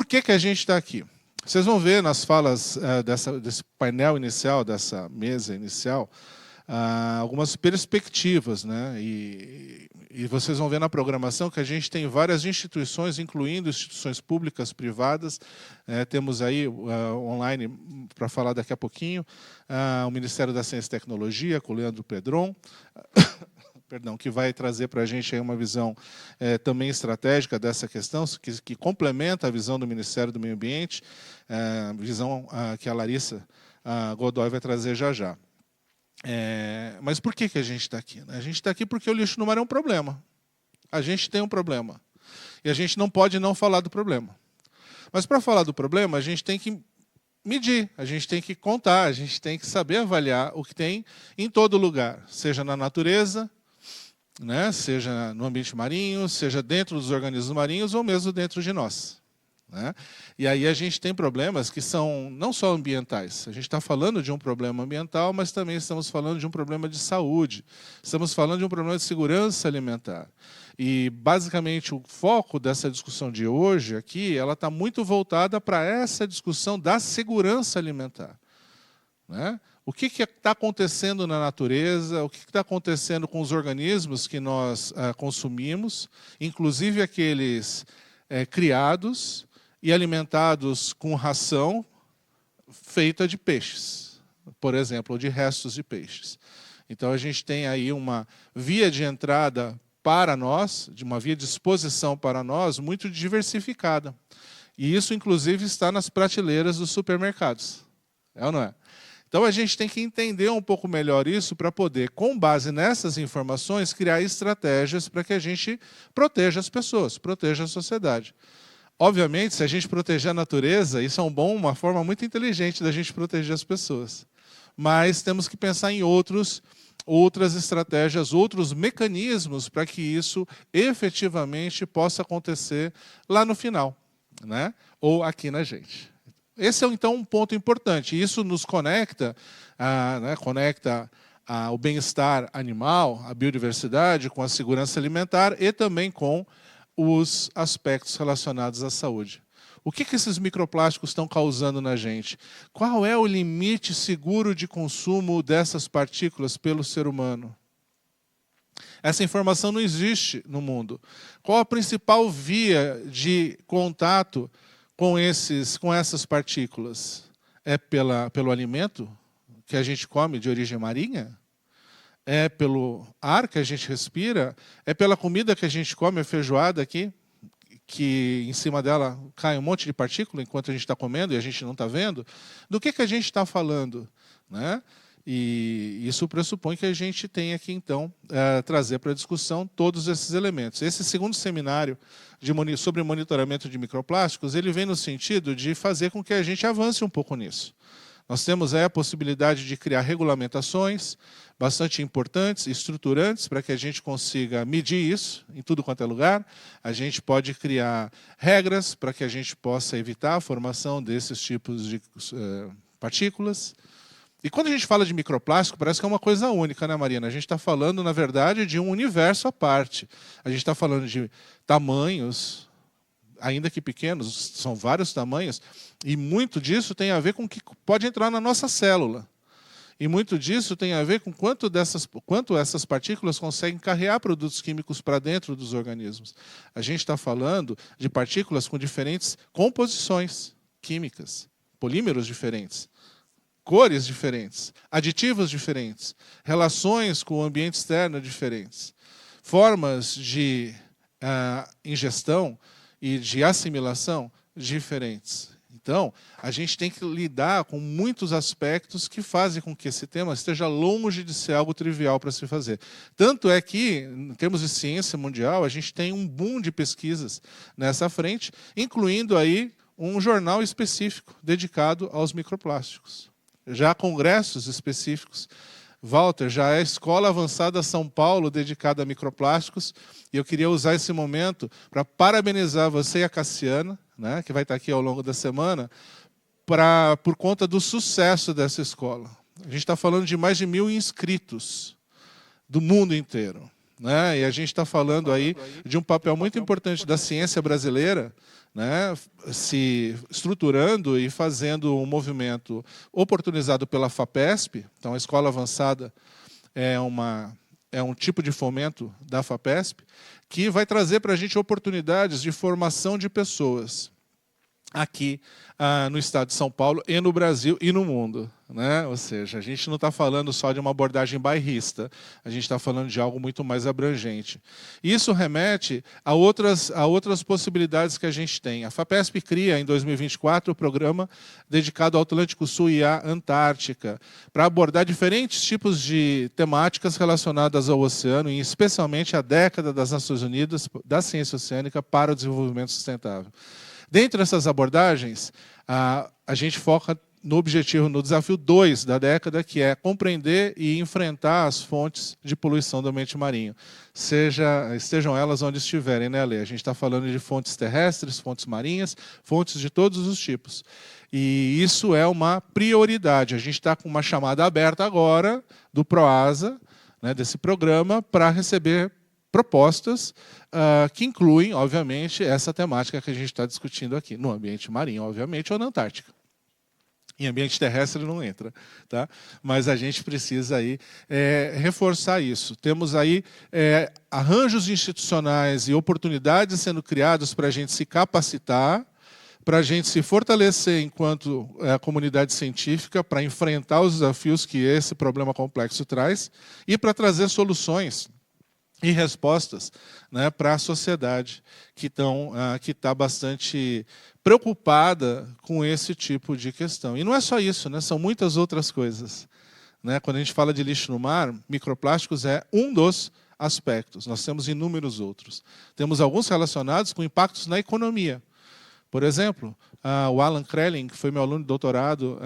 por que a gente está aqui? Vocês vão ver nas falas desse painel inicial, dessa mesa inicial, algumas perspectivas, né? E vocês vão ver na programação que a gente tem várias instituições, incluindo instituições públicas, privadas. Temos aí online, para falar daqui a pouquinho, o Ministério da Ciência e Tecnologia, com o Leandro Pedron, perdão, que vai trazer para a gente aí uma visão também estratégica dessa questão, que complementa a visão do Ministério do Meio Ambiente, visão que a Larissa Godoy vai trazer já já. Mas por que a gente está aqui? A gente está aqui porque o lixo no mar é um problema. A gente tem um problema. E a gente não pode não falar do problema. Mas para falar do problema, a gente tem que medir, a gente tem que contar, a gente tem que saber avaliar o que tem em todo lugar, seja na natureza, né, seja no ambiente marinho, seja dentro dos organismos marinhos ou mesmo dentro de nós. Né? E aí a gente tem problemas que são não só ambientais. A gente está falando de um problema ambiental, mas também estamos falando de um problema de saúde. Estamos falando de um problema de segurança alimentar. E, basicamente, o foco dessa discussão de hoje aqui, ela está muito voltada para essa discussão da segurança alimentar. Né? O que está acontecendo na natureza, o que está acontecendo com os organismos que nós consumimos, inclusive aqueles criados e alimentados com ração feita de peixes, por exemplo, ou de restos de peixes. Então, a gente tem aí uma via de entrada para nós, de uma via de exposição para nós, muito diversificada. E isso, inclusive, está nas prateleiras dos supermercados. É ou não é? Então, a gente tem que entender um pouco melhor isso para poder, com base nessas informações, criar estratégias para que a gente proteja as pessoas, proteja a sociedade. Obviamente, se a gente proteger a natureza, isso é uma forma muito inteligente da gente proteger as pessoas. Mas temos que pensar em outras estratégias, outros mecanismos para que isso efetivamente possa acontecer lá no final, né? Ou aqui na gente. Esse é, então, um ponto importante. Isso nos conecta, conecta o bem-estar animal, a biodiversidade, com a segurança alimentar e também com os aspectos relacionados à saúde. O que esses microplásticos estão causando na gente? Qual é o limite seguro de consumo dessas partículas pelo ser humano? Essa informação não existe no mundo. Qual a principal via de contato com essas partículas? É pelo alimento que a gente come de origem marinha? É pelo ar que a gente respira? É pela comida que a gente come, a feijoada aqui, que em cima dela cai um monte de partícula enquanto a gente está comendo e a gente não está vendo? Do que a gente está falando? Né? E isso pressupõe que a gente tenha que, então, trazer para a discussão todos esses elementos. Esse segundo seminário sobre monitoramento de microplásticos, ele vem no sentido de fazer com que a gente avance um pouco nisso. Nós temos a possibilidade de criar regulamentações bastante importantes, estruturantes, para que a gente consiga medir isso em tudo quanto é lugar. A gente pode criar regras para que a gente possa evitar a formação desses tipos de partículas. E quando a gente fala de microplástico, parece que é uma coisa única, né, Marina? A gente está falando, na verdade, de um universo à parte. A gente está falando de tamanhos, ainda que pequenos, são vários tamanhos, e muito disso tem a ver com o que pode entrar na nossa célula. E muito disso tem a ver com quanto essas partículas conseguem carregar produtos químicos para dentro dos organismos. A gente está falando de partículas com diferentes composições químicas, polímeros diferentes, cores diferentes, aditivos diferentes, relações com o ambiente externo diferentes, formas de ingestão e de assimilação diferentes. Então, a gente tem que lidar com muitos aspectos que fazem com que esse tema esteja longe de ser algo trivial para se fazer. Tanto é que, em termos de ciência mundial, a gente tem um boom de pesquisas nessa frente, incluindo aí um jornal específico dedicado aos microplásticos. Já há congressos específicos. Walter, já é a Escola Avançada São Paulo dedicada a microplásticos, e eu queria usar esse momento para parabenizar você e a Cassiana, né, que vai estar aqui ao longo da semana, por conta do sucesso dessa escola. A gente está falando de mais de 1.000 inscritos do mundo inteiro. Né, e a gente está falando aí de um papel muito importante da ciência brasileira, né, se estruturando e fazendo um movimento oportunizado pela FAPESP. Então, a Escola Avançada é um tipo de fomento da FAPESP, que vai trazer para a gente oportunidades de formação de pessoas aqui no estado de São Paulo e no Brasil e no mundo, né? Ou seja, a gente não está falando só de uma abordagem bairrista, a gente está falando de algo muito mais abrangente. Isso remete a outras possibilidades que a gente tem. A FAPESP cria, em 2024, o programa dedicado ao Atlântico Sul e à Antártica, para abordar diferentes tipos de temáticas relacionadas ao oceano, e especialmente a década das Nações Unidas da Ciência Oceânica para o Desenvolvimento Sustentável. Dentre essas abordagens, a gente foca no objetivo, no desafio 2 da década, que é compreender e enfrentar as fontes de poluição do ambiente marinho. Estejam elas onde estiverem, né, Lê? A gente está falando de fontes terrestres, fontes marinhas, fontes de todos os tipos. E isso é uma prioridade. A gente está com uma chamada aberta agora do PROASA, né, desse programa, para receber propostas que incluem, obviamente, essa temática que a gente está discutindo aqui, no ambiente marinho, obviamente, ou na Antártica. Em ambiente terrestre não entra, tá? Mas a gente precisa aí, reforçar isso. Temos aí arranjos institucionais e oportunidades sendo criados para a gente se capacitar, para a gente se fortalecer enquanto comunidade científica, para enfrentar os desafios que esse problema complexo traz e para trazer soluções e respostas, né, para a sociedade que está bastante preocupada com esse tipo de questão. E não é só isso, né, são muitas outras coisas. Né? Quando a gente fala de lixo no mar, microplásticos é um dos aspectos. Nós temos inúmeros outros. Temos alguns relacionados com impactos na economia. Por exemplo, o Alan Krelling, que foi meu aluno de doutorado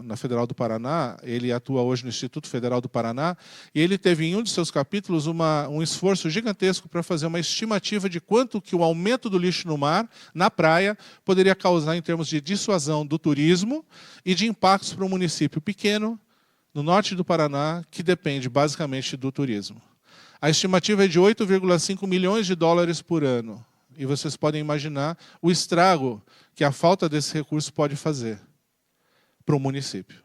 na Federal do Paraná, ele atua hoje no Instituto Federal do Paraná, e ele teve em um de seus capítulos um esforço gigantesco para fazer uma estimativa de quanto que o aumento do lixo no mar, na praia, poderia causar em termos de dissuasão do turismo e de impactos para um município pequeno, no norte do Paraná, que depende basicamente do turismo. A estimativa é de 8,5 milhões de dólares por ano. E vocês podem imaginar o estrago que a falta desse recurso pode fazer para o município.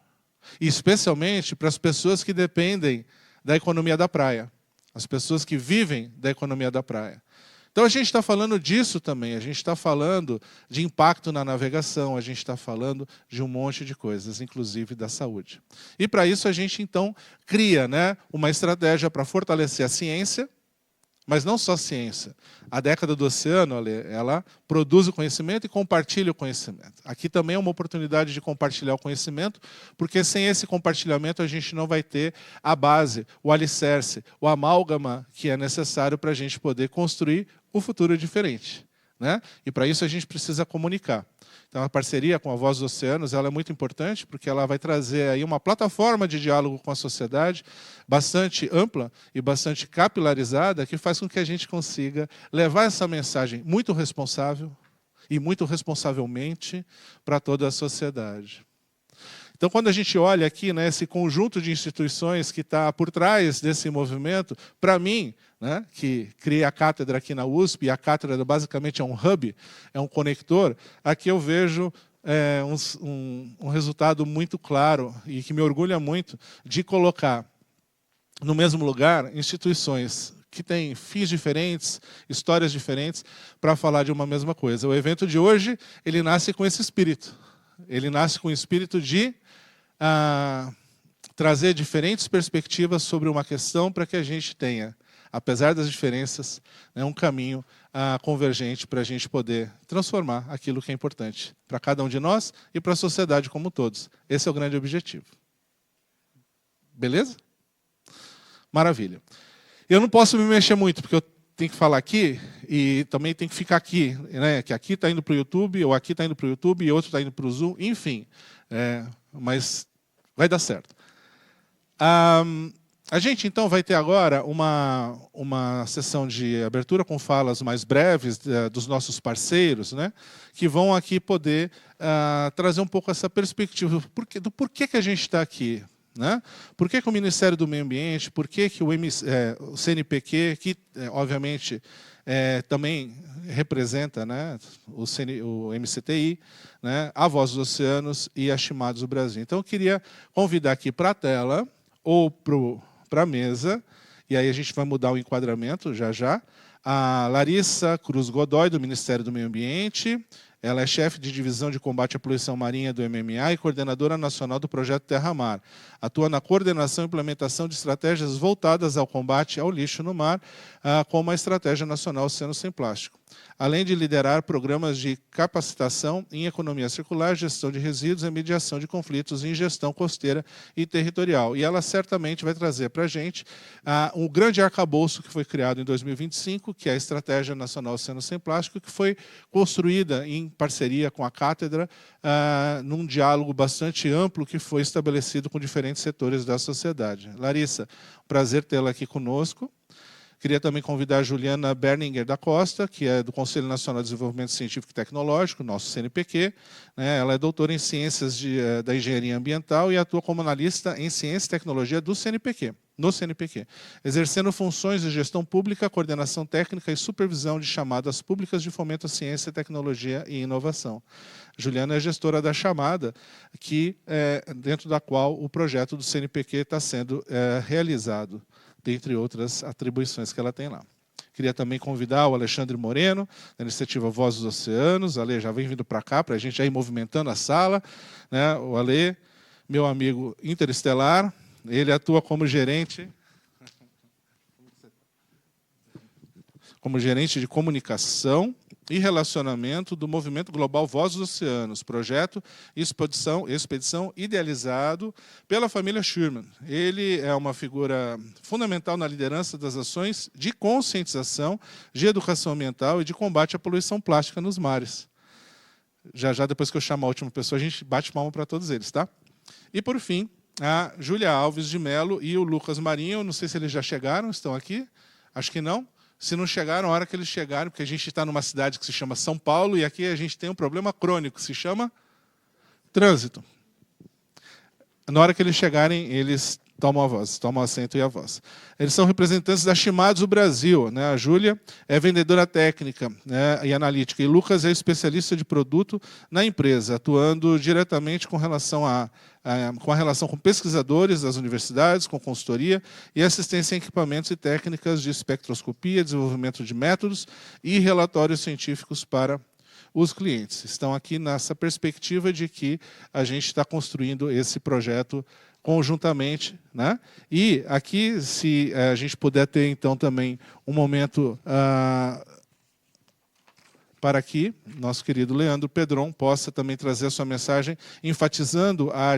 E especialmente para as pessoas que dependem da economia da praia. As pessoas que vivem da economia da praia. Então a gente está falando disso também. A gente está falando de impacto na navegação. A gente está falando de um monte de coisas, inclusive da saúde. E para isso a gente então cria, né, uma estratégia para fortalecer a ciência. Mas não só ciência. A década do oceano, ela produz o conhecimento e compartilha o conhecimento. Aqui também é uma oportunidade de compartilhar o conhecimento, porque sem esse compartilhamento a gente não vai ter a base, o alicerce, o amálgama que é necessário para a gente poder construir o futuro diferente. Né? E para isso a gente precisa comunicar. Então a parceria com a Voz dos Oceanos ela é muito importante, porque ela vai trazer aí uma plataforma de diálogo com a sociedade bastante ampla e bastante capilarizada, que faz com que a gente consiga levar essa mensagem muito responsável e muito responsavelmente para toda a sociedade. Então, quando a gente olha aqui, né, esse conjunto de instituições que está por trás desse movimento, para mim, né, que criei a cátedra aqui na USP, e a cátedra basicamente é um hub, é um conector, aqui eu vejo um resultado muito claro e que me orgulha muito de colocar no mesmo lugar instituições que têm fins diferentes, histórias diferentes, para falar de uma mesma coisa. O evento de hoje, ele nasce com esse espírito. Ele nasce com o espírito de trazer diferentes perspectivas sobre uma questão para que a gente tenha, apesar das diferenças, né, um caminho convergente para a gente poder transformar aquilo que é importante para cada um de nós e para a sociedade como todos. Esse é o grande objetivo. Beleza? Maravilha. Eu não posso me mexer muito, porque eu tenho que falar aqui e também tem que ficar aqui, né? Que aqui está indo para o YouTube, ou aqui está indo para o YouTube, e outro está indo para o Zoom, enfim. Mas vai dar certo. A gente, então, vai ter agora uma sessão de abertura com falas mais breves dos nossos parceiros, né, que vão aqui poder trazer um pouco essa perspectiva do porquê que a gente está aqui. Né? Por que o Ministério do Meio Ambiente, por que o CNPq, que obviamente também representa, né, o MCTI, né, a Voz dos Oceanos e a Chimados do Brasil. Então, eu queria convidar aqui para a tela, ou para a mesa, e aí a gente vai mudar o enquadramento já já, a Larissa Cruz Godoy, do Ministério do Meio Ambiente. Ela é chefe de divisão de combate à poluição marinha do MMA e coordenadora nacional do projeto Terra-Mar. Atua na coordenação e implementação de estratégias voltadas ao combate ao lixo no mar, como a Estratégia Nacional Oceano Sem Plástico. Além de liderar programas de capacitação em economia circular, gestão de resíduos e mediação de conflitos em gestão costeira e territorial. E ela certamente vai trazer para a gente um grande arcabouço que foi criado em 2025, que é a Estratégia Nacional Oceano Sem Plástico, que foi construída em parceria com a Cátedra, num diálogo bastante amplo que foi estabelecido com diferentes setores da sociedade. Larissa, prazer tê-la aqui conosco. Queria também convidar a Juliana Berninger da Costa, que é do Conselho Nacional de Desenvolvimento Científico e Tecnológico, nosso CNPq. Né? Ela é doutora em Ciências da Engenharia Ambiental e atua como analista em Ciência e Tecnologia do CNPq, no CNPq, exercendo funções de gestão pública, coordenação técnica e supervisão de chamadas públicas de fomento à ciência, tecnologia e inovação. Juliana é gestora da chamada, dentro da qual o projeto do CNPq está sendo realizado, dentre outras atribuições que ela tem lá. Queria também convidar o Alexandre Moreno, da iniciativa Voz dos Oceanos. Ale já vem vindo para cá, para a gente já ir movimentando a sala. Né? O Ale, meu amigo interestelar, ele atua como gerente de comunicação e relacionamento do movimento global Voz dos Oceanos, projeto e expedição idealizado pela família Schurman. Ele é uma figura fundamental na liderança das ações de conscientização, de educação ambiental e de combate à poluição plástica nos mares. Já, depois que eu chamo a última pessoa, a gente bate palma para todos eles, tá? E, por fim, a Júlia Alves de Mello e o Lucas Marinho. Não sei se eles já chegaram, estão aqui? Acho que não. Se não chegaram, a hora que eles chegarem, porque a gente está numa cidade que se chama São Paulo, e aqui a gente tem um problema crônico, que se chama trânsito. Na hora que eles chegarem, eles tomam a voz, tomam assento e a voz. Eles são representantes da Chimados do Brasil. Né? A Júlia é vendedora técnica, né, e analítica, e o Lucas é especialista de produto na empresa, atuando diretamente com relação com pesquisadores das universidades, com consultoria e assistência em equipamentos e técnicas de espectroscopia, desenvolvimento de métodos e relatórios científicos para os clientes. Estão aqui nessa perspectiva de que a gente está construindo esse projeto conjuntamente. Né? E aqui, se a gente puder ter, então, também um momento para que nosso querido Leandro Pedron possa também trazer a sua mensagem, enfatizando a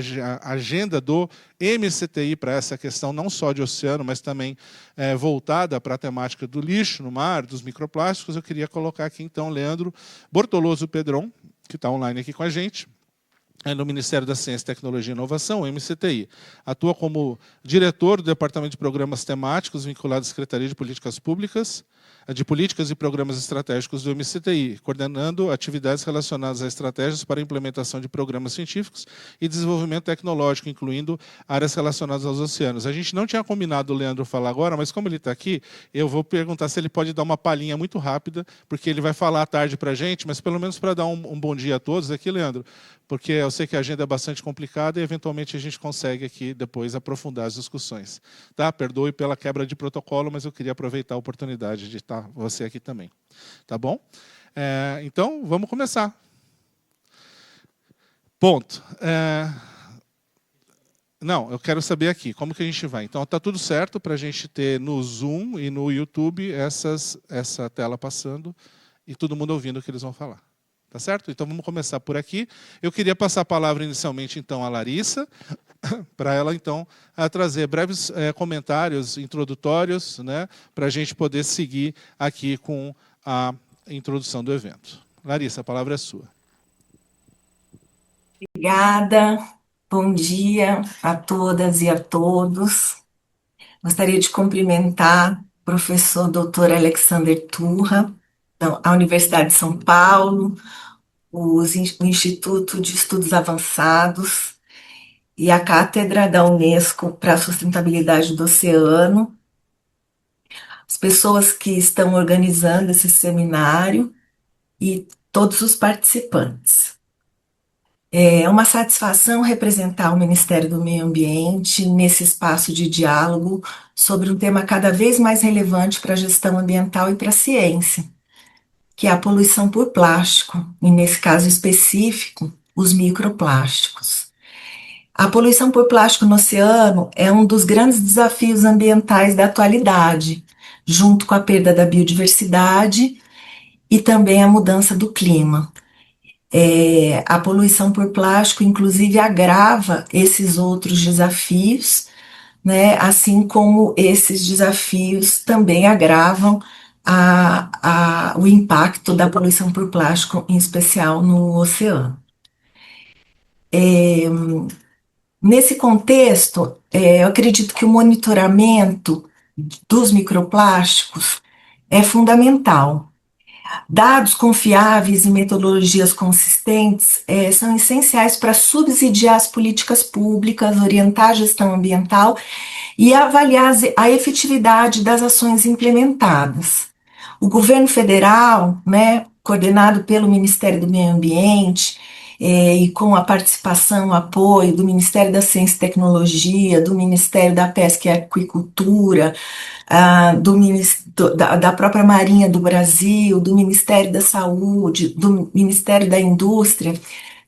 agenda do MCTI para essa questão, não só de oceano, mas também voltada para a temática do lixo no mar, dos microplásticos. Eu queria colocar aqui, então, Leandro Bortoloso Pedron, que está online aqui com a gente, no Ministério da Ciência, Tecnologia e Inovação, o MCTI. Atua como diretor do Departamento de Programas Temáticos vinculado à Secretaria de Políticas Públicas, de Políticas e Programas Estratégicos do MCTI, coordenando atividades relacionadas a estratégias para a implementação de programas científicos e desenvolvimento tecnológico, incluindo áreas relacionadas aos oceanos. A gente não tinha combinado o Leandro falar agora, mas como ele está aqui, eu vou perguntar se ele pode dar uma palhinha muito rápida, porque ele vai falar à tarde para a gente, mas pelo menos para dar um bom dia a todos aqui, Leandro, porque eu sei que a agenda é bastante complicada e, eventualmente, a gente consegue aqui depois aprofundar as discussões. Tá? Perdoe pela quebra de protocolo, mas eu queria aproveitar a oportunidade de estar você aqui também. Tá bom? Então, vamos começar. Ponto. Não, eu quero saber aqui, como que a gente vai? Então, está tudo certo para a gente ter no Zoom e no YouTube essa tela passando e todo mundo ouvindo o que eles vão falar. Tá certo? Então, vamos começar por aqui. Eu queria passar a palavra inicialmente, então, à Larissa, para ela, então, trazer breves comentários introdutórios, né, para a gente poder seguir aqui com a introdução do evento. Larissa, a palavra é sua. Obrigada. Bom dia a todas e a todos. Gostaria de cumprimentar o professor Dr. Alexander Turra, da Universidade de São Paulo, o Instituto de Estudos Avançados, e a Cátedra da Unesco para a Sustentabilidade do Oceano, as pessoas que estão organizando esse seminário e todos os participantes. É uma satisfação representar o Ministério do Meio Ambiente nesse espaço de diálogo sobre um tema cada vez mais relevante para a gestão ambiental e para a ciência, que é a poluição por plástico, e nesse caso específico, os microplásticos. A poluição por plástico no oceano é um dos grandes desafios ambientais da atualidade, junto com a perda da biodiversidade e também a mudança do clima. A poluição por plástico, inclusive, agrava esses outros desafios, né? Assim como esses desafios também agravam o impacto da poluição por plástico, em especial no oceano. Nesse contexto, eu acredito que o monitoramento dos microplásticos é fundamental. Dados confiáveis e metodologias consistentes são essenciais para subsidiar as políticas públicas, orientar a gestão ambiental e avaliar a efetividade das ações implementadas. O governo federal, né, coordenado pelo Ministério do Meio Ambiente, e com a participação, o apoio do Ministério da Ciência e Tecnologia, do Ministério da Pesca e Aquicultura, da própria Marinha do Brasil, do Ministério da Saúde, do Ministério da Indústria,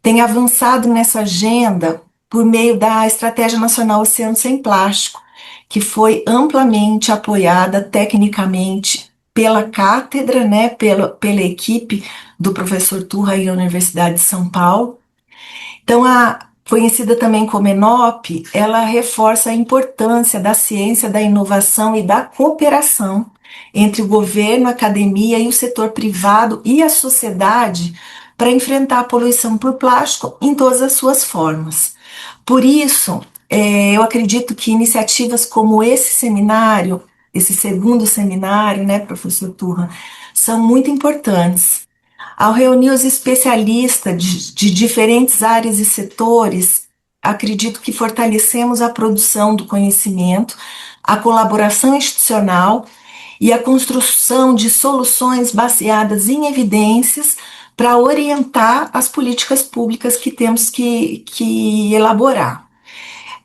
tem avançado nessa agenda por meio da Estratégia Nacional Oceano Sem Plástico, que foi amplamente apoiada tecnicamente pela cátedra, né, pela equipe do professor Turra e a Universidade de São Paulo. Então, a conhecida também como ENOP, ela reforça a importância da ciência, da inovação e da cooperação entre o governo, a academia e o setor privado e a sociedade para enfrentar a poluição por plástico em todas as suas formas. Por isso, eu acredito que iniciativas como esse seminário, esse segundo seminário, né, professor Turra, são muito importantes. Ao reunir os especialistas de diferentes áreas e setores, acredito que fortalecemos a produção do conhecimento, a colaboração institucional e a construção de soluções baseadas em evidências para orientar as políticas públicas que temos que elaborar.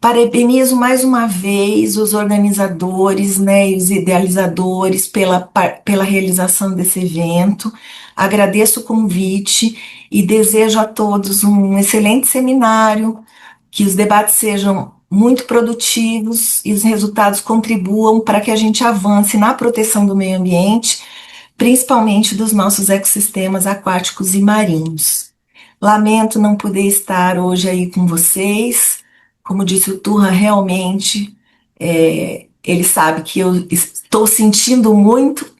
Parabenizo mais uma vez os organizadores, né, e os idealizadores pela realização desse evento. Agradeço o convite e desejo a todos um excelente seminário, que os debates sejam muito produtivos e os resultados contribuam para que a gente avance na proteção do meio ambiente, principalmente dos nossos ecossistemas aquáticos e marinhos. Lamento não poder estar hoje aí com vocês. Como disse o Turra, realmente ele sabe que eu estou sentindo muito,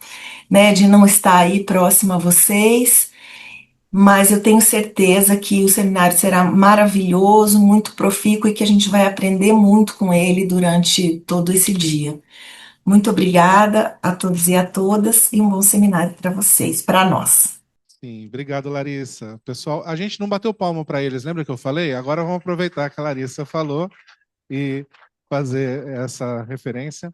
né, de não estar aí próximo a vocês, mas eu tenho certeza que o seminário será maravilhoso, muito profícuo e que a gente vai aprender muito com ele durante todo esse dia. Muito obrigada a todos e a todas e um bom seminário para vocês, para nós. Sim, obrigado, Larissa. Pessoal, a gente não bateu palma para eles, lembra que eu falei? Agora vamos aproveitar que a Larissa falou e fazer essa referência,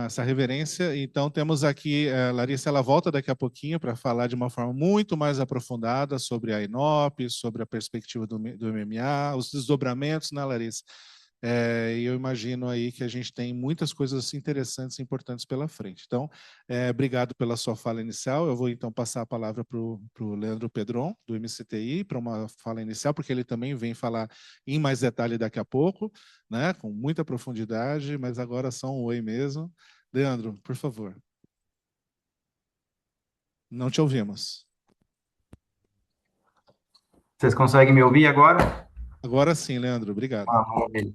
essa reverência. Então, temos aqui, Larissa, ela volta daqui a pouquinho para falar de uma forma muito mais aprofundada sobre a INOP, sobre a perspectiva do MMA, os desdobramentos, né, Larissa? E eu imagino aí que a gente tem muitas coisas interessantes e importantes pela frente. Então, obrigado pela sua fala inicial. Eu vou, então, passar a palavra para o Leandro Pedron, do MCTI, para uma fala inicial, porque ele também vem falar em mais detalhe daqui a pouco, né, com muita profundidade, mas agora só um oi mesmo. Leandro, por favor. Não te ouvimos. Vocês conseguem me ouvir agora? Agora sim, Leandro, obrigado. Maravilha.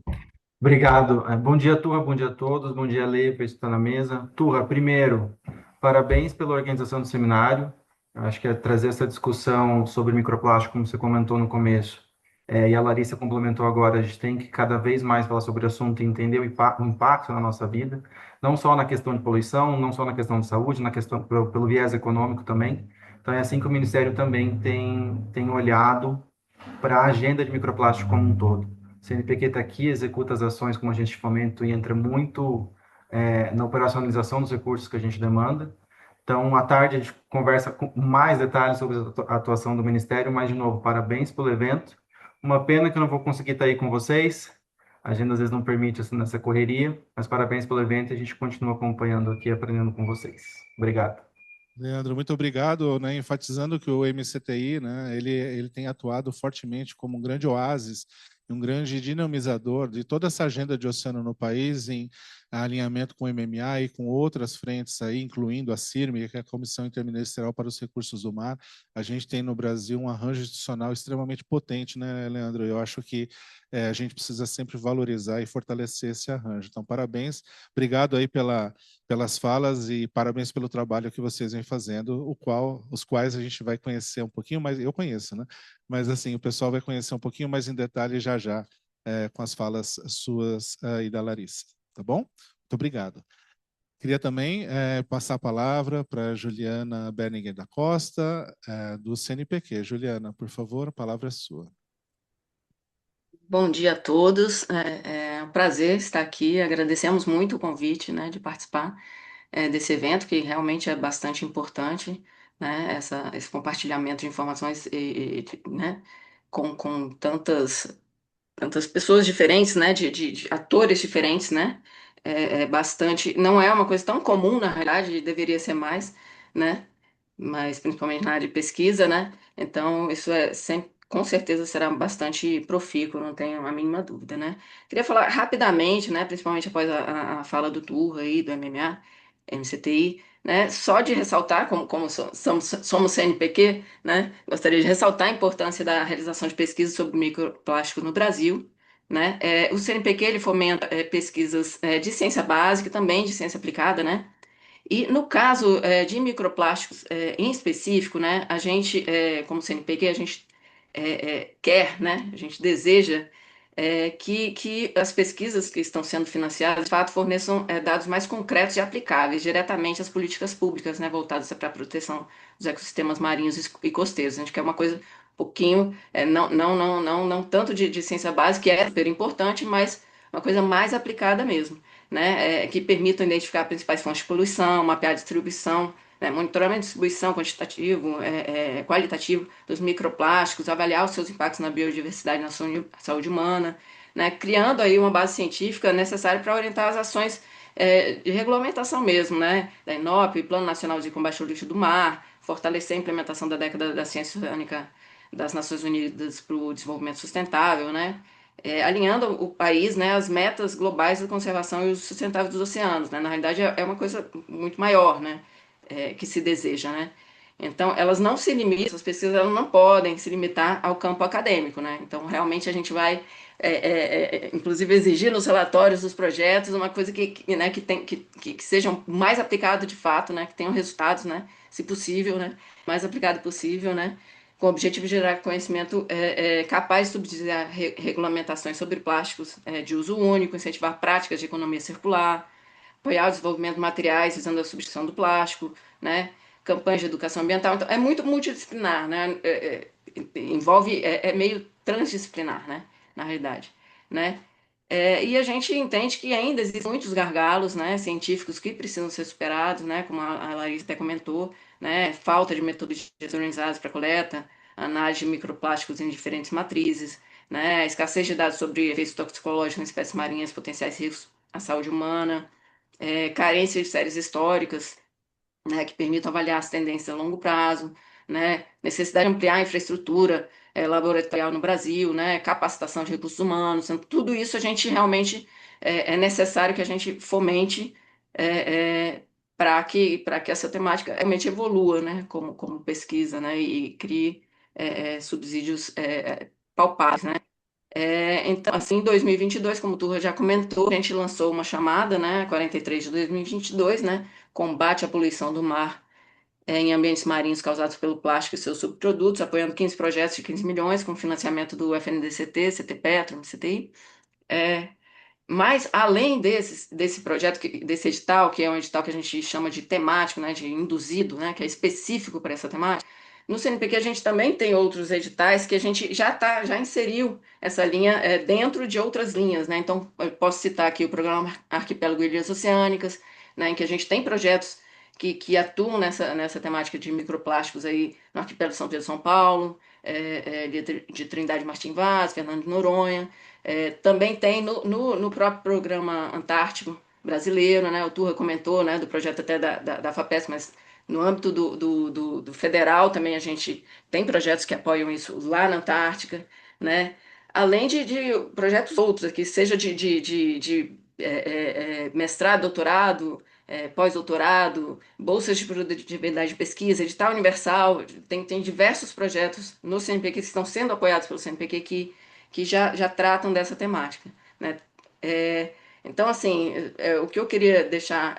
Obrigado. Bom dia, Turra. Bom dia a todos. Bom dia, Lê, para estar na mesa. Turra, primeiro, parabéns pela organização do seminário. Eu acho que é trazer essa discussão sobre microplástico, como você comentou no começo, e a Larissa complementou agora, a gente tem que cada vez mais falar sobre o assunto e entender o impacto na nossa vida, não só na questão de poluição, não só na questão de saúde, na questão pelo viés econômico também. Então, é assim que o Ministério também tem olhado para a agenda de microplástico como um todo. CNPq está aqui, executa as ações, como a gente fomenta, e entra muito na operacionalização dos recursos que a gente demanda. Então, à tarde, a gente conversa com mais detalhes sobre a atuação do Ministério, mas, de novo, parabéns pelo evento. Uma pena que eu não vou conseguir estar aí com vocês, a agenda às vezes não permite nessa correria, mas parabéns pelo evento e a gente continua acompanhando aqui, aprendendo com vocês. Obrigado. Leandro, muito obrigado, né, enfatizando que o MCTI, né, ele tem atuado fortemente como um grande oásis, um grande dinamizador de toda essa agenda de oceano no país, em alinhamento com o MMA e com outras frentes aí, incluindo a CIRM, que é a Comissão Interministerial para os Recursos do Mar. A gente tem no Brasil um arranjo institucional extremamente potente, né, Leandro? Eu acho que a gente precisa sempre valorizar e fortalecer esse arranjo. Então, parabéns, obrigado aí pelas falas e parabéns pelo trabalho que vocês vêm fazendo, os quais a gente vai conhecer um pouquinho mais, eu conheço, né? Mas assim, o pessoal vai conhecer um pouquinho mais em detalhe já já, com as falas suas e da Larissa, tá bom? Muito obrigado. Queria também passar a palavra para a Juliana Berninger da Costa, do CNPq. Juliana, por favor, a palavra é sua. Bom dia a todos, é um prazer estar aqui, agradecemos muito o convite, né, de participar desse evento, que realmente é bastante importante, né, esse compartilhamento de informações né, com tantas pessoas diferentes, né, de atores diferentes, né, bastante, não é uma coisa tão comum, na realidade, deveria ser mais, né, mas principalmente na área de pesquisa, né? Então, isso sempre, com certeza será bastante profícuo, não tenho a mínima dúvida, né? Queria falar rapidamente, né, principalmente após a fala do Turra aí, do MMA, MCTI, né, só de ressaltar, como somos CNPq, né, gostaria de ressaltar a importância da realização de pesquisas sobre microplásticos no Brasil, né, o CNPq, ele fomenta pesquisas de ciência básica e também de ciência aplicada, né, e no caso de microplásticos em específico, né, a gente, como CNPq, a gente quer, né, a gente deseja que as pesquisas que estão sendo financiadas, de fato, forneçam dados mais concretos e aplicáveis diretamente às políticas públicas, né, voltadas para a proteção dos ecossistemas marinhos e costeiros. A gente quer uma coisa um pouquinho, não tanto de ciência básica, que é super importante, mas uma coisa mais aplicada mesmo, né, que permitam identificar principais fontes de poluição, mapear a distribuição, né, monitoramento de distribuição quantitativo, qualitativo dos microplásticos, avaliar os seus impactos na biodiversidade e na saúde humana, né, criando aí uma base científica necessária para orientar as ações de regulamentação mesmo, né, da INOP, Plano Nacional de Combate ao Lixo do Mar, fortalecer a implementação da década da ciência oceânica das Nações Unidas para o Desenvolvimento Sustentável, né, alinhando o país, né, às metas globais da conservação e uso sustentável dos oceanos, né? Na realidade, é uma coisa muito maior, né, que se deseja, né? Então, elas não se limitam, as pesquisas elas não podem se limitar ao campo acadêmico, né? Então, realmente, a gente vai, inclusive, exigir nos relatórios dos projetos uma coisa né, que sejam mais aplicado de fato, né? Que tenham resultados, né? Se possível, né? Mais aplicado possível, né? Com o objetivo de gerar conhecimento capaz de subsidiar regulamentações sobre plásticos de uso único, incentivar práticas de economia circular, apoiar o desenvolvimento de materiais usando a substituição do plástico, né? Campanhas de educação ambiental. Então, é muito multidisciplinar, né? Envolve, meio transdisciplinar, né? Na realidade, né? E a gente entende que ainda existem muitos gargalos, né, científicos que precisam ser superados, né, como a Larissa até comentou, né, falta de metodologias organizadas para coleta, análise de microplásticos em diferentes matrizes, né, escassez de dados sobre efeitos toxicológicos em espécies marinhas potenciais riscos à saúde humana, carência de séries históricas, né, que permitam avaliar as tendências a longo prazo, né, necessidade de ampliar a infraestrutura laboratorial no Brasil, né, capacitação de recursos humanos, então, tudo isso a gente realmente é necessário que a gente fomente para que essa temática realmente evolua, né, como pesquisa, né, e crie subsídios palpáveis, né. Então, assim, em 2022, como o Turra já comentou, a gente lançou uma chamada, né, 43 de 2022, né, combate à poluição do mar em ambientes marinhos causados pelo plástico e seus subprodutos, apoiando 15 projetos de 15 milhões, com financiamento do FNDCT, CT-Petro, MCTI. Mas, além desse projeto, desse edital, que é um edital que a gente chama de temático, né, de induzido, né, que é específico para essa temática, No CNPq a gente também tem outros editais que a gente já inseriu essa linha dentro de outras linhas, né? Então, eu posso citar aqui o programa Arquipélago e Ilhas Oceânicas, né, em que a gente tem projetos que atuam nessa temática de microplásticos aí no arquipélago de São Pedro e São Paulo, de Trindade Martim Vaz, Fernando de Noronha. Também tem no próprio programa Antártico brasileiro, né? O Turra comentou, né, do projeto até da FAPESP, mas no âmbito do federal também a gente tem projetos que apoiam isso lá na Antártica, né? Além de projetos outros aqui, seja de mestrado, doutorado, pós-doutorado, bolsas de produtividade de pesquisa, edital universal, tem diversos projetos no CNPq que estão sendo apoiados pelo CNPq que já tratam dessa temática, né? Então, assim, o que eu queria deixar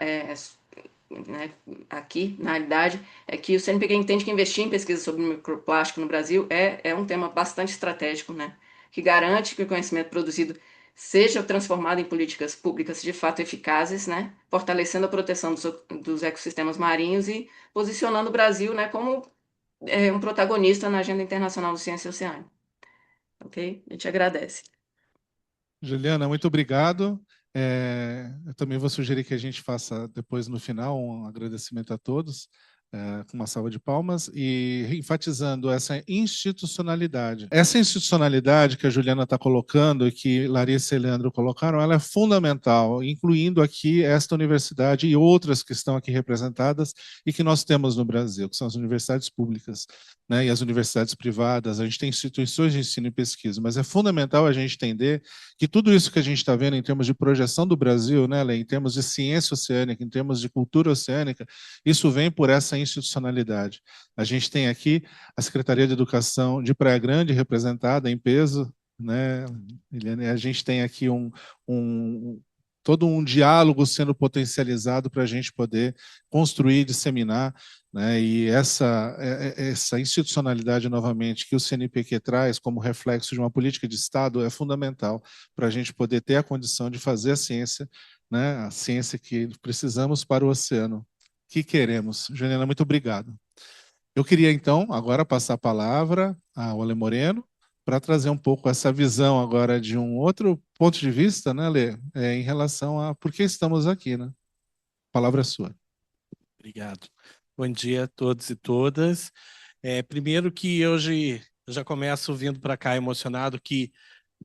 né, aqui, na realidade, é que o CNPq entende que investir em pesquisa sobre microplástico no Brasil é um tema bastante estratégico, né, que garante que o conhecimento produzido seja transformado em políticas públicas de fato eficazes, né, fortalecendo a proteção dos ecossistemas marinhos e posicionando o Brasil, né, como um protagonista na agenda internacional de ciência e oceânica. Ok? A gente agradece. Juliana, muito obrigado. Eu também vou sugerir que a gente faça depois, no final, um agradecimento a todos, com uma salva de palmas, e enfatizando essa institucionalidade. Essa institucionalidade que a Juliana está colocando e que Larissa e Leandro colocaram, ela é fundamental, incluindo aqui esta universidade e outras que estão aqui representadas e que nós temos no Brasil, que são as universidades públicas, né, e as universidades privadas. A gente tem instituições de ensino e pesquisa, mas é fundamental a gente entender que tudo isso que a gente está vendo em termos de projeção do Brasil, né, Lê, em termos de ciência oceânica, em termos de cultura oceânica, isso vem por essa institucionalidade. A gente tem aqui a Secretaria de Educação de Praia Grande representada em peso, né, Eliane? A gente tem aqui todo um diálogo sendo potencializado para a gente poder construir e disseminar, né? E essa institucionalidade, novamente, que o CNPq traz como reflexo de uma política de Estado é fundamental para a gente poder ter a condição de fazer a ciência, né? A ciência que precisamos para o oceano que queremos. Juliana, muito obrigado. Eu queria, então, agora passar a palavra ao Ale Moreno para trazer um pouco essa visão agora de um outro ponto de vista, né, Lê, em relação a por que estamos aqui, né? A palavra é sua. Obrigado. Bom dia a todos e todas. Primeiro que hoje eu já começo vindo para cá emocionado que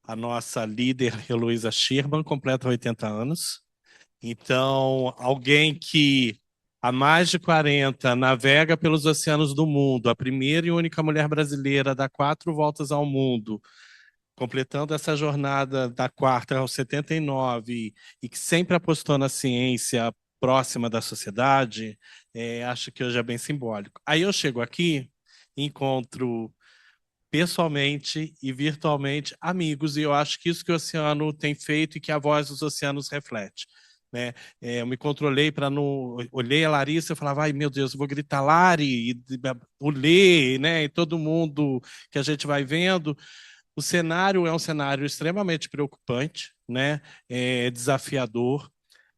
a nossa líder, Heloísa Schirman, completa 80 anos. Então, alguém que há mais de 40 navega pelos oceanos do mundo, a primeira e única mulher brasileira a dar 4 voltas ao mundo, completando essa jornada da quarta aos 79 e que sempre apostou na ciência próxima da sociedade, acho que hoje é bem simbólico. Aí eu chego aqui, encontro pessoalmente e virtualmente amigos, e eu acho que isso que o oceano tem feito e que a voz dos oceanos reflete, né? Eu me controlei para não... Olhei a Larissa e falava, ai meu Deus, eu vou gritar Lari, e o Lê, né? E todo mundo que a gente vai vendo. O cenário é um cenário extremamente preocupante, né? É desafiador.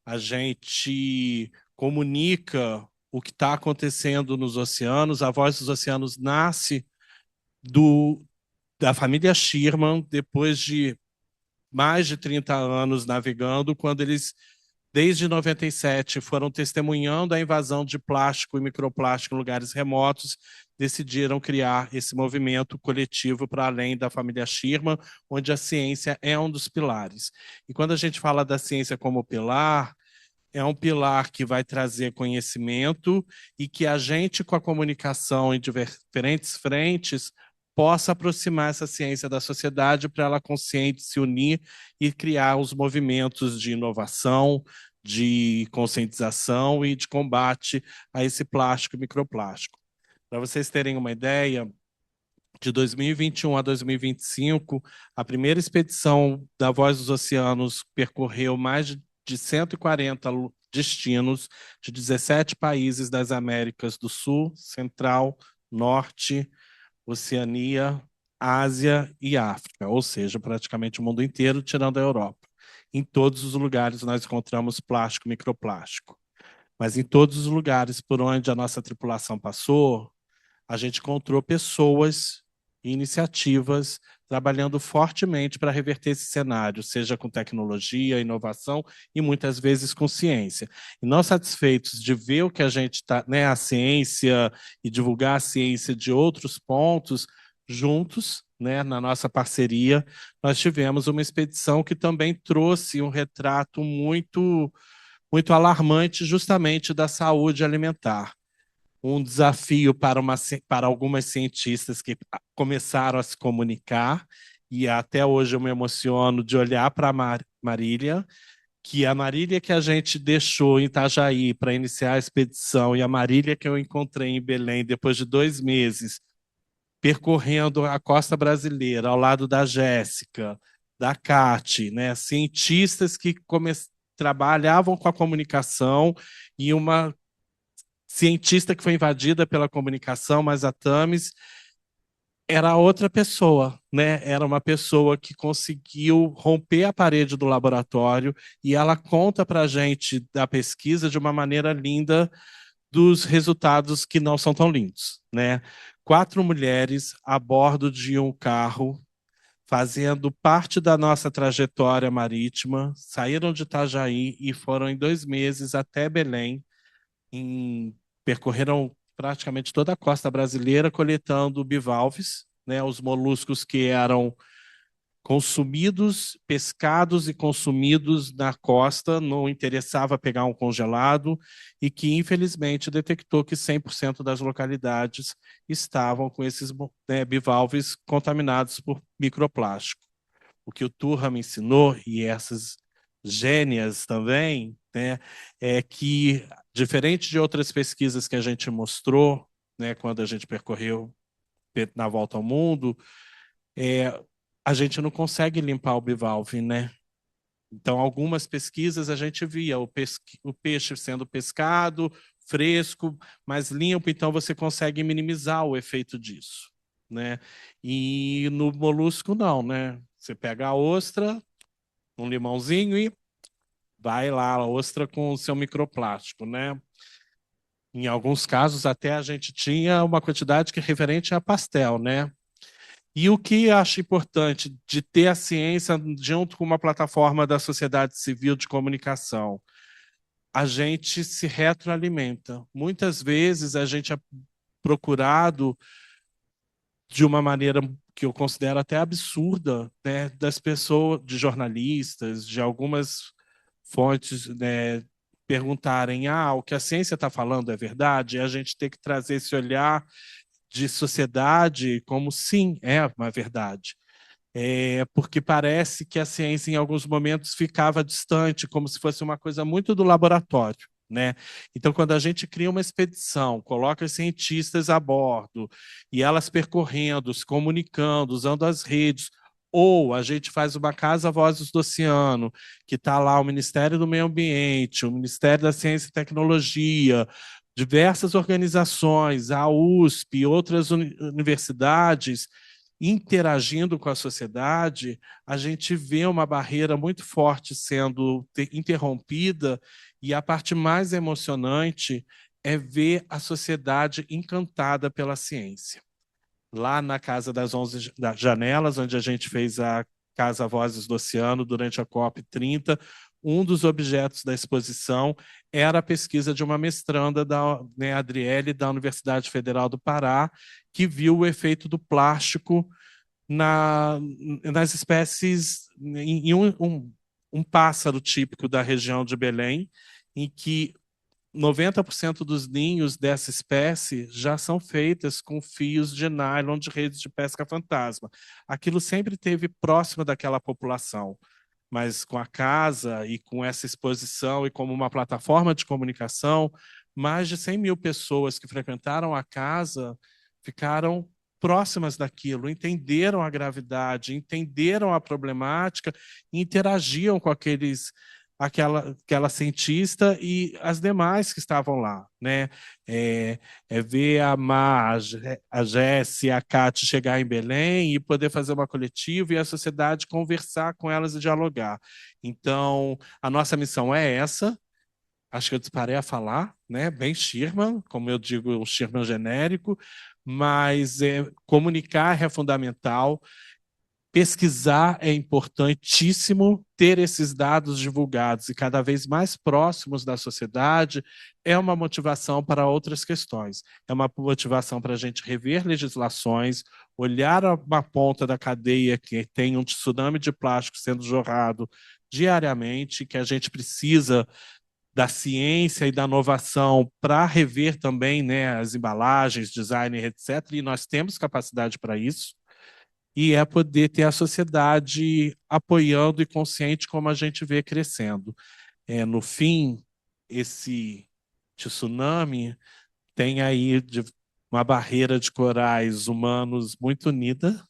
A gente comunica o que está acontecendo nos oceanos. A Voz dos Oceanos nasce da família Schirman, depois de mais de 30 anos navegando, quando eles, desde 97, foram testemunhando a invasão de plástico e microplástico em lugares remotos, decidiram criar esse movimento coletivo para além da família Schirman, onde a ciência é um dos pilares. E quando a gente fala da ciência como pilar, é um pilar que vai trazer conhecimento e que a gente, com a comunicação em diferentes frentes, possa aproximar essa ciência da sociedade para ela consciente se unir e criar os movimentos de inovação, de conscientização e de combate a esse plástico e microplástico. Para vocês terem uma ideia, de 2021 a 2025, a primeira expedição da Voz dos Oceanos percorreu mais de 140 destinos de 17 países das Américas do Sul, Central, Norte, Oceania, Ásia e África, ou seja, praticamente o mundo inteiro, tirando a Europa. Em todos os lugares nós encontramos plástico e microplástico. Mas em todos os lugares por onde a nossa tripulação passou, a gente encontrou pessoas e iniciativas trabalhando fortemente para reverter esse cenário, seja com tecnologia, inovação e muitas vezes com ciência. E nós satisfeitos de ver o que a gente está, né, a ciência e divulgar a ciência de outros pontos juntos, né, na nossa parceria, nós tivemos uma expedição que também trouxe um retrato muito alarmante justamente da saúde alimentar. Um desafio para algumas cientistas que começaram a se comunicar, e até hoje eu me emociono de olhar para a Marília, que a Marília que a gente deixou em Itajaí para iniciar a expedição e a Marília que eu encontrei em Belém depois de 2 meses, percorrendo a costa brasileira, ao lado da Jéssica, da Cate, né? Cientistas que trabalhavam com a comunicação, e uma cientista que foi invadida pela comunicação, mas a Tamis era outra pessoa, né? Era uma pessoa que conseguiu romper a parede do laboratório, e ela conta para a gente da pesquisa de uma maneira linda dos resultados que não são tão lindos, né? 4 mulheres a bordo de um carro, fazendo parte da nossa trajetória marítima, saíram de Itajaí e foram em 2 meses até Belém, percorreram praticamente toda a costa brasileira coletando bivalves, né, os moluscos que eram consumidos, pescados e consumidos na costa, não interessava pegar um congelado, e que infelizmente detectou que 100% das localidades estavam com esses, né, bivalves contaminados por microplástico. O que o Turra me ensinou, e essas gênias também, né, é que, diferente de outras pesquisas que a gente mostrou, né, quando a gente percorreu na volta ao mundo, a gente não consegue limpar o bivalve, né? Então, algumas pesquisas a gente via o peixe sendo pescado, fresco, mais limpo, então você consegue minimizar o efeito disso, né? E no molusco não, né? Você pega a ostra, um limãozinho e vai lá a ostra com o seu microplástico, né? Em alguns casos até a gente tinha uma quantidade que é referente a pastel, né? E o que acho importante de ter a ciência junto com uma plataforma da sociedade civil de comunicação, a gente se retroalimenta. Muitas vezes a gente é procurado de uma maneira que eu considero até absurda, né, das pessoas, de jornalistas, de algumas fontes, né, perguntarem: o que a ciência está falando é verdade? E a gente tem que trazer esse olhar de sociedade como sim, é uma verdade. Porque parece que a ciência, em alguns momentos, ficava distante, como se fosse uma coisa muito do laboratório, né? Então, quando a gente cria uma expedição, coloca os cientistas a bordo, e elas percorrendo, se comunicando, usando as redes, ou a gente faz uma Casa Vozes do Oceano, que está lá o Ministério do Meio Ambiente, o Ministério da Ciência e Tecnologia, diversas organizações, a USP, outras universidades, interagindo com a sociedade, a gente vê uma barreira muito forte sendo interrompida, e a parte mais emocionante é ver a sociedade encantada pela ciência. Lá na Casa das 11 Janelas, onde a gente fez a Casa Vozes do Oceano durante a COP30, um dos objetos da exposição era a pesquisa de uma mestranda, né, Adriele, da Universidade Federal do Pará, que viu o efeito do plástico nas espécies, em um pássaro típico da região de Belém, em que 90% dos ninhos dessa espécie já são feitas com fios de nylon de redes de pesca fantasma. Aquilo sempre esteve próximo daquela população, mas com a casa e com essa exposição e como uma plataforma de comunicação, mais de 100 mil pessoas que frequentaram a casa ficaram próximas daquilo, entenderam a gravidade, entenderam a problemática, interagiam com aquela cientista e as demais que estavam lá, né? Ver a Mar, a Jesse, a Cate chegar em Belém e poder fazer uma coletiva e a sociedade conversar com elas e dialogar. Então, a nossa missão é essa. Acho que eu disparei a falar, né? Bem Schirman, como eu digo, o Schirman genérico, mas comunicar é fundamental. Pesquisar é importantíssimo, ter esses dados divulgados e cada vez mais próximos da sociedade é uma motivação para outras questões. É uma motivação para a gente rever legislações, olhar uma ponta da cadeia que tem um tsunami de plástico sendo jorrado diariamente, que a gente precisa da ciência e da inovação para rever também, né, as embalagens, design, etc. E nós temos capacidade para isso. E é poder ter a sociedade apoiando e consciente como a gente vê crescendo. No fim, esse tsunami tem aí uma barreira de corais humanos muito unida,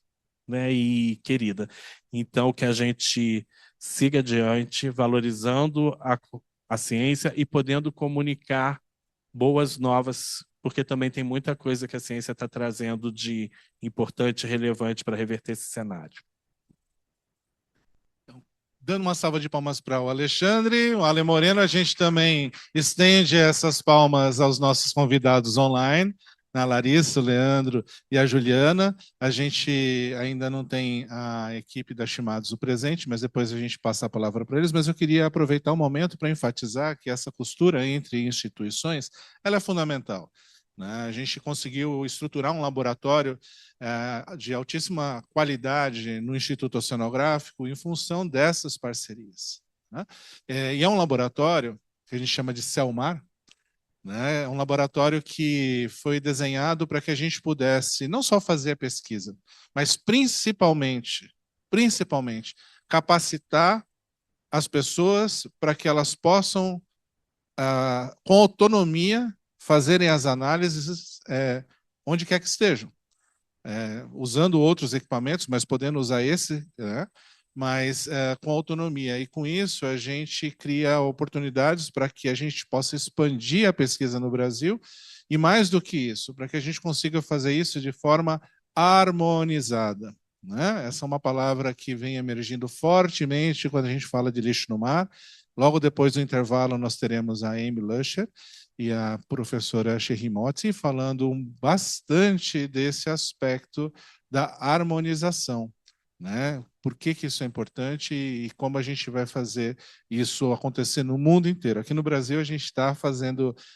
né, e querida. Então, que a gente siga adiante, valorizando a ciência e podendo comunicar boas novas, porque também tem muita coisa que a ciência está trazendo de importante e relevante para reverter esse cenário. Dando uma salva de palmas para o Alexandre, o Ale Moreno, a gente também estende essas palmas aos nossos convidados online, a Larissa, o Leandro e a Juliana. A gente ainda não tem a equipe da Chimados o presente, mas depois a gente passa a palavra para eles. Mas eu queria aproveitar o momento para enfatizar que essa costura entre instituições ela é fundamental. A gente conseguiu estruturar um laboratório de altíssima qualidade no Instituto Oceanográfico em função dessas parcerias. E é um laboratório que a gente chama de Céu-Mar, é um laboratório que foi desenhado para que a gente pudesse não só fazer a pesquisa, mas principalmente capacitar as pessoas para que elas possam, com autonomia, fazerem as análises onde quer que estejam. Usando outros equipamentos, mas podendo usar esse, mas com autonomia. E com isso a gente cria oportunidades para que a gente possa expandir a pesquisa no Brasil e, mais do que isso, para que a gente consiga fazer isso de forma harmonizada. Essa é uma palavra que vem emergindo fortemente quando a gente fala de lixo no mar. Logo depois do intervalo, nós teremos a Amy Lusher e a professora Sherry Motzi falando bastante desse aspecto da harmonização. Por que isso é importante e como a gente vai fazer isso acontecer no mundo inteiro. Aqui no Brasil, a gente está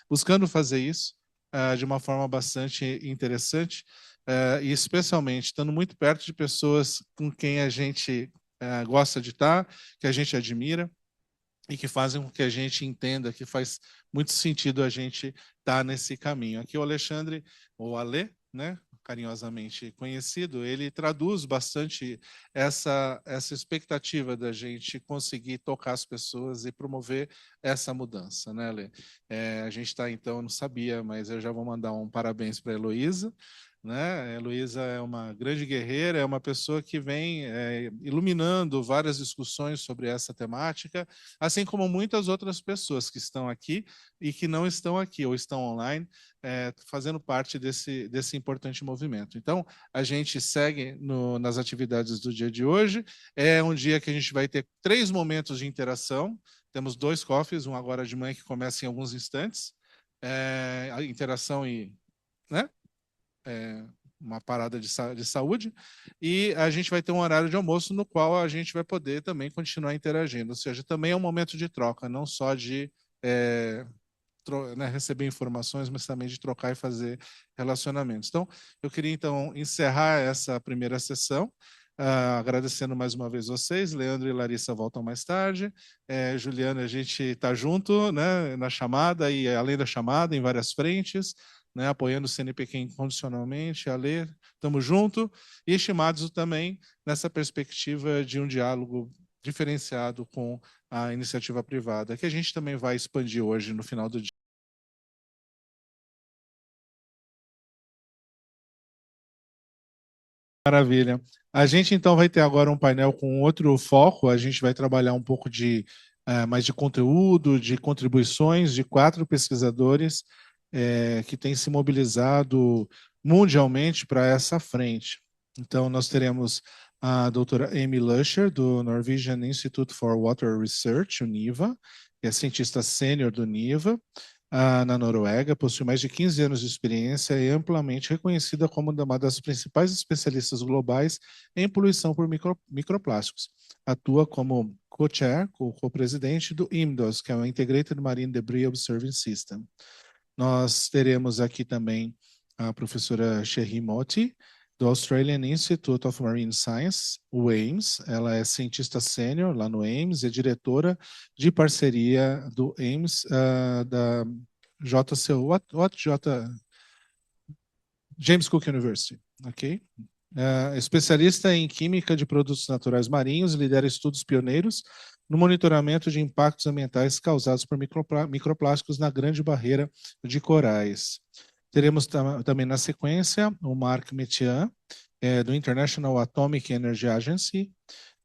buscando fazer isso de uma forma bastante interessante, e especialmente estando muito perto de pessoas com quem a gente gosta de estar, que a gente admira, e que fazem com que a gente entenda que faz muito sentido a gente estar nesse caminho. Aqui o Alexandre, ou Ale, carinhosamente conhecido, ele traduz bastante essa expectativa da gente conseguir tocar as pessoas e promover essa mudança, Ale? A gente está, então, eu não sabia, mas eu já vou mandar um parabéns para a Heloísa. A Heloísa é uma grande guerreira, é uma pessoa que vem iluminando várias discussões sobre essa temática, assim como muitas outras pessoas que estão aqui e que não estão aqui ou estão online, fazendo parte desse importante movimento. Então, a gente segue nas atividades do dia de hoje. É um dia que a gente vai ter 3 momentos de interação. Temos 2 coffees, um agora de manhã que começa em alguns instantes. A interação e... uma parada de saúde, e a gente vai ter um horário de almoço no qual a gente vai poder também continuar interagindo, ou seja, também é um momento de troca, não só de receber informações, mas também de trocar e fazer relacionamentos. Então, eu queria então encerrar essa primeira sessão, agradecendo mais uma vez vocês. Leandro e Larissa voltam mais tarde. Juliana, a gente está junto na chamada e além da chamada, em várias frentes, apoiando o CNPq incondicionalmente, a ler, estamos juntos, e estimados também nessa perspectiva de um diálogo diferenciado com a iniciativa privada, que a gente também vai expandir hoje no final do dia. Maravilha. A gente então vai ter agora um painel com outro foco, a gente vai trabalhar um pouco mais de conteúdo, de contribuições de 4 pesquisadores que têm se mobilizado mundialmente para essa frente. Então, nós teremos a doutora Amy Lusher, do Norwegian Institute for Water Research, o NIVA, que é cientista sênior do NIVA, na Noruega, possui mais de 15 anos de experiência e é amplamente reconhecida como uma das principais especialistas globais em poluição por microplásticos. Atua como co-chair, co-presidente do IMDOS, que é o Integrated Marine Debris Observing System. Nós teremos aqui também a professora Sherry Moti, do Australian Institute of Marine Science, o AIMS. Ela é cientista sênior lá no AIMS e é diretora de parceria do AIMS da JCU, James Cook University, ok? Especialista em química de produtos naturais marinhos, lidera estudos pioneiros no monitoramento de impactos ambientais causados por microplásticos na Grande Barreira de Corais. Teremos também na sequência o Mark Metian, do International Atomic Energy Agency.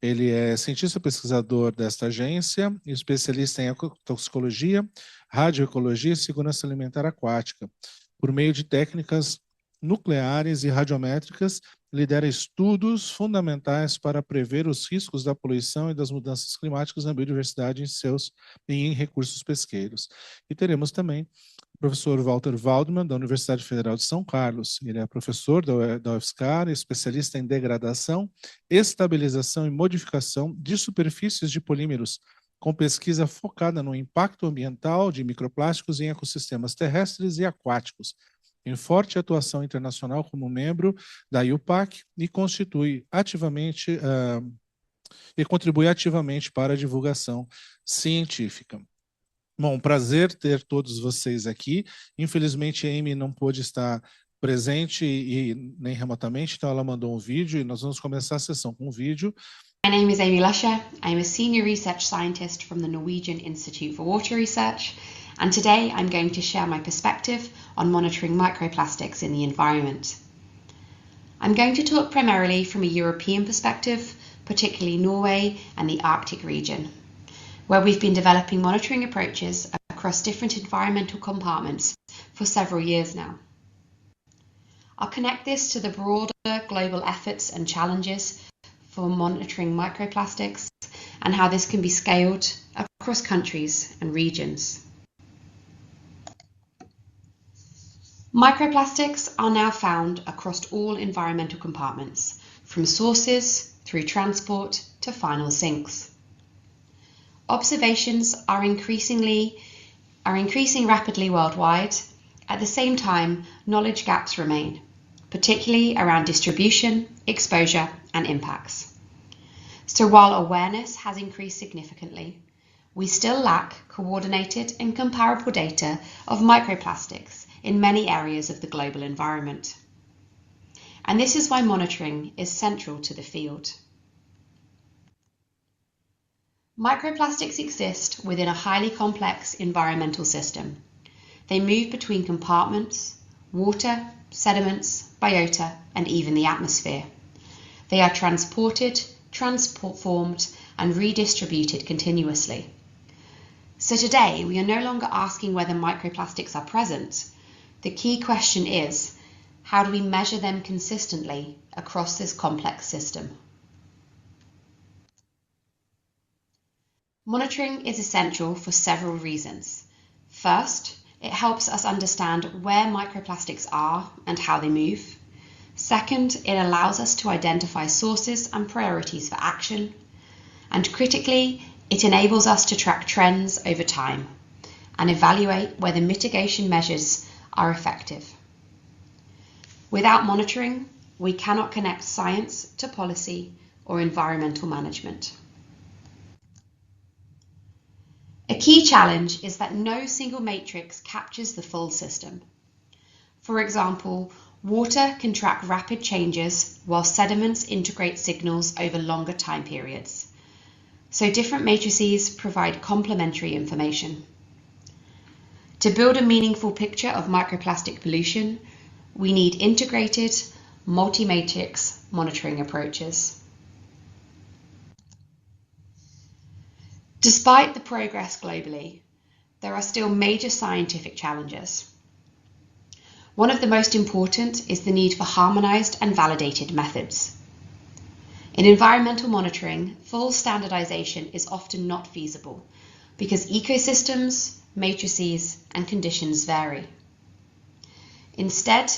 Ele é cientista pesquisador desta agência, especialista em ecotoxicologia, radioecologia e segurança alimentar aquática. Por meio de técnicas nucleares e radiométricas, lidera estudos fundamentais para prever os riscos da poluição e das mudanças climáticas na biodiversidade e em recursos pesqueiros. E teremos também o professor Walter Waldman, da Universidade Federal de São Carlos. Ele é professor da UFSCar, especialista em degradação, estabilização e modificação de superfícies de polímeros, com pesquisa focada no impacto ambiental de microplásticos em ecossistemas terrestres e aquáticos, em forte atuação internacional como membro da IUPAC e contribui ativamente para a divulgação científica. Bom, prazer ter todos vocês aqui. Infelizmente, a Amy não pôde estar presente e nem remotamente, então ela mandou um vídeo e nós vamos começar a sessão com um vídeo. My name is Amy Lusher. I'm a senior research scientist from the Norwegian Institute for Water Research, and today I'm going to share my perspective on monitoring microplastics in the environment. I'm going to talk primarily from a European perspective, particularly Norway and the Arctic region, where we've been developing monitoring approaches across different environmental compartments for several years now. I'll connect this to the broader global efforts and challenges for monitoring microplastics and how this can be scaled across countries and regions. Microplastics are now found across all environmental compartments, from sources through transport to final sinks. Observations are increasing rapidly worldwide. At the same time, knowledge gaps remain, particularly around distribution, exposure, and impacts. So while awareness has increased significantly, we still lack coordinated and comparable data of microplastics in many areas of the global environment. And this is why monitoring is central to the field. Microplastics exist within a highly complex environmental system. They move between compartments, water, sediments, biota, and even the atmosphere. They are transported, transformed, and redistributed continuously. So today, we are no longer asking whether microplastics are present. The key question is, how do we measure them consistently across this complex system? Monitoring is essential for several reasons. First, it helps us understand where microplastics are and how they move. Second, it allows us to identify sources and priorities for action. And critically, it enables us to track trends over time and evaluate whether mitigation measures are effective. Without monitoring, we cannot connect science to policy or environmental management. A key challenge is that no single matrix captures the full system. For example, water can track rapid changes while sediments integrate signals over longer time periods. So different matrices provide complementary information. To build a meaningful picture of microplastic pollution, we need integrated, multi-matrix monitoring approaches. Despite the progress globally, there are still major scientific challenges. One of the most important is the need for harmonized and validated methods. In environmental monitoring, full standardization is often not feasible because ecosystems, matrices, and conditions vary. Instead,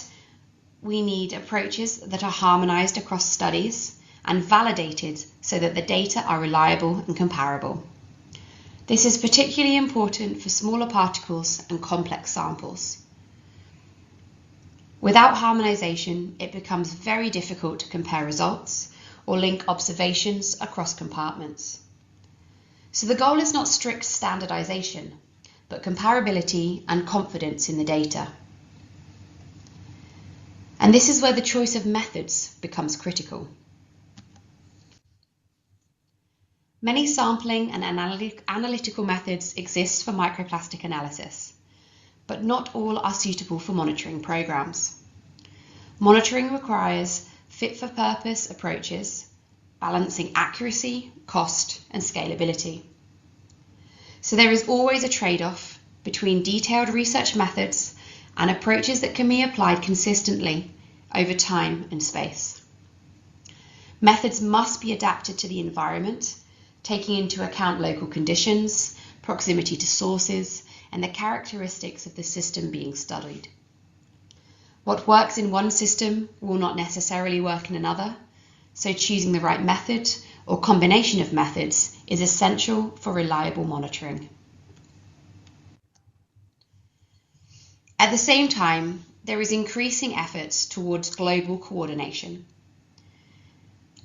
we need approaches that are harmonized across studies and validated so that the data are reliable and comparable. This is particularly important for smaller particles and complex samples. Without harmonization, it becomes very difficult to compare results or link observations across compartments. So the goal is not strict standardization, but comparability and confidence in the data. And this is where the choice of methods becomes critical. Many sampling and analytical methods exist for microplastic analysis, but not all are suitable for monitoring programs. Monitoring requires fit-for-purpose approaches, balancing accuracy, cost, and scalability. So there is always a trade-off between detailed research methods and approaches that can be applied consistently over time and space. Methods must be adapted to the environment, taking into account local conditions, proximity to sources, and the characteristics of the system being studied. What works in one system will not necessarily work in another, so choosing the right method or combination of methods is essential for reliable monitoring. At the same time, there is increasing efforts towards global coordination.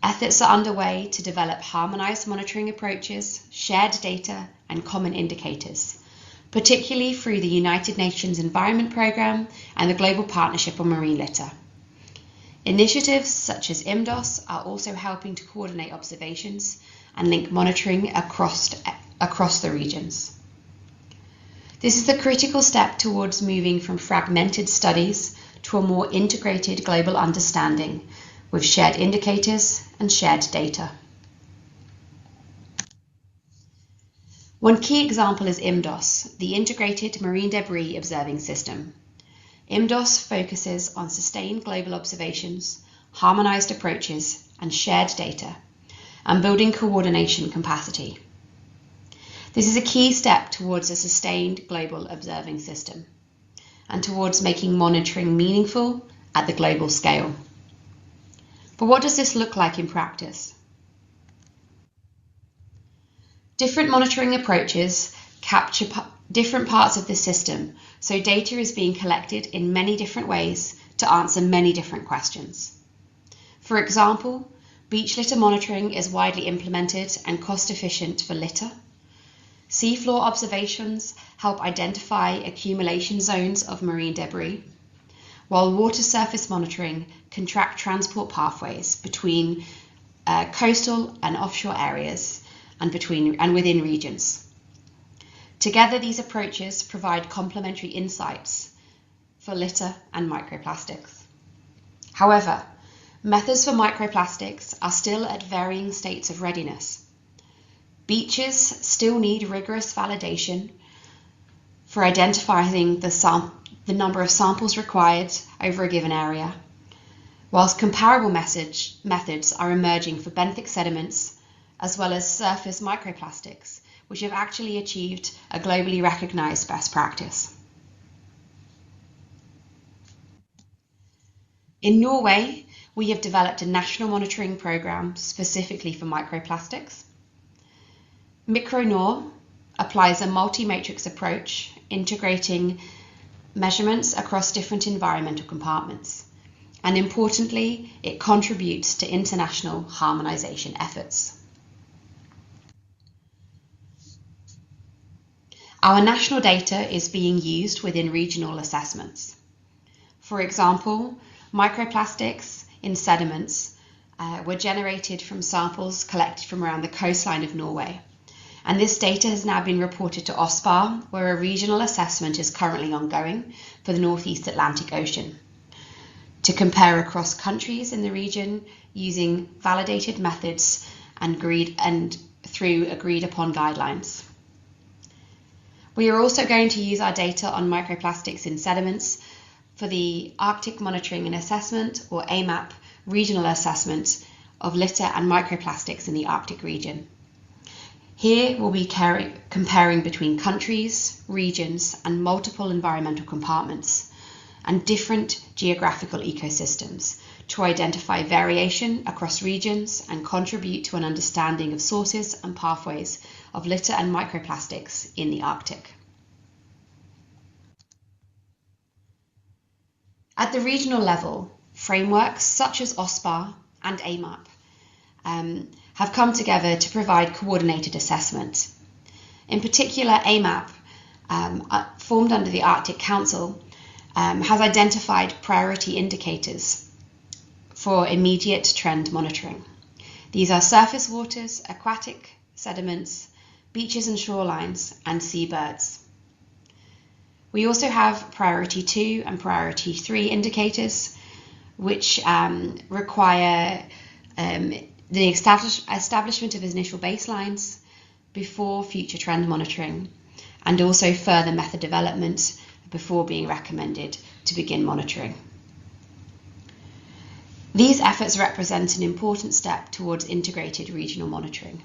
Efforts are underway to develop harmonized monitoring approaches, shared data, and common indicators, particularly through the United Nations Environment Programme and the Global Partnership on Marine Litter. Initiatives such as IMDOS are also helping to coordinate observations and link monitoring across the regions. This is the critical step towards moving from fragmented studies to a more integrated global understanding with shared indicators and shared data. One key example is IMDOS, the Integrated Marine Debris Observing System. IMDOS focuses on sustained global observations, harmonized approaches, and shared data, and building coordination capacity. This is a key step towards a sustained global observing system and towards making monitoring meaningful at the global scale. But what does this look like in practice? Different monitoring approaches capture different parts of the system, so data is being collected in many different ways to answer many different questions. For example, beach litter monitoring is widely implemented and cost efficient for litter. Seafloor observations help identify accumulation zones of marine debris, while water surface monitoring can track transport pathways between coastal and offshore areas and within regions. Together, these approaches provide complementary insights for litter and microplastics. However, methods for microplastics are still at varying states of readiness. Beaches still need rigorous validation for identifying the number of samples required over a given area, whilst comparable methods are emerging for benthic sediments as well as surface microplastics, which have actually achieved a globally recognized best practice. In Norway, we have developed a national monitoring program specifically for microplastics. MicroNor applies a multi-matrix approach, integrating measurements across different environmental compartments. And importantly, it contributes to international harmonization efforts. Our national data is being used within regional assessments. For example, microplastics in sediments were generated from samples collected from around the coastline of Norway. And this data has now been reported to OSPAR, where a regional assessment is currently ongoing for the Northeast Atlantic Ocean, to compare across countries in the region using validated methods and through agreed upon guidelines. We are also going to use our data on microplastics in sediments for the Arctic Monitoring and Assessment, or AMAP, regional assessment of litter and microplastics in the Arctic region. Here we'll be comparing between countries, regions, and multiple environmental compartments and different geographical ecosystems to identify variation across regions and contribute to an understanding of sources and pathways of litter and microplastics in the Arctic. At the regional level, frameworks such as OSPAR and AMAP have come together to provide coordinated assessment. In particular, AMAP, formed under the Arctic Council, has identified priority indicators for immediate trend monitoring. These are surface waters, aquatic sediments, beaches and shorelines, and seabirds. We also have priority 2 and priority 3 indicators, which require the establishment of initial baselines before future trend monitoring, and also further method development before being recommended to begin monitoring. These efforts represent an important step towards integrated regional monitoring.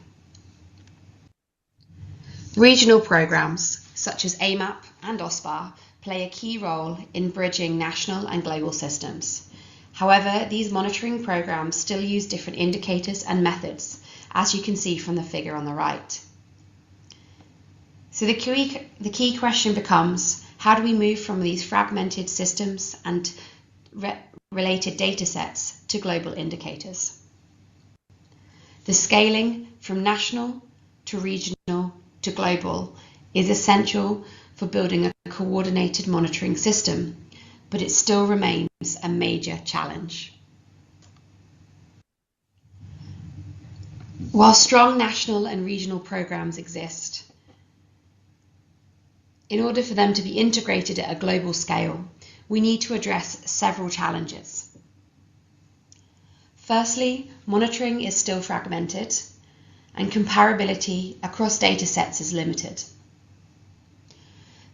Regional programs such as AMAP and OSPAR play a key role in bridging national and global systems. However, these monitoring programs still use different indicators and methods, as you can see from the figure on the right. So the key question becomes, how do we move from these fragmented systems and related data sets to global indicators? The scaling from national to regional to global is essential for building a coordinated monitoring system, but it still remains a major challenge. While strong national and regional programs exist, in order for them to be integrated at a global scale, we need to address several challenges. Firstly, monitoring is still fragmented and comparability across data sets is limited.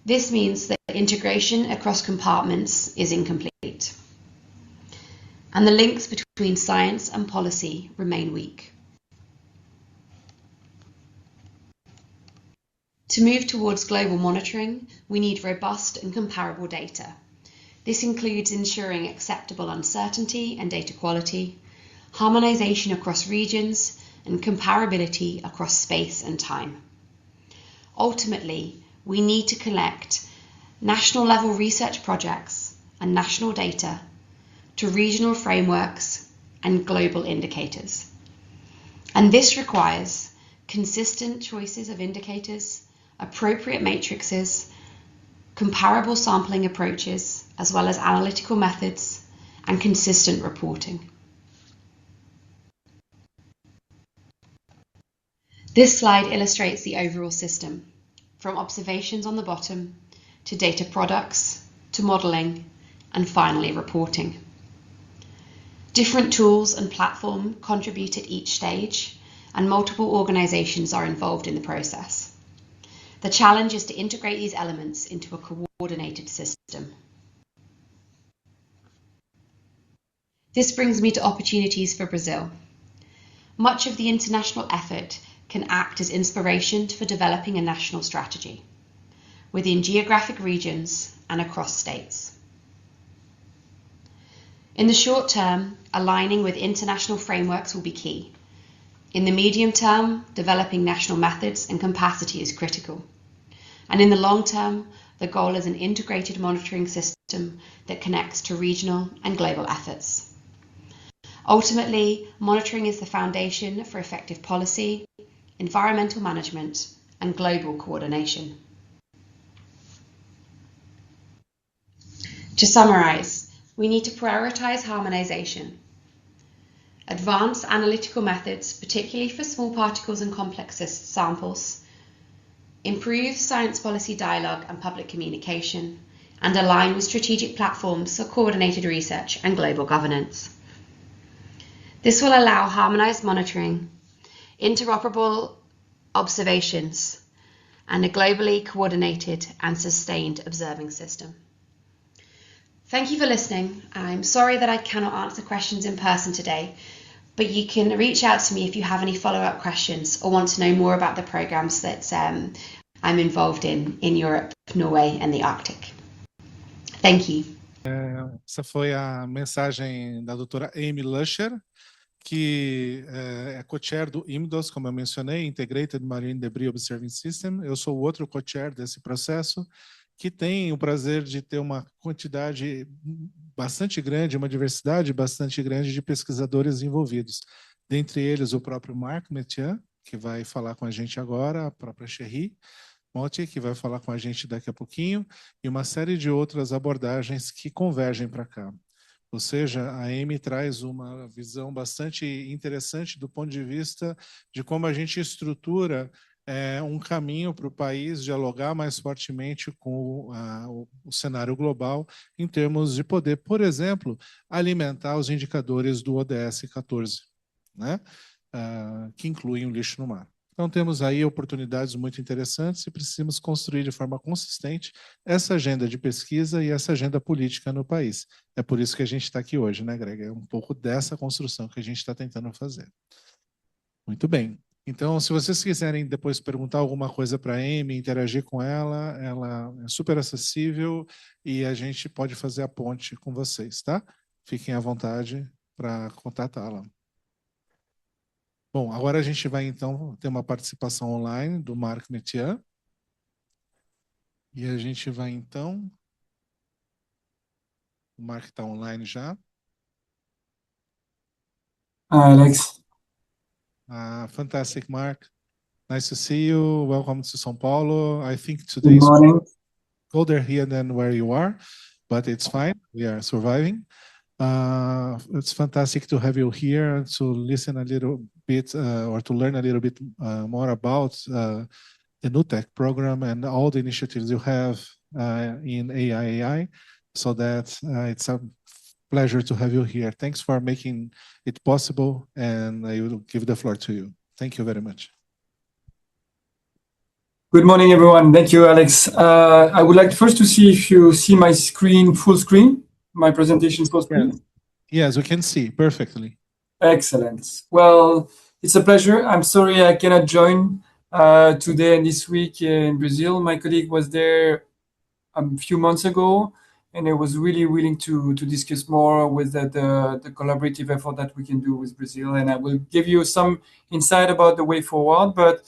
This means that integration across compartments is incomplete, and the links between science and policy remain weak. To move towards global monitoring, we need robust and comparable data. This includes ensuring acceptable uncertainty and data quality, harmonization across regions, and comparability across space and time. Ultimately, we need to connect national level research projects and national data to regional frameworks and global indicators. And this requires consistent choices of indicators, appropriate matrices, comparable sampling approaches, as well as analytical methods, and consistent reporting. This slide illustrates the overall system, from observations on the bottom, to data products, to modelling, and finally reporting. Different tools and platforms contribute at each stage, and multiple organisations are involved in the process. The challenge is to integrate these elements into a coordinated system. This brings me to opportunities for Brazil. Much of the international effort can act as inspiration for developing a national strategy within geographic regions and across states. In the short term, aligning with international frameworks will be key. In the medium term, developing national methods and capacity is critical. And in the long term, the goal is an integrated monitoring system that connects to regional and global efforts. Ultimately, monitoring is the foundation for effective policy, environmental management, and global coordination. To summarise, we need to prioritise harmonisation, advance analytical methods, particularly for small particles and complex samples, improve science policy dialogue and public communication, and align with strategic platforms for coordinated research and global governance. This will allow harmonised monitoring, interoperable observations, and a globally coordinated and sustained observing system. Thank you for listening. I'm sorry that I cannot answer questions in person today, but you can reach out to me if you have any follow-up questions or want to know more about the programs that I'm involved in Europe, Norway and the Arctic. Thank you. Essa foi a mensagem da doutora Amy Lusher, que é co-chair do IMDOS, como eu mencionei, Integrated Marine Debris Observing System. Eu sou o outro co-chair desse processo, que tem o prazer de ter uma quantidade bastante grande, uma diversidade bastante grande de pesquisadores envolvidos. Dentre eles, o próprio Marc Metian, que vai falar com a gente agora, a própria Cherie Monte, que vai falar com a gente daqui a pouquinho, e uma série de outras abordagens que convergem para cá. Ou seja, a Amy traz uma visão bastante interessante do ponto de vista de como a gente estrutura um caminho para o país dialogar mais fortemente com o cenário global em termos de poder, por exemplo, alimentar os indicadores do ODS 14, né? Que incluem o lixo no mar. Então, temos aí oportunidades muito interessantes e precisamos construir de forma consistente essa agenda de pesquisa e essa agenda política no país. É por isso que a gente está aqui hoje, né, Greg? É um pouco dessa construção que a gente está tentando fazer. Muito bem. Então, se vocês quiserem depois perguntar alguma coisa para a Amy, interagir com ela, ela é super acessível e a gente pode fazer a ponte com vocês, tá? Fiquem à vontade para contatá-la. Bom, agora a gente vai, então, ter uma participação online do Marc Metian. E a gente vai, então... O Marc está online já. Hi, Alex. Fantastic, Marc. Nice to see you. Welcome to São Paulo. I think Good today is morning. colder here than where you are, but it's fine. We are surviving. It's fantastic to have you here to listen a little bit or to learn a little bit more about the NUTEC program and all the initiatives you have in AI, so that it's a pleasure to have you here. Thanks for making it possible, and I will give the floor to you. Thank you very much. Good morning, everyone. Thank you, Alex. I would like first to see if you see my screen, full screen, my presentation full screen. Yes, we can see perfectly. Excellent. Well, it's a pleasure. I'm sorry I cannot join today and this week in Brazil. My colleague was there a few months ago, and I was really willing to discuss more with the collaborative effort that we can do with Brazil. And I will give you some insight about the way forward. But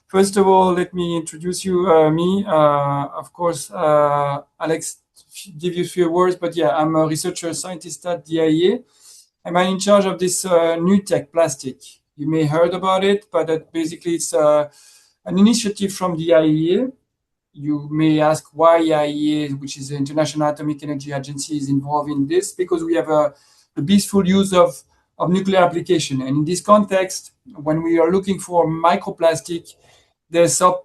first of all, let me introduce you, me. Of course, Alex, give you a few words, but yeah, I'm a researcher scientist at the IEA. I'm in charge of this NUTEC plastic. You may have heard about it, but basically it's an initiative from the IEA. You may ask why IEA, which is the International Atomic Energy Agency, is involved in this, because we have a peaceful use of nuclear application. And in this context, when we are looking for microplastic, there's some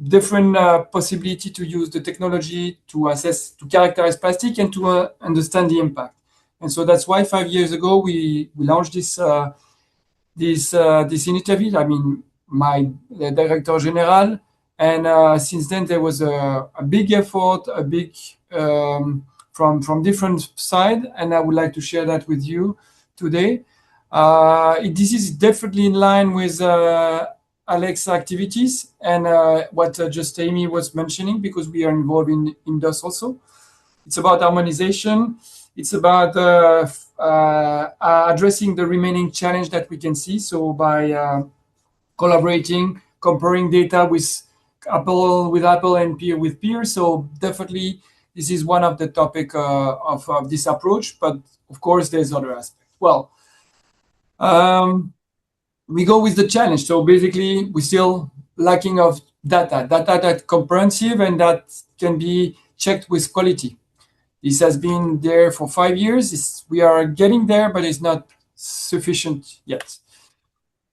different possibility to use the technology to assess, to characterize plastic and to understand the impact. And so that's why 5 years ago we launched this initiative. I mean, my director general, and since then there was a big effort, from different side, and I would like to share that with you today. This is definitely in line with Alex's activities and what just Amy was mentioning, because we are involved in this also. It's about harmonization. It's about addressing the remaining challenge that we can see. So by collaborating, comparing data with Apple and peer with peer. So definitely this is one of the topic of this approach, but of course there's other aspects. Well, we go with the challenge. So basically we're still lacking of data that's comprehensive and that can be checked with quality. This has been there for 5 years. We are getting there, but it's not sufficient yet.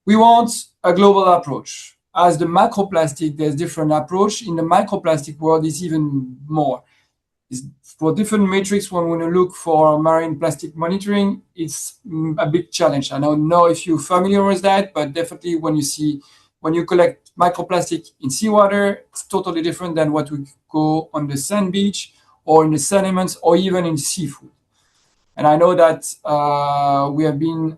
We want a global approach. As the macroplastic, there's different approach. In the microplastic world, it's even more. For different metrics, when we look for marine plastic monitoring, it's a big challenge. I don't know if you're familiar with that, but definitely when you collect microplastic in seawater, it's totally different than what we go on the sand beach or in the sediments or even in seafood. And I know that we have been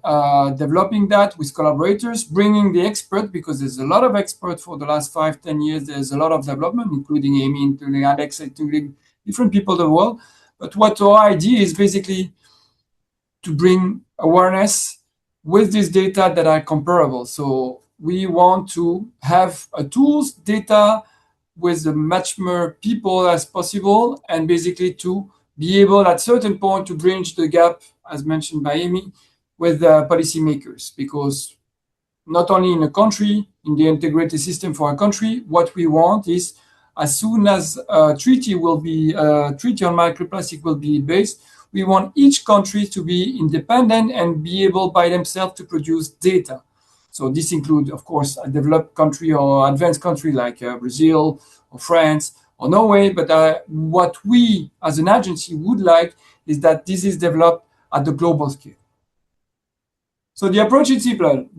developing that with collaborators, bringing the expert, because there's a lot of experts for the last 5-10 years. There's a lot of development, including Amy, including Alex, including different people in the world. But what our idea is basically to bring awareness with these data that are comparable. So we want to have tools, data with as much more people as possible, and basically to be able at certain point to bridge the gap, as mentioned by Amy, with policymakers. Because not only in a country, in the integrated system for a country, what we want is as soon as a treaty on microplastic will be based, we want each country to be independent and be able by themselves to produce data. So this includes, of course, a developed country or advanced country like Brazil or France or Norway. But what we as an agency would like is that this is developed at the global scale. So the approach is simple.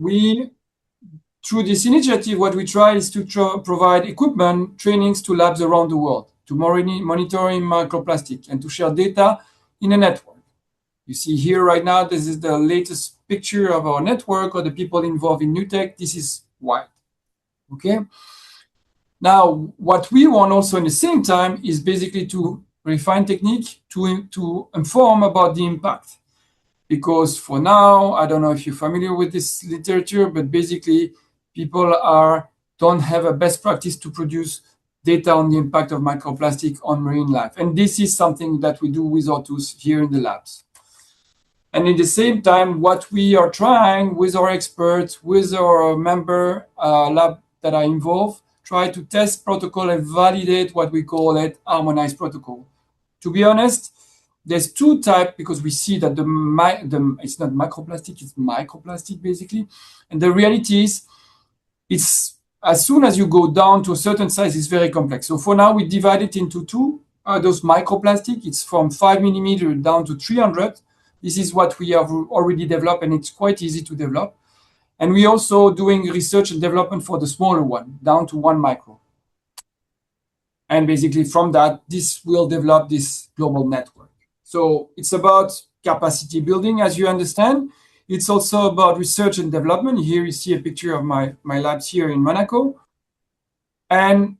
Through this initiative, what we try is to provide equipment, trainings to labs around the world, to monitoring microplastic and to share data in a network. You see here right now, this is the latest picture of our network or the people involved in new tech. This is white, okay? Now, what we want also in the same time is basically to refine technique to inform about the impact. Because for now, I don't know if you're familiar with this literature, but basically people don't have a best practice to produce data on the impact of microplastic on marine life. And this is something that we do with our tools here in the labs. And at the same time, what we are trying with our experts, with our member lab that are involved, try to test protocol and validate what we call it harmonized protocol. To be honest, there's two types, because we see that it's not microplastic, it's microplastic basically. And the reality is, it's as soon as you go down to a certain size, it's very complex. So for now, we divide it into two. Those microplastic, it's from 5 millimeter down to 300. This is what we have already developed, and it's quite easy to develop. And we also doing research and development for the smaller one, down to 1 micro. And basically from that, this will develop this global network. So it's about capacity building, as you understand. It's also about research and development. Here you see a picture of my labs here in Monaco. And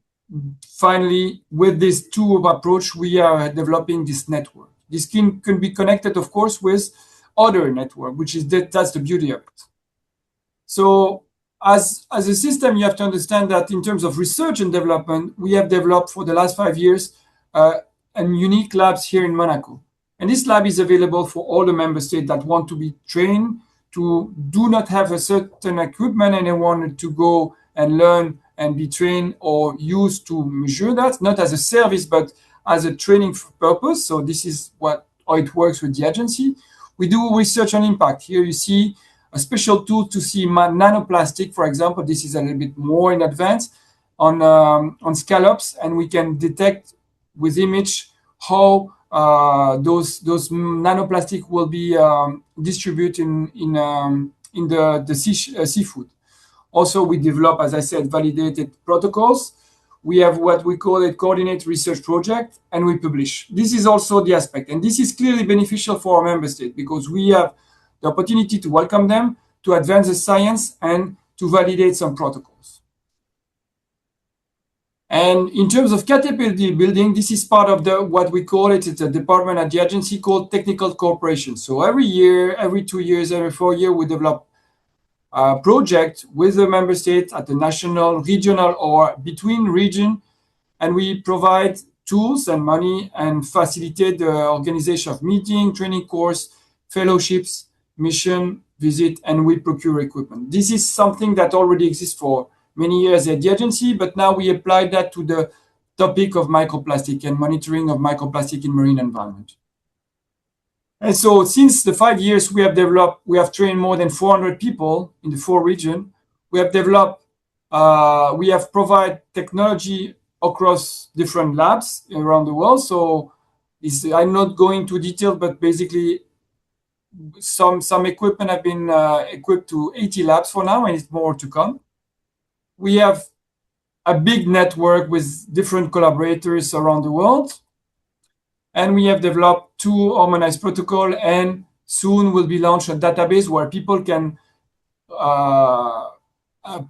finally, with this two approach, we are developing this network. This can be connected, of course, with other network, which is that's the beauty of it. So as a system, you have to understand that in terms of research and development, we have developed for the last 5 years a unique labs here in Monaco. And this lab is available for all the member states that want to be trained, to do not have a certain equipment and they want to go and learn and be trained or used to measure that, not as a service, but as a training purpose. So this is how it works with the agency. We do research on impact. Here you see a special tool to see nanoplastic, for example. This is a little bit more in advance on scallops, and we can detect with image how those nanoplastic will be distributed in the seafood. Also, we develop, as I said, validated protocols. We have what we call a coordinated research project, and we publish. This is also the aspect, and this is clearly beneficial for our member state because we have the opportunity to welcome them, to advance the science, and to validate some protocols. And in terms of capability building, this is part of what we call it. It's a department at the agency called technical cooperation. So every year, every 2 years, every 4 years, we develop a project with the member states at the national, regional, or between region, and we provide tools and money and facilitate the organization of meeting, training course, fellowships, mission, visit, and we procure equipment. This is something that already exists for many years at the agency, but now we apply that to the topic of microplastic and monitoring of microplastic in marine environment. And so since the 5 years we have trained more than 400 people in the 4 regions. We have developed, we have provided technology across different labs around the world. So I'm not going into detail, but basically some equipment have been equipped to 80 labs for now, and it's more to come. We have a big network with different collaborators around the world. And we have developed 2 harmonized protocols, and soon will be launched a database where people can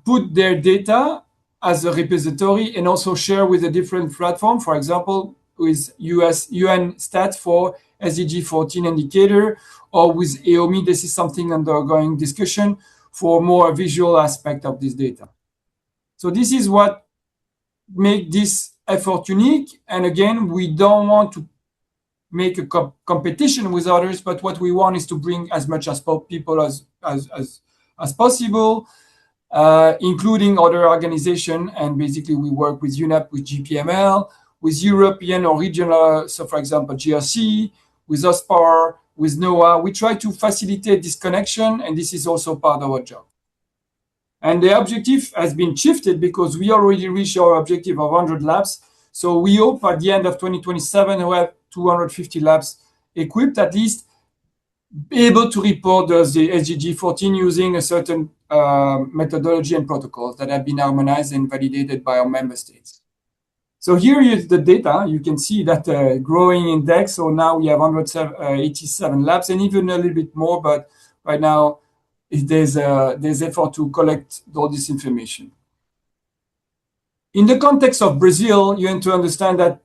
put their data as a repository and also share with a different platform. For example, with UN stats for SDG 14 indicator, or with EOMI, this is something undergoing discussion for more visual aspect of this data. So this is what make this effort unique. And again, we don't want to make a competition with others, but what we want is to bring as much as people as possible, including other organizations. And basically we work with UNEP, with GPML, with European or regional, so for example, GRC, with OSPAR, with NOAA. We try to facilitate this connection, and this is also part of our job. And the objective has been shifted because we already reached our objective of 100 labs. So we hope at the end of 2027 we have 250 labs equipped, at least able to report the SDG 14 using a certain methodology and protocols that have been harmonized and validated by our member states. So here is the data. You can see that growing index. So now we have 187 labs and even a little bit more, but right now there's effort to collect all this information. In the context of Brazil, you have to understand that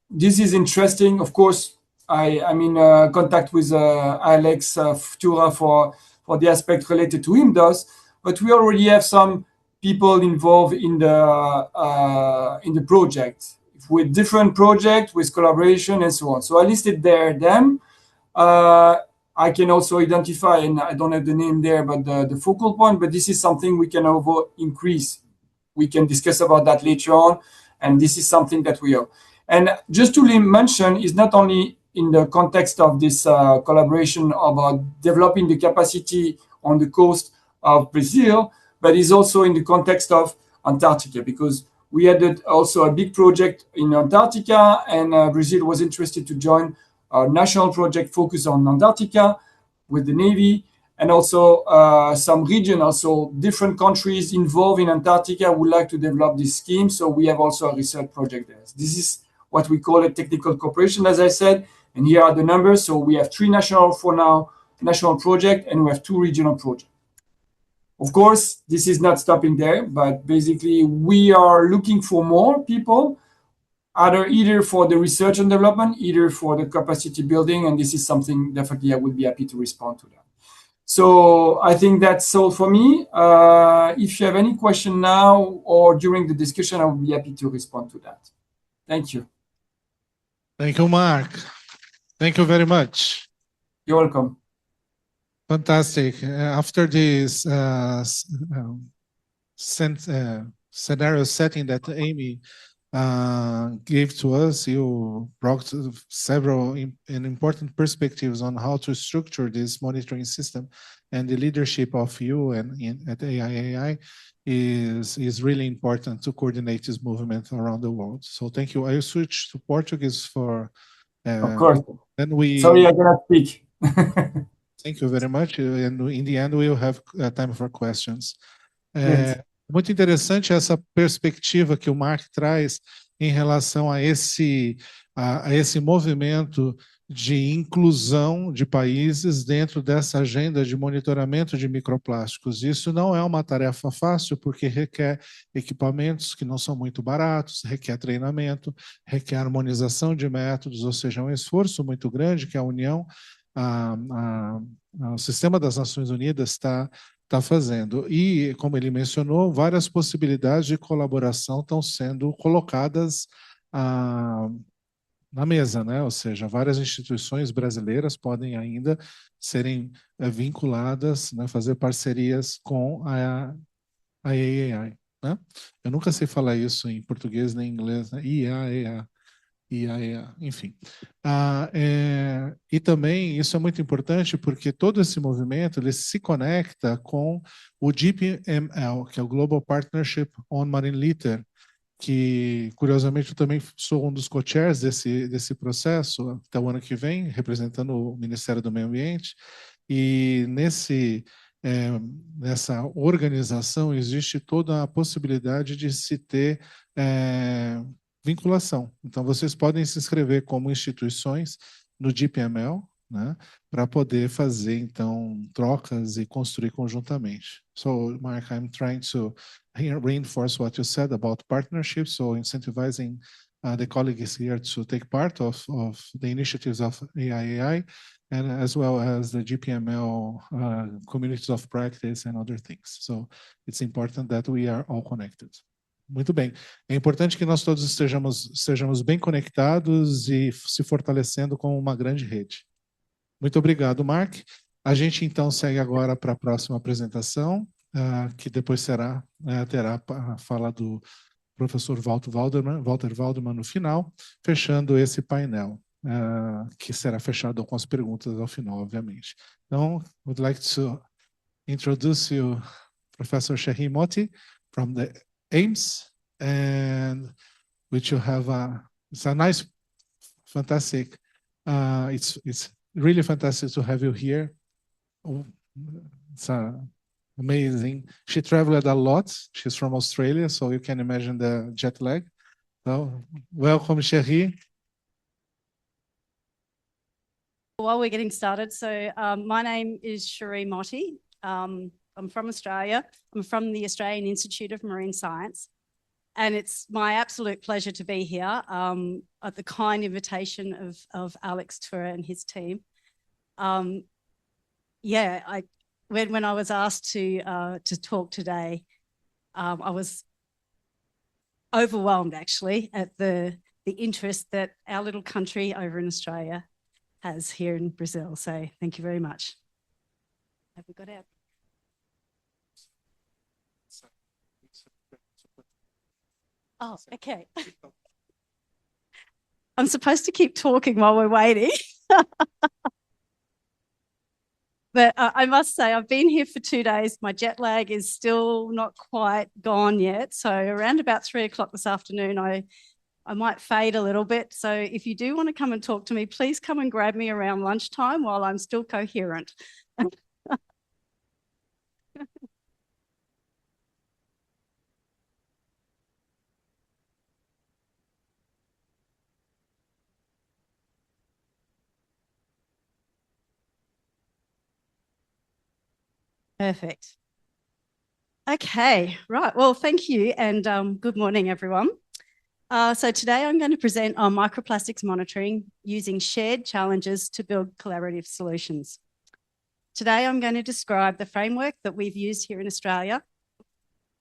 this is interesting. Of course, I'm in contact with Alex Turra for the aspect related to IMDOS, but we already have some people involved in the project with different projects, with collaboration and so on. So I listed them. I can also identify, and I don't have the name there, but the focal point, but this is something we can increase. We can discuss about that later on, and this is something that we are. And just to mention, is not only in the context of this collaboration about developing the capacity on the coast of Brazil, but is also in the context of Antarctica, because we had also a big project in Antarctica, and Brazil was interested to join our national project focused on Antarctica with the Navy, and also some region, also different countries involved in Antarctica would like to develop this scheme. So we have also a research project there. This is what we call a technical cooperation, as I said, and here are the numbers. So we have 3 national projects, and we have 2 regional projects. Of course, this is not stopping there, but basically we are looking for more people, either for the research and development, either for the capacity building, and this is something definitely I would be happy to respond to that. So I think that's all for me. If you have any question now or during the discussion, I would be happy to respond to that. Thank you. Thank you, Mark. Thank you very much. You're welcome. Fantastic. After this scenario setting that Amy gave to us, you brought several important perspectives on how to structure this monitoring system, and the leadership of you and at AIAI is really important to coordinate this movement around the world. So thank you. I switch to Portuguese for. Of course. Then Sorry, I cannot speak. Thank you very much. And in the end, we will have time for questions. Yes. Muito interessante essa perspectiva que o Mark traz em relação a esse movimento de inclusão de países dentro dessa agenda de monitoramento de microplásticos. Isso não é uma tarefa fácil, porque requer equipamentos que não são muito baratos, requer treinamento, requer harmonização de métodos, ou seja, é um esforço muito grande que a União, o Sistema das Nações Unidas está fazendo. E, como ele mencionou, várias possibilidades de colaboração estão sendo colocadas na mesa, né? Ou seja, várias instituições brasileiras podem ainda serem vinculadas, né? Fazer parcerias com a AIAI, né? Eu nunca sei falar isso em português nem em inglês, né? IAEA. Enfim. E também isso é muito importante porque todo esse movimento ele se conecta com o GPML, que é o Global Partnership on Marine Litter, que curiosamente eu também sou um dos co-chairs desse processo até o ano que vem, representando o Ministério do Meio Ambiente, e nessa organização existe toda a possibilidade de se ter vinculação. Então, vocês podem se inscrever como instituições no DPML, né, para poder fazer, então, trocas e construir conjuntamente. So, Mark, I'm trying to reinforce what you said about partnerships, so incentivizing the colleagues here to take part of the initiatives of AI, and as well as the GPML communities of practice and other things. So, it's important that we are all connected. Muito bem. É importante que nós todos estejamos bem conectados e se fortalecendo como uma grande rede. Muito obrigado, Mark. A gente, então, segue agora para a próxima apresentação, que depois terá a fala do professor Walter Waldman no final, fechando esse painel, que será fechado com as perguntas ao final, obviamente. Então, would like to introduce you, Professor Shaheen Moti, from the AIMS, and which you have it's a nice, fantastic, it's really fantastic to have you here. It's amazing. She traveled a lot. She's from Australia, so you can imagine the jet lag. So, welcome, Shaheen. While we're getting started, so my name is Shaheen Moti. I'm from Australia. I'm from the Australian Institute of Marine Science. And it's my absolute pleasure to be here at the kind invitation of Alex Turra and his team. When I was asked to talk today, I was overwhelmed actually at the interest that our little country over in Australia has here in Brazil. So thank you very much. Have we got our... Oh, okay. I'm supposed to keep talking while we're waiting. But I must say, I've been here for 2 days. My jet lag is still not quite gone yet. So around about 3 o'clock this afternoon, I might fade a little bit. So if you do want to come and talk to me, please come and grab me around lunchtime while I'm still coherent. Perfect. Okay, right. Well, thank you and good morning, everyone. So today I'm going to present on microplastics monitoring using shared challenges to build collaborative solutions. Today I'm going to describe the framework that we've used here in Australia.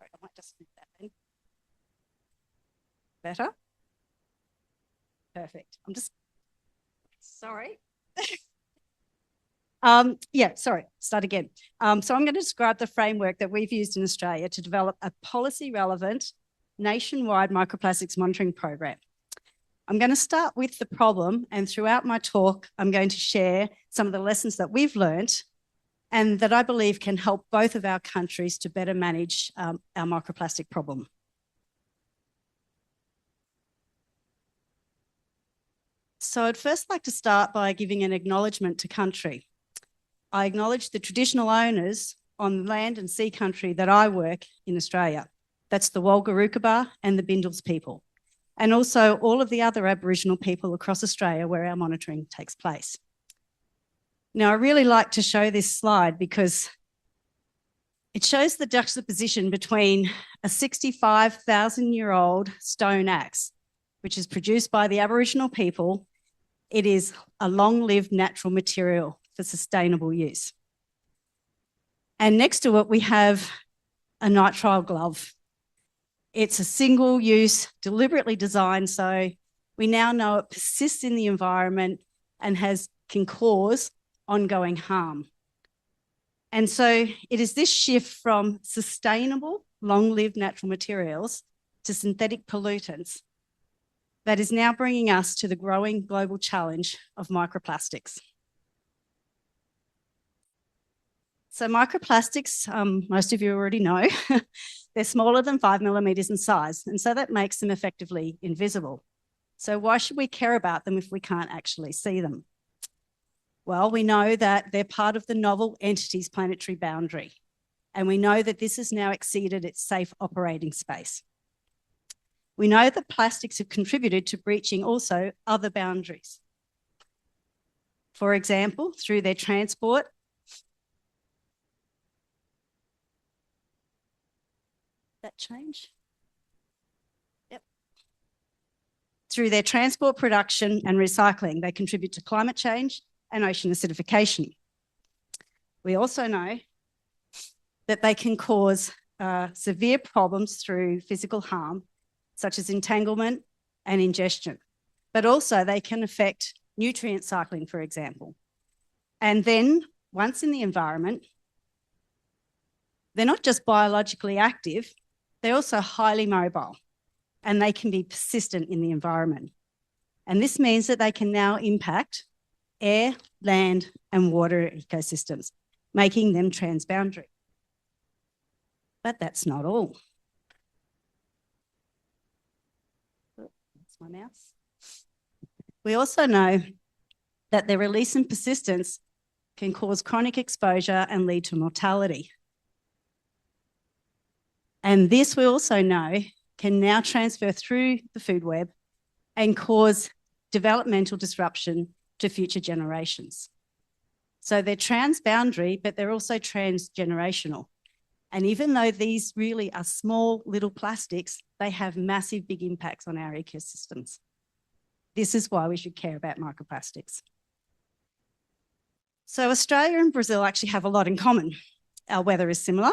I might just move that in. Better? Perfect. I'm just, sorry. Start again. So I'm going to describe the framework that we've used in Australia to develop a policy-relevant nationwide microplastics monitoring program. I'm going to start with the problem, and throughout my talk, I'm going to share some of the lessons that we've learned and that I believe can help both of our countries to better manage our microplastic problem. So I'd first like to start by giving an acknowledgement to country. I acknowledge the traditional owners on land and sea country that I work in Australia. That's the Walgarookaba and the Bindals people, and also all of the other Aboriginal people across Australia where our monitoring takes place. Now, I really like to show this slide because it shows the juxtaposition between a 65,000-year-old stone axe, which is produced by the Aboriginal people. It is a long-lived natural material for sustainable use. And next to it, we have a nitrile glove. It's a single-use, deliberately designed, so we now know it persists in the environment and can cause ongoing harm. And so it is this shift from sustainable, long-lived natural materials to synthetic pollutants that is now bringing us to the growing global challenge of microplastics. So microplastics, most of you already know, they're smaller than 5 millimeters in size, and so that makes them effectively invisible. So why should we care about them if we can't actually see them? Well, we know that they're part of the novel entity's planetary boundary, and we know that this has now exceeded its safe operating space. We know that plastics have contributed to breaching also other boundaries. For example, through their transport, that change? Yep. Through their transport, production and recycling, they contribute to climate change and ocean acidification. We also know that they can cause severe problems through physical harm, such as entanglement and ingestion, but also they can affect nutrient cycling, for example. And then once in the environment, they're not just biologically active, they're also highly mobile and they can be persistent in the environment. And this means that they can now impact air, land and water ecosystems, making them transboundary. But that's not all. That's my mouse. We also know that their release and persistence can cause chronic exposure and lead to mortality. And this we also know can now transfer through the food web and cause developmental disruption to future generations. So they're transboundary, but they're also transgenerational. And even though these really are small little plastics, they have massive big impacts on our ecosystems. This is why we should care about microplastics. So Australia and Brazil actually have a lot in common. Our weather is similar.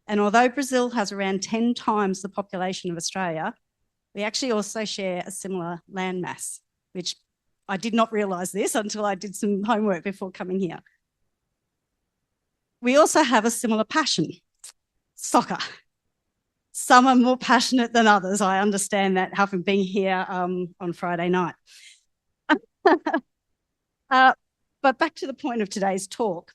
And although Brazil has around 10 times the population of Australia, we actually also share a similar landmass, which I did not realise this until I did some homework before coming here. We also have a similar passion, soccer. Some are more passionate than others. I understand that, having been here on Friday night. But back to the point of today's talk.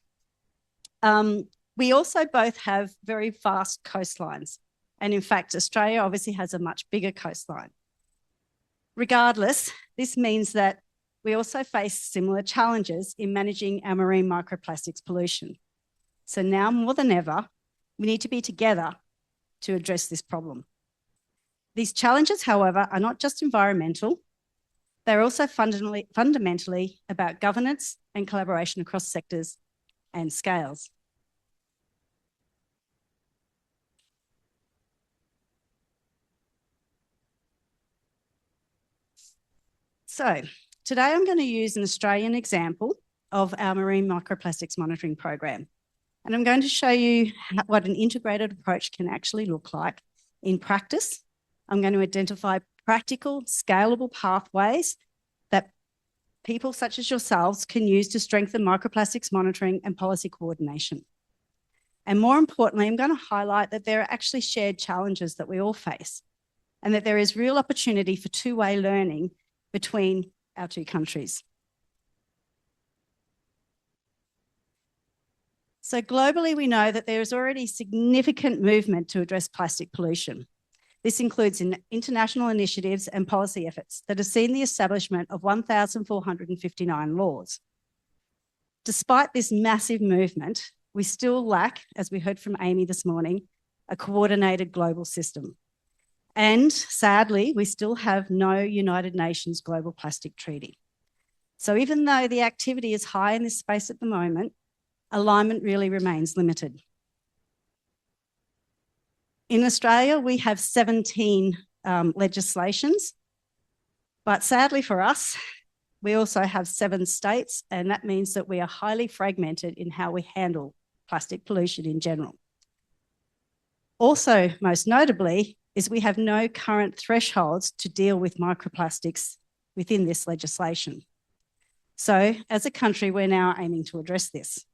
We also both have very vast coastlines. And in fact, Australia obviously has a much bigger coastline. Regardless, this means that we also face similar challenges in managing our marine microplastics pollution. So now more than ever, we need to be together to address this problem. These challenges, however, are not just environmental, they're also fundamentally about governance and collaboration across sectors and scales. So today I'm going to use an Australian example of our marine microplastics monitoring program. And I'm going to show you what an integrated approach can actually look like in practice. I'm going to identify practical, scalable pathways that people such as yourselves can use to strengthen microplastics monitoring and policy coordination. And more importantly, I'm going to highlight that there are actually shared challenges that we all face and that there is real opportunity for two-way learning between our two countries. So globally, we know that there is already significant movement to address plastic pollution. This includes international initiatives and policy efforts that have seen the establishment of 1,459 laws. Despite this massive movement, we still lack, as we heard from Amy this morning, a coordinated global system. And sadly, we still have no United Nations Global Plastic Treaty. So even though the activity is high in this space at the moment, alignment really remains limited. In Australia, we have 17 legislations, but sadly for us, we also have 7 states, and that means that we are highly fragmented in how we handle plastic pollution in general. Also, most notably, is we have no current thresholds to deal with microplastics within this legislation. So as a country, we're now aiming to address this.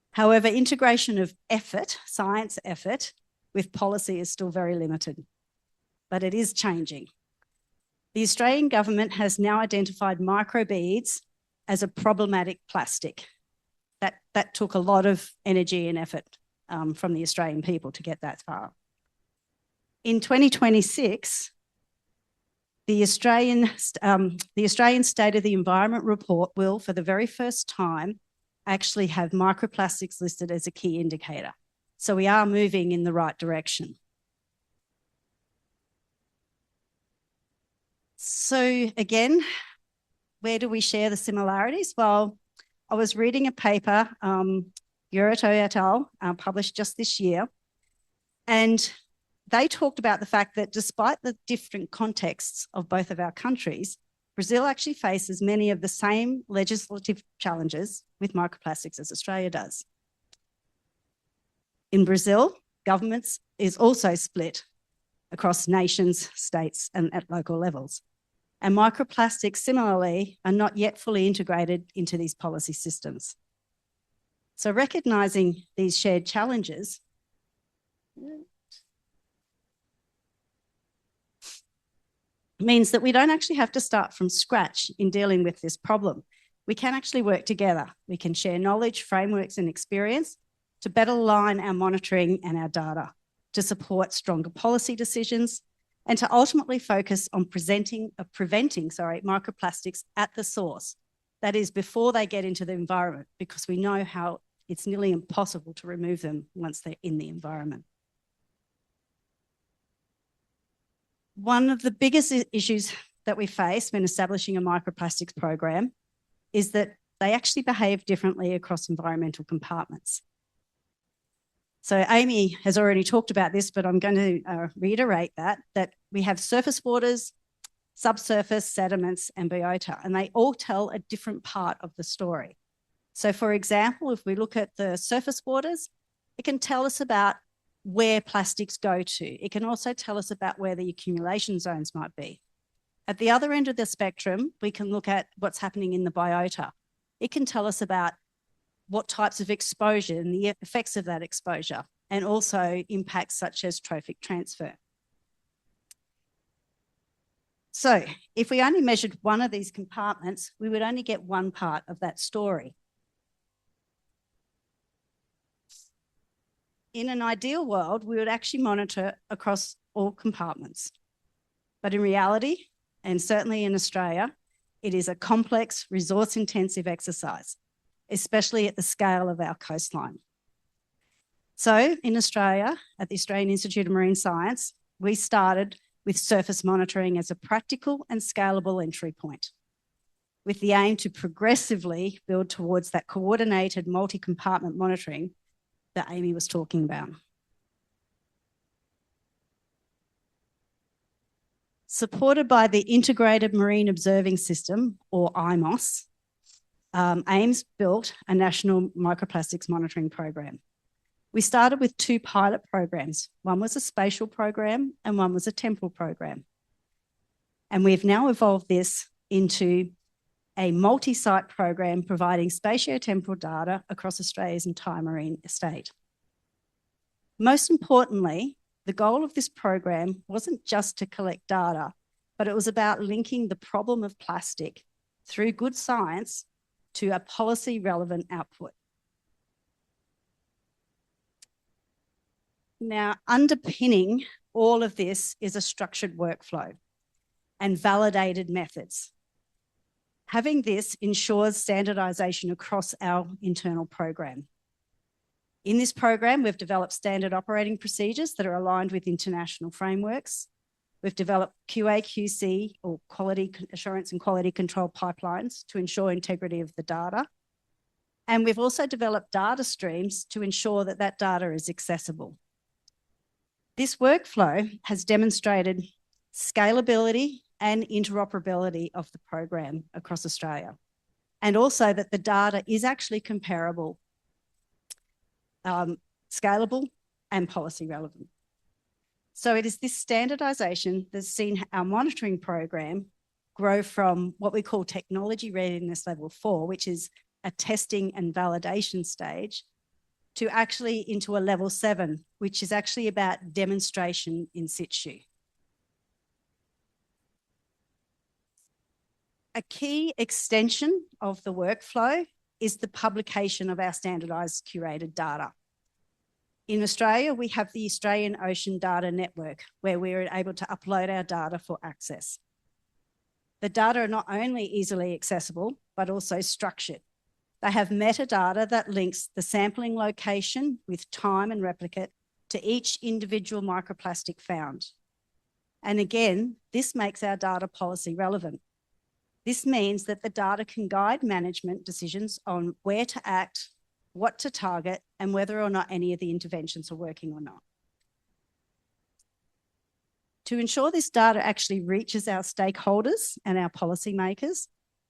However, integration of effort, science effort, with policy is still very limited, but it is changing. The Australian government has now identified microbeads as a problematic plastic. That took a lot of energy and effort from the Australian people to get that far. In 2026, the Australian State of the Environment report will, for the very first time, actually have microplastics listed as a key indicator. So we are moving in the right direction. So again, where do we share the similarities? Well, I was reading a paper, Urito et al., published just this year, and they talked about the fact that despite the different contexts of both of our countries, Brazil actually faces many of the same legislative challenges with microplastics as Australia does. In Brazil, governments is also split across nations, states, and at local levels. And microplastics, similarly, are not yet fully integrated into these policy systems. So recognising these shared challenges means that we don't actually have to start from scratch in dealing with this problem. We can actually work together. We can share knowledge, frameworks, and experience to better align our monitoring and our data, to support stronger policy decisions, and to ultimately focus on preventing microplastics at the source. That is, before they get into the environment, because we know how it's nearly impossible to remove them once they're in the environment. One of the biggest issues that we face when establishing a microplastics program is that they actually behave differently across environmental compartments. So Amy has already talked about this, but I'm going to reiterate that we have surface waters, subsurface, sediments, and biota, and they all tell a different part of the story. So for example, if we look at the surface waters, it can tell us about where plastics go to. It can also tell us about where the accumulation zones might be. At the other end of the spectrum, we can look at what's happening in the biota. It can tell us about what types of exposure and the effects of that exposure, and also impacts such as trophic transfer. So if we only measured one of these compartments, we would only get one part of that story. In an ideal world, we would actually monitor across all compartments. But in reality, and certainly in Australia, it is a complex, resource-intensive exercise, especially at the scale of our coastline. So in Australia, at the Australian Institute of Marine Science, we started with surface monitoring as a practical and scalable entry point, with the aim to progressively build towards that coordinated multi-compartment monitoring that Amy was talking about. Supported by the Integrated Marine Observing System, or IMOS, AIMS built a national microplastics monitoring program. We started with 2 pilot programs. One was a spatial program and one was a temporal program. And we've now evolved this into a multi-site program providing spatio-temporal data across Australia's entire marine estate. Most importantly, the goal of this program wasn't just to collect data, but it was about linking the problem of plastic through good science to a policy-relevant output. Now, underpinning all of this is a structured workflow and validated methods. Having this ensures standardisation across our internal program. In this program, we've developed standard operating procedures that are aligned with international frameworks. We've developed QA/QC, or quality assurance and quality control pipelines, to ensure integrity of the data. And we've also developed data streams to ensure that that data is accessible. This workflow has demonstrated scalability and interoperability of the program across Australia, and also that the data is actually comparable, scalable, and policy relevant. So it is this standardisation that's seen our monitoring program grow from what we call technology readiness level 4, which is a testing and validation stage, to actually into a level 7, which is actually about demonstration in situ. A key extension of the workflow is the publication of our standardised curated data. In Australia, we have the Australian Ocean Data Network, where we're able to upload our data for access. The data are not only easily accessible, but also structured. They have metadata that links the sampling location with time and replicate to each individual microplastic found. And again, this makes our data policy relevant. This means that the data can guide management decisions on where to act, what to target, and whether or not any of the interventions are working or not. To ensure this data actually reaches our stakeholders and our policymakers,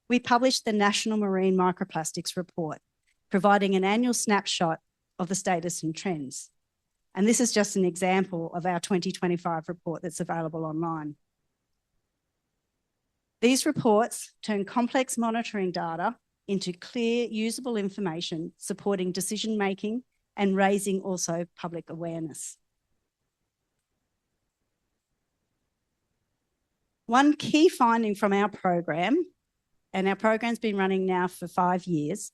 we published the National Marine Microplastics Report, providing an annual snapshot of the status and trends. And this is just an example of our 2025 report that's available online. These reports turn complex monitoring data into clear, usable information, supporting decision-making and raising also public awareness. One key finding from our program, and our program's been running now for 5 years,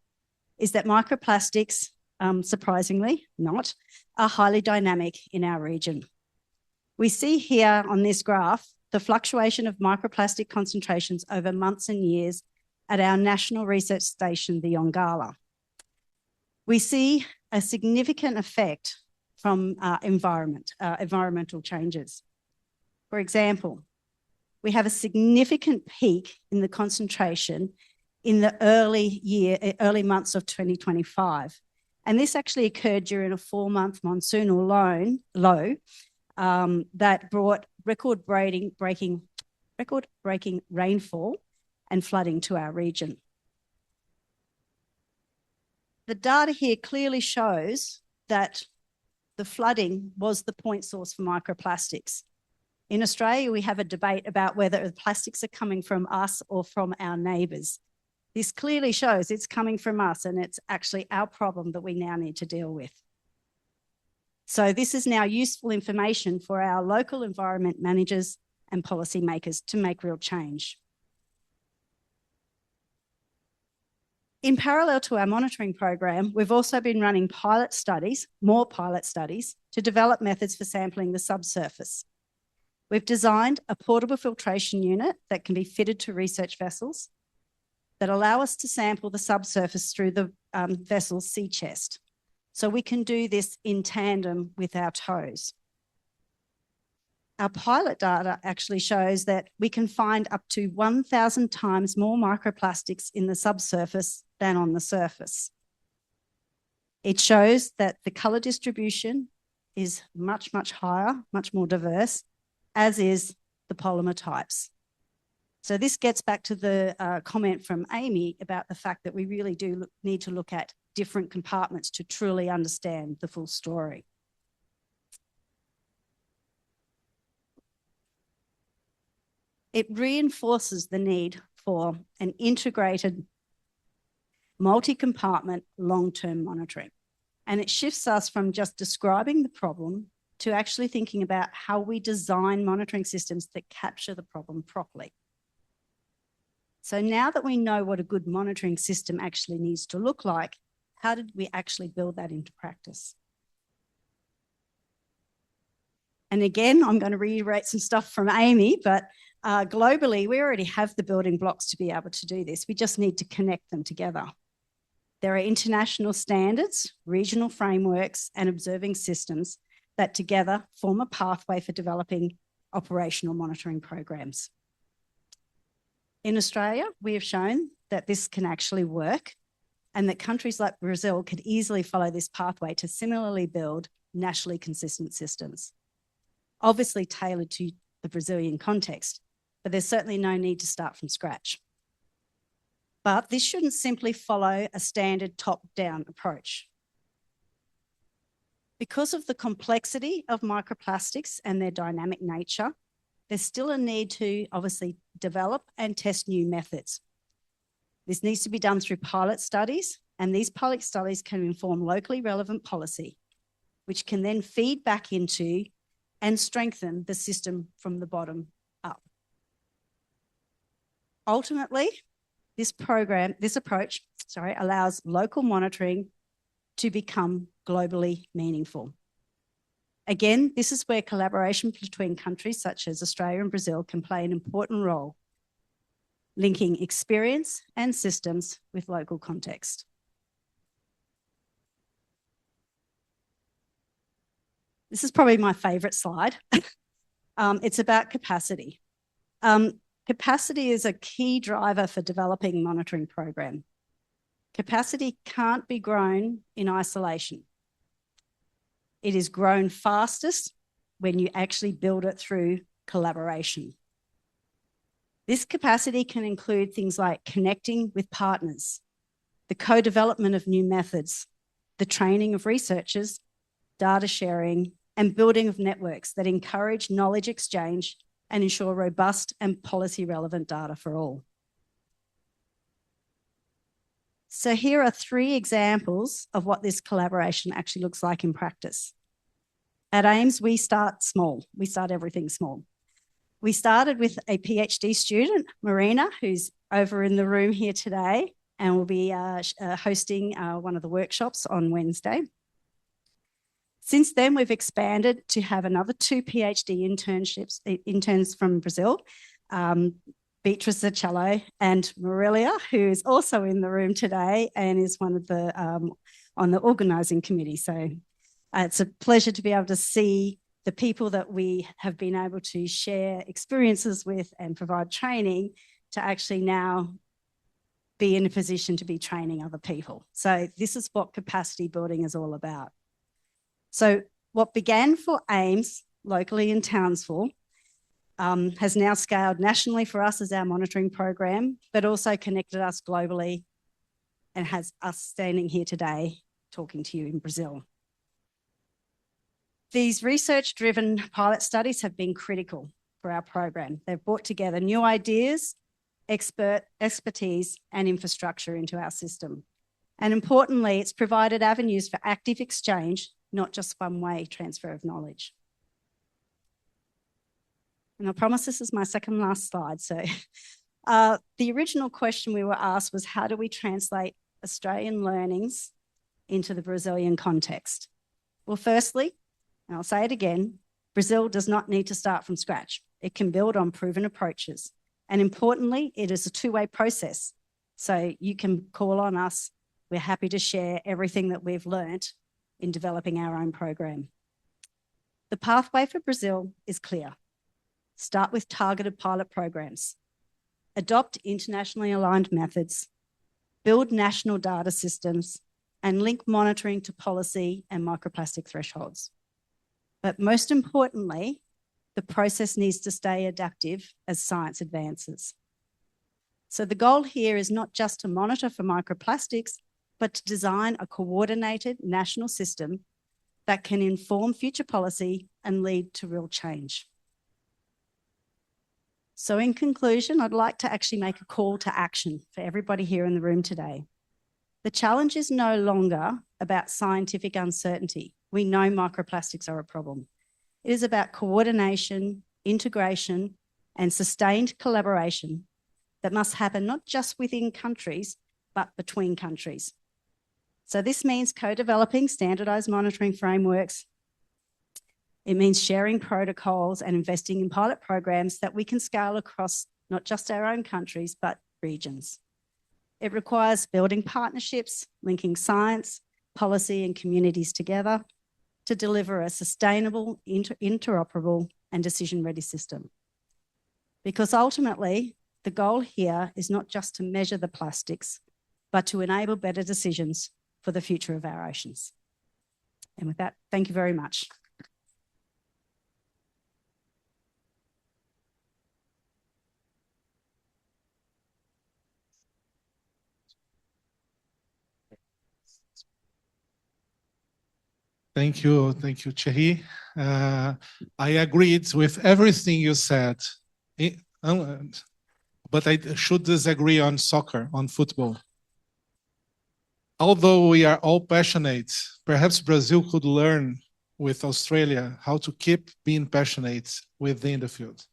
is that microplastics, surprisingly not, are highly dynamic in our region. We see here on this graph the fluctuation of microplastic concentrations over months and years at our national research station, the Yongala. We see a significant effect from environmental changes. For example, we have a significant peak in the concentration in the early months of 2025. And this actually occurred during a 4-month monsoonal low that brought record-breaking rainfall and flooding to our region. The data here clearly shows that the flooding was the point source for microplastics. In Australia, we have a debate about whether the plastics are coming from us or from our neighbours. This clearly shows it's coming from us, and it's actually our problem that we now need to deal with. So this is now useful information for our local environment managers and policymakers to make real change. In parallel to our monitoring program, we've also been running more pilot studies, to develop methods for sampling the subsurface. We've designed a portable filtration unit that can be fitted to research vessels that allow us to sample the subsurface through the vessel's sea chest. So we can do this in tandem with our tows. Our pilot data actually shows that we can find up to 1,000 times more microplastics in the subsurface than on the surface. It shows that the colour distribution is much, much higher, much more diverse, as is the polymer types. So this gets back to the comment from Amy about the fact that we really do need to look at different compartments to truly understand the full story. It reinforces the need for an integrated, multi-compartment, long-term monitoring. And it shifts us from just describing the problem to actually thinking about how we design monitoring systems that capture the problem properly. So now that we know what a good monitoring system actually needs to look like, how did we actually build that into practice? And again, I'm going to reiterate some stuff from Amy, but globally, we already have the building blocks to be able to do this. We just need to connect them together. There are international standards, regional frameworks, and observing systems that together form a pathway for developing operational monitoring programs. In Australia, we have shown that this can actually work and that countries like Brazil could easily follow this pathway to similarly build nationally consistent systems. Obviously tailored to the Brazilian context, but there's certainly no need to start from scratch. But this shouldn't simply follow a standard top-down approach. Because of the complexity of microplastics and their dynamic nature, there's still a need to obviously develop and test new methods. This needs to be done through pilot studies, and these pilot studies can inform locally relevant policy, which can then feed back into and strengthen the system from the bottom up. Ultimately, this approach allows local monitoring to become globally meaningful. Again, this is where collaboration between countries such as Australia and Brazil can play an important role, linking experience and systems with local context. This is probably my favourite slide. it's about capacity. Capacity is a key driver for developing monitoring program. Capacity can't be grown in isolation. It is grown fastest when you actually build it through collaboration. This capacity can include things like connecting with partners, the co-development of new methods, the training of researchers, data sharing, and building of networks that encourage knowledge exchange and ensure robust and policy-relevant data for all. So here are 3 examples of what this collaboration actually looks like in practice. At AIMS, we start small. We start everything small. We started with a PhD student, Marina, who's over in the room here today and will be hosting one of the workshops on Wednesday. Since then, we've expanded to have another 2 PhD interns from Brazil, Beatrice Zacello and Marilia, who is also in the room today and is one of the on the organising committee. So it's a pleasure to be able to see the people that we have been able to share experiences with and provide training to actually now be in a position to be training other people. So this is what capacity building is all about. So what began for AIMS locally in Townsville has now scaled nationally for us as our monitoring program, but also connected us globally and has us standing here today talking to you in Brazil. These research-driven pilot studies have been critical for our program. They've brought together new ideas, expertise, and infrastructure into our system. And importantly, it's provided avenues for active exchange, not just one-way transfer of knowledge. And I promise this is my second last slide. So the original question we were asked was, how do we translate Australian learnings into the Brazilian context? Well, firstly, and I'll say it again, Brazil does not need to start from scratch. It can build on proven approaches. And importantly, it is a 2-way process. So you can call on us. We're happy to share everything that we've learnt in developing our own program. The pathway for Brazil is clear. Start with targeted pilot programs. Adopt internationally aligned methods. Build national data systems and link monitoring to policy and microplastic thresholds. But most importantly, the process needs to stay adaptive as science advances. So the goal here is not just to monitor for microplastics, but to design a coordinated national system that can inform future policy and lead to real change. So in conclusion, I'd like to actually make a call to action for everybody here in the room today. The challenge is no longer about scientific uncertainty. We know microplastics are a problem. It is about coordination, integration, and sustained collaboration that must happen not just within countries, but between countries. So this means co-developing standardised monitoring frameworks. It means sharing protocols and investing in pilot programs that we can scale across not just our own countries, but regions. It requires building partnerships, linking science, policy and communities together to deliver a sustainable, interoperable and decision-ready system. Because ultimately, the goal here is not just to measure the plastics, but to enable better decisions for the future of our oceans. And with that, thank you very much. Thank you, Thierry. I agreed with everything you said, but I should disagree on soccer, on football. Although we are all passionate, perhaps Brazil could learn with Australia how to keep being passionate within the field.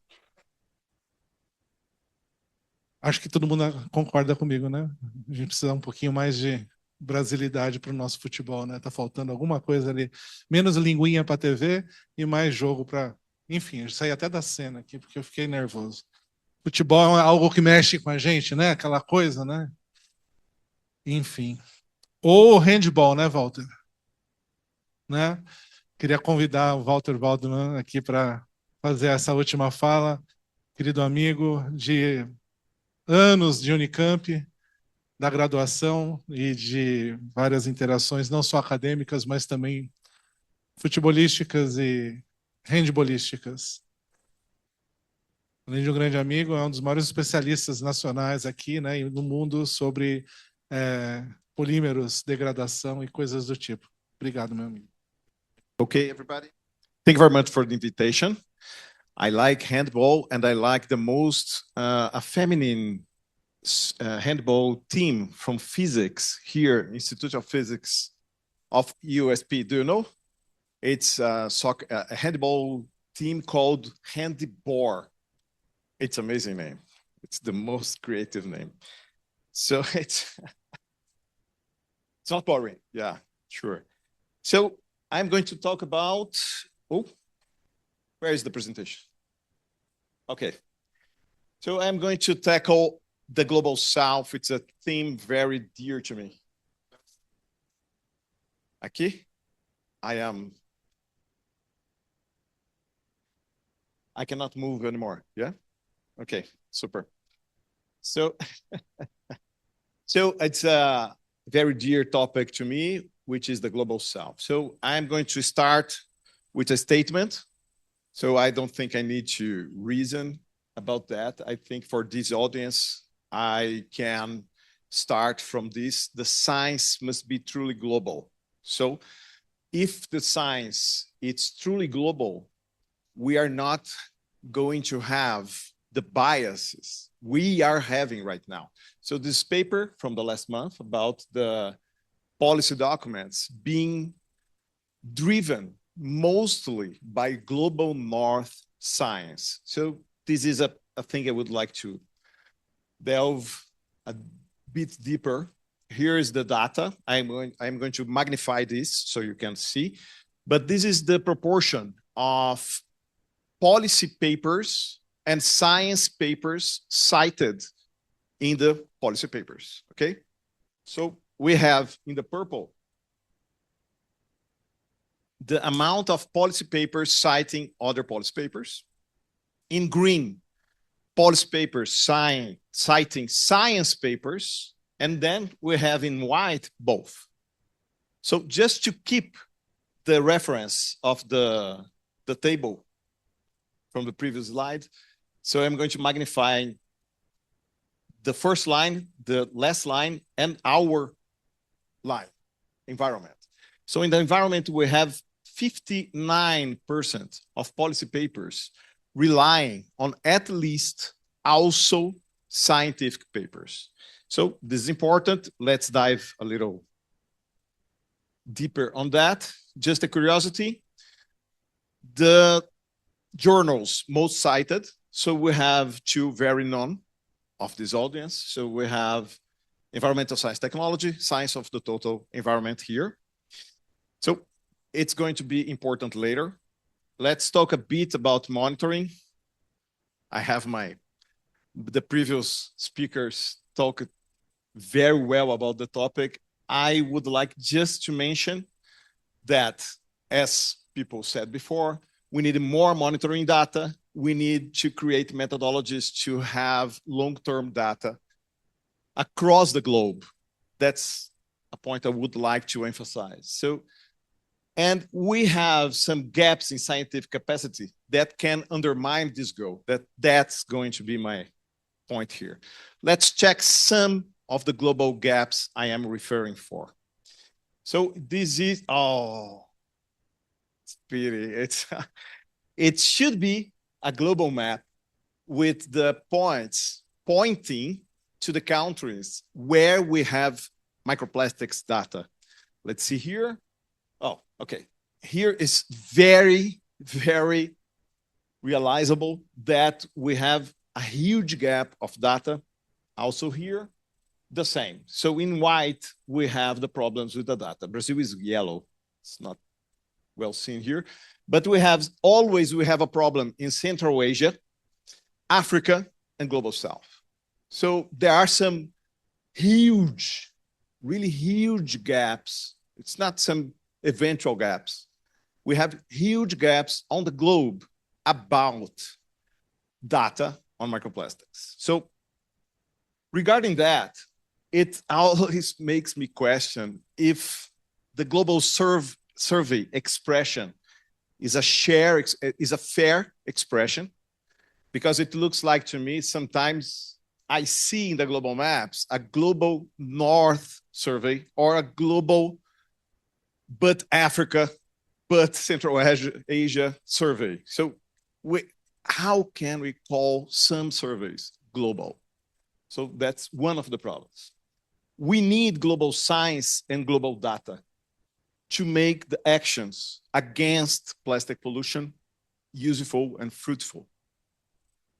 Acho que todo mundo concorda comigo, né? A gente precisa um pouquinho mais de brasilidade para o nosso futebol, né? Tá faltando alguma coisa ali, menos linguinha para a TV e mais jogo para... Enfim, eu saí até da cena aqui porque eu fiquei nervoso. Futebol é algo que mexe com a gente, né? Aquela coisa, né? Enfim. Ou handball, né, Walter? Né? Queria convidar o Walter Waldman aqui para fazer essa última fala. Querido amigo de anos de Unicamp, da graduação e de várias interações, não só acadêmicas, mas também futebolísticas e handbolísticas. Além de um grande amigo, é um dos maiores especialistas nacionais aqui, né, e no mundo sobre polímeros, degradação e coisas do tipo. Obrigado, meu amigo. Okay, everybody. Thank you very much for the invitation. I like handball, and I like the most a feminine handball team from physics here, Institute of Physics of USP. Do you know? It's a handball team called Handball. It's an amazing name. It's the most creative name. So it's not boring. Yeah, sure. So I'm going to talk about, where is the presentation? Okay. So I'm going to tackle the Global South. It's a theme very dear to me. Aqui, I cannot move anymore. Yeah? Okay, super. So, so it's a very dear topic to me, which is the Global South. So I'm going to start with a statement. So I don't think I need to reason about that. I think for this audience, I can start from this. The science must be truly global. So if the science is truly global, we are not going to have the biases we are having right now. So this paper from the last month about the policy documents being driven mostly by global north science. So this is a thing I would like to delve a bit deeper. Here is the data. I'm going to magnify this so you can see. But this is the proportion of policy papers and science papers cited in the policy papers, okay? So we have in the purple the amount of policy papers citing other policy papers. In green, policy papers citing science papers. And then we have in white both. So just to keep the reference of the table from the previous slide, so I'm going to magnify the first line, the last line, and our line, environment. So in the environment, we have 59% of policy papers relying on at least also scientific papers. So this is important. Let's dive a little deeper on that. Just a curiosity, the journals most cited. So we have two very known of this audience. So we have environmental science technology, science of the total environment here. So it's going to be important later. Let's talk a bit about monitoring. I have the previous speakers talk very well about the topic. I would like just to mention that, as people said before, we need more monitoring data. We need to create methodologies to have long-term data across the globe. That's a point I would like to emphasize. So, and we have some gaps in scientific capacity that can undermine this goal. That's going to be my point here. Let's check some of the global gaps I am referring for. So this is, it's pity. It should be a global map with the points pointing to the countries where we have microplastics data. Let's see here. Oh, okay. Here is very, very realizable that we have a huge gap of data. Also here, the same. So in white, we have the problems with the data. Brazil is yellow. It's not well seen here. But we have a problem in Central Asia, Africa, and Global South. So there are some huge, really huge gaps. It's not some eventual gaps. We have huge gaps on the globe about data on microplastics. So regarding that, it always makes me question if the global survey expression is a fair expression, because it looks like to me sometimes I see in the global maps a global North survey or a global but Africa, but Central Asia survey. So how can we call some surveys global? So that's one of the problems. We need global science and global data to make the actions against plastic pollution useful and fruitful.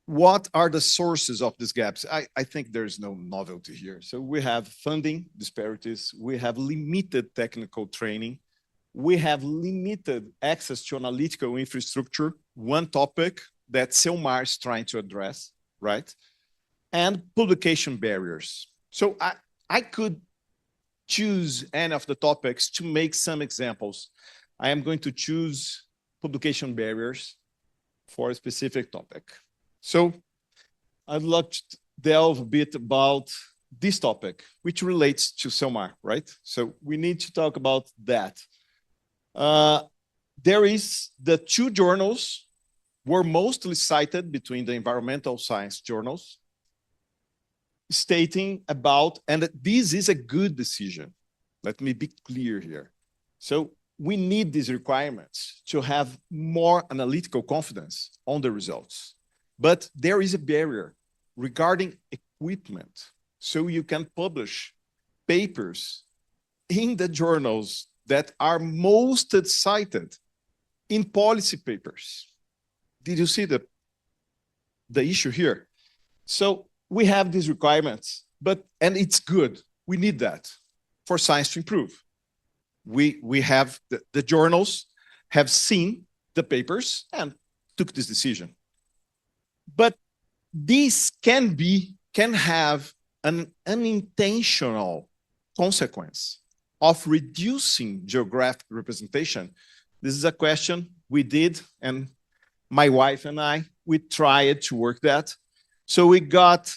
What are the sources of these gaps? I think there's no novelty here. So we have funding disparities, we have limited technical training, we have limited access to analytical infrastructure, one topic that Selmar is trying to address, right? And publication barriers. So I could choose any of the topics to make some examples. I am going to choose publication barriers for a specific topic. So I'd like to delve a bit about this topic, which relates to Selmar, right? So we need to talk about that. There is the two journals were mostly cited between the environmental science journals, stating about, and this is a good decision. Let me be clear here. So we need these requirements to have more analytical confidence on the results. But there is a barrier regarding equipment. So you can publish papers in the journals that are most cited in policy papers. Did you see the issue here? So we have these requirements, and it's good. We need that for science to improve. We have the journals have seen the papers and took this decision. But this can have an unintentional consequence of reducing geographic representation. This is a question we did, and my wife and I, we tried to work that. So we got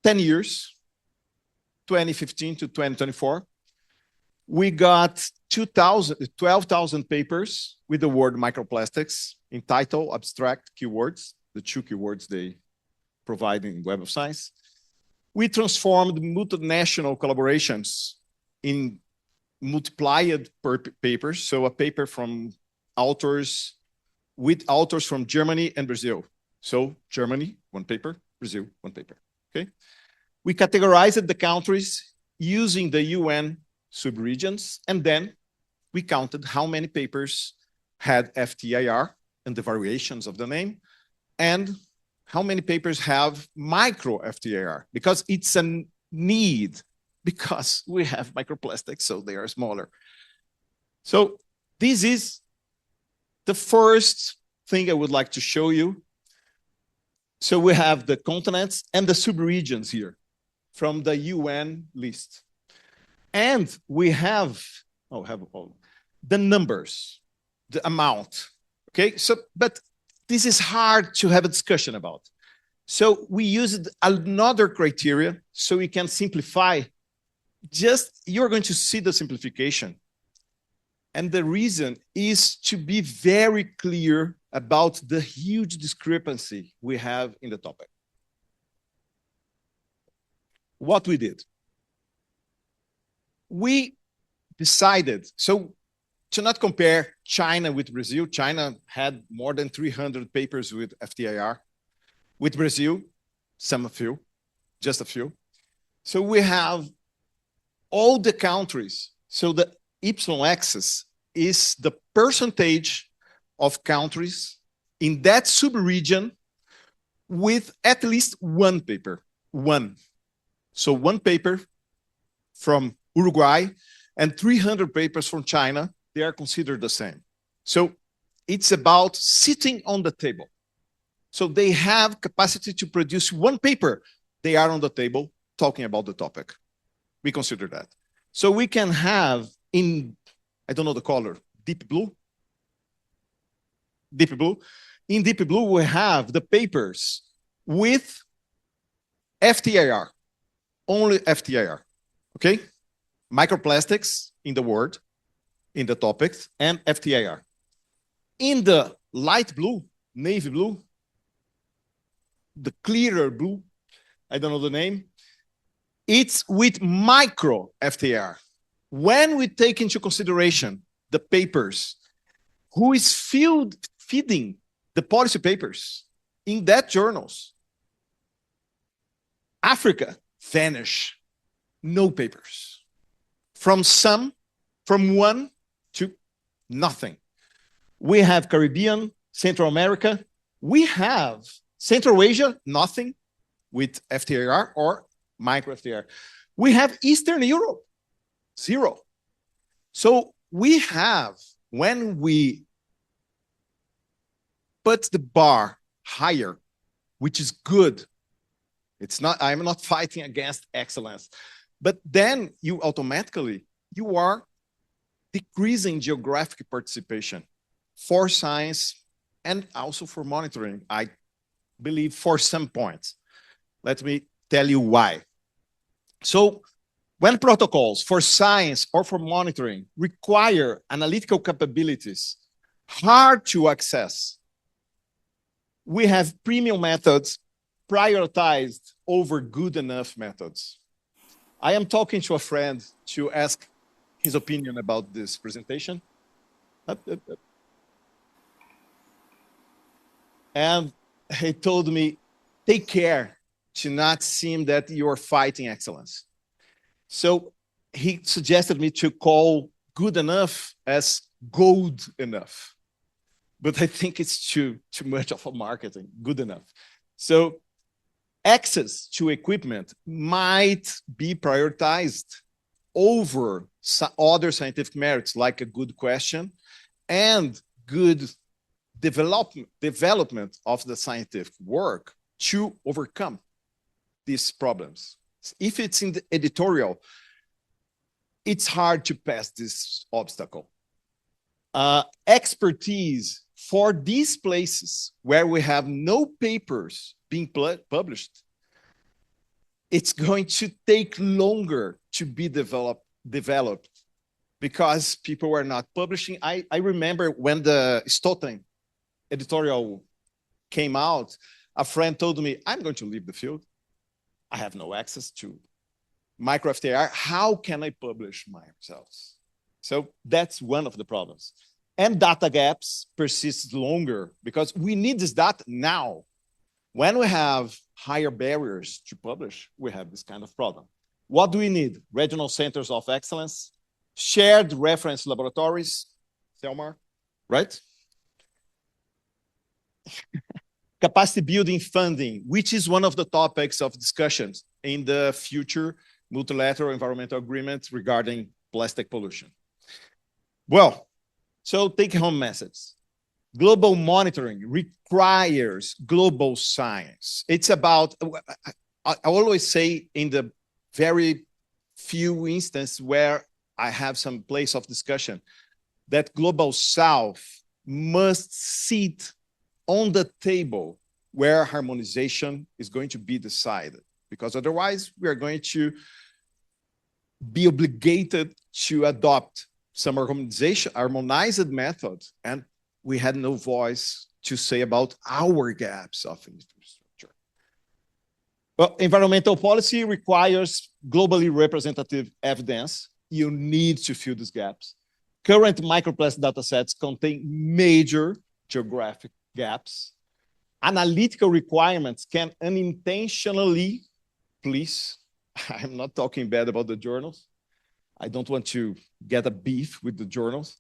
10 years, 2015 to 2024. We got 12,000 papers with the word microplastics in title, abstract, keywords, the two keywords they provide in Web of Science. We transformed multinational collaborations in multiplied papers, so a paper from authors, with authors from Germany and Brazil. So Germany, one paper, Brazil, one paper, okay? We categorized the countries using the UN subregions, and then we counted how many papers had FTIR and the variations of the name, and how many papers have micro FTIR, because it's a need, because we have microplastics, so they are smaller. So this is the first thing I would like to show you. So we have the continents and the subregions here from the UN list. And we have the numbers, the amount, okay? So, but this is hard to have a discussion about. So we used another criteria so we can simplify. Just, you're going to see the simplification. And the reason is to be very clear about the huge discrepancy we have in the topic. What we did. We decided, so to not compare China with Brazil, China had more than 300 papers with FTIR. With Brazil, just a few. So we have all the countries. So the y-axis is the percentage of countries in that subregion with at least one paper, one. So one paper from Uruguay and 300 papers from China, they are considered the same. So it's about sitting on the table. So they have capacity to produce one paper. They are on the table talking about the topic. We consider that. So we can have in, I don't know the color, deep blue. In deep blue, we have the papers with FTIR, only FTIR, okay? Microplastics in the word, in the topics, and FTIR. In the light blue, navy blue, the clearer blue, I don't know the name, it's with micro FTIR. When we take into consideration the papers, who is feeding the policy papers in that journals, Africa vanish, no papers. From one to nothing. We have Caribbean, Central America. We have Central Asia, nothing with FTIR or micro FTIR. We have Eastern Europe, 0. So we have, when we put the bar higher, which is good, it's not, I'm not fighting against excellence, but then you automatically, you are decreasing geographic participation for science and also for monitoring, I believe, for some points. Let me tell you why. So when protocols for science or for monitoring require analytical capabilities hard to access, we have premium methods prioritized over good enough methods. I am talking to a friend to ask his opinion about this presentation. And he told me, take care to not seem that you're fighting excellence. So he suggested me to call good enough as gold enough. But I think it's too much of a marketing, good enough. So access to equipment might be prioritized over other scientific merits, like a good question and good development of the scientific work to overcome these problems. If it's in the editorial, it's hard to pass this obstacle. Expertise for these places where we have no papers being published, it's going to take longer to be developed because people were not publishing. I remember when the Stotten editorial came out, a friend told me, I'm going to leave the field. I have no access to micro FTIR. How can I publish my results? So that's one of the problems. And data gaps persist longer because we need this data now. When we have higher barriers to publish, we have this kind of problem. What do we need? Regional centers of excellence, shared reference laboratories, Selmar, right? Capacity building funding, which is one of the topics of discussions in the future multilateral environmental agreements regarding plastic pollution. Well, so take home message. Global monitoring requires global science. It's about, I always say in the very few instances where I have some place of discussion, that global south must sit on the table where harmonization is going to be decided, because otherwise we are going to be obligated to adopt some harmonized methods, and we had no voice to say about our gaps of infrastructure. Well, environmental policy requires globally representative evidence. You need to fill these gaps. Current microplastic data sets contain major geographic gaps. Analytical requirements can unintentionally, please, I'm not talking bad about the journals. I don't want to get a beef with the journals,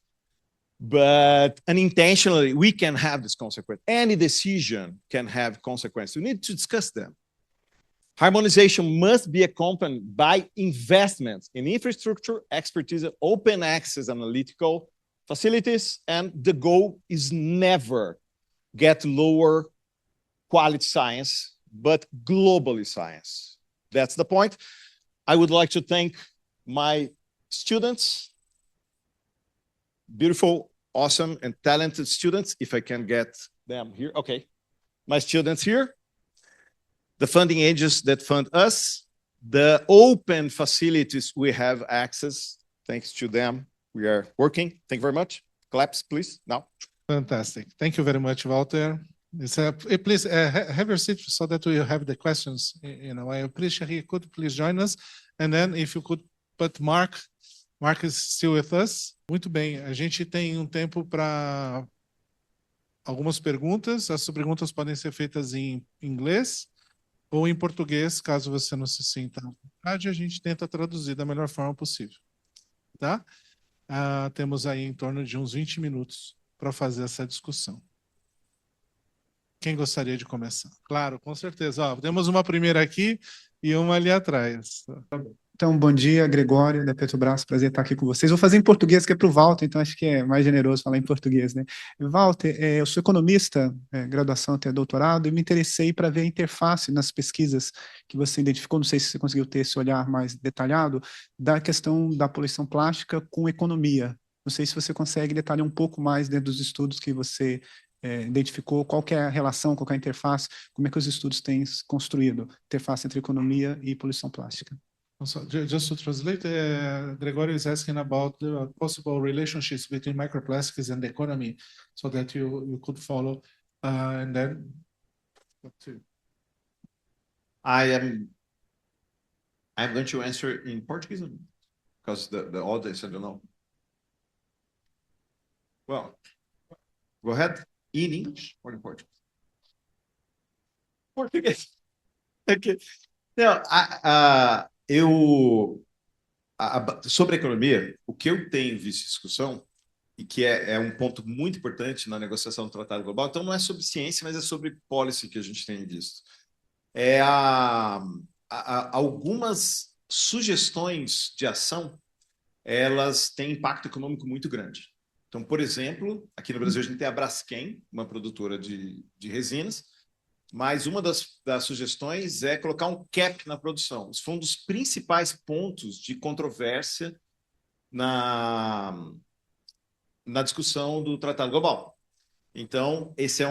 but unintentionally, we can have this consequence. Any decision can have consequences. We need to discuss them. Harmonization must be accompanied by investments in infrastructure, expertise, open access analytical facilities, and the goal is never get lower quality science, but globally science. That's the point. I would like to thank my students, beautiful awesome and talented students, if I can get them here. Okay. My students here, the funding agents that fund us, the open facilities we have access, thanks to them, we are working. Thank you very much. Claps, please, now. Fantastic. Thank you very much, Walter. Please have your seat so that we have the questions. I appreciate you could please join us. And then if you could put Mark is still with us. Muito bem, a gente tem um tempo para algumas perguntas. As perguntas podem ser feitas em inglês ou em português, caso você não se sinta à vontade, a gente tenta traduzir da melhor forma possível. Tá? Temos aí em torno de uns 20 minutos para fazer essa discussão. Quem gostaria de começar? Claro, com certeza. Temos uma primeira aqui e uma ali atrás. Então, bom dia, Gregório, da Petrobras, prazer estar aqui com vocês. Vou fazer em português, que é para o Walter, então acho que é mais generoso falar em português, né? Walter, eu sou economista, graduação até doutorado, e me interessei para ver a interface nas pesquisas que você identificou, não sei se você conseguiu ter esse olhar mais detalhado, da questão da poluição plástica com economia. Não sei se você consegue detalhar um pouco mais dentro dos estudos que você identificou, qual que é a relação, qual que é a interface, como é que os estudos têm construído interface entre economia e poluição plástica. So just to translate, Gregorio is asking about the possible relationships between microplastics and the economy, so that you could follow, and then. I'm going to answer in Portuguese because the audience, I don't know. Well, go ahead. In English or in Portuguese? Português. Okay. Não, sobre a economia, o que eu tenho visto em discussão, e que é um ponto muito importante na negociação do Tratado Global, então não é sobre ciência, mas é sobre policy que a gente tem visto. Algumas sugestões de ação, elas têm impacto econômico muito grande. Então, por exemplo, aqui no Brasil a gente tem a Braskem, uma produtora de resinas, mas uma das sugestões é colocar um cap na produção. Isso foi um dos principais pontos de controvérsia na discussão do Tratado Global. Então, esse é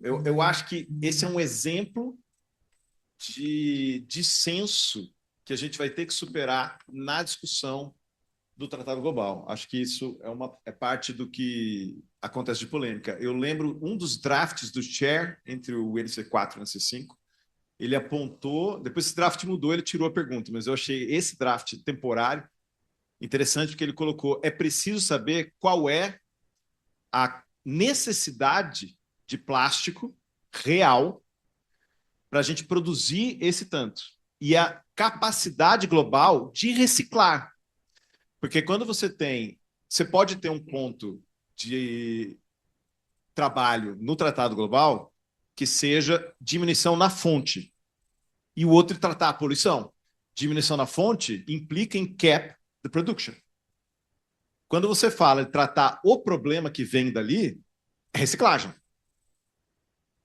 eu acho que esse é um exemplo de dissenso que a gente vai ter que superar na discussão do Tratado Global. Acho que isso é parte do que acontece de polêmica. Eu lembro um dos drafts do Chair entre o NC4 e o NC5, ele apontou, depois esse draft mudou, ele tirou a pergunta, mas eu achei esse draft temporário interessante porque ele colocou: é preciso saber qual é a necessidade de plástico real para a gente produzir esse tanto e a capacidade global de reciclar. Porque quando você pode ter um ponto de trabalho no Tratado Global que seja diminuição na fonte e o outro tratar a poluição. Diminuição na fonte implica em cap the production. Quando você fala de tratar o problema que vem dali, é reciclagem.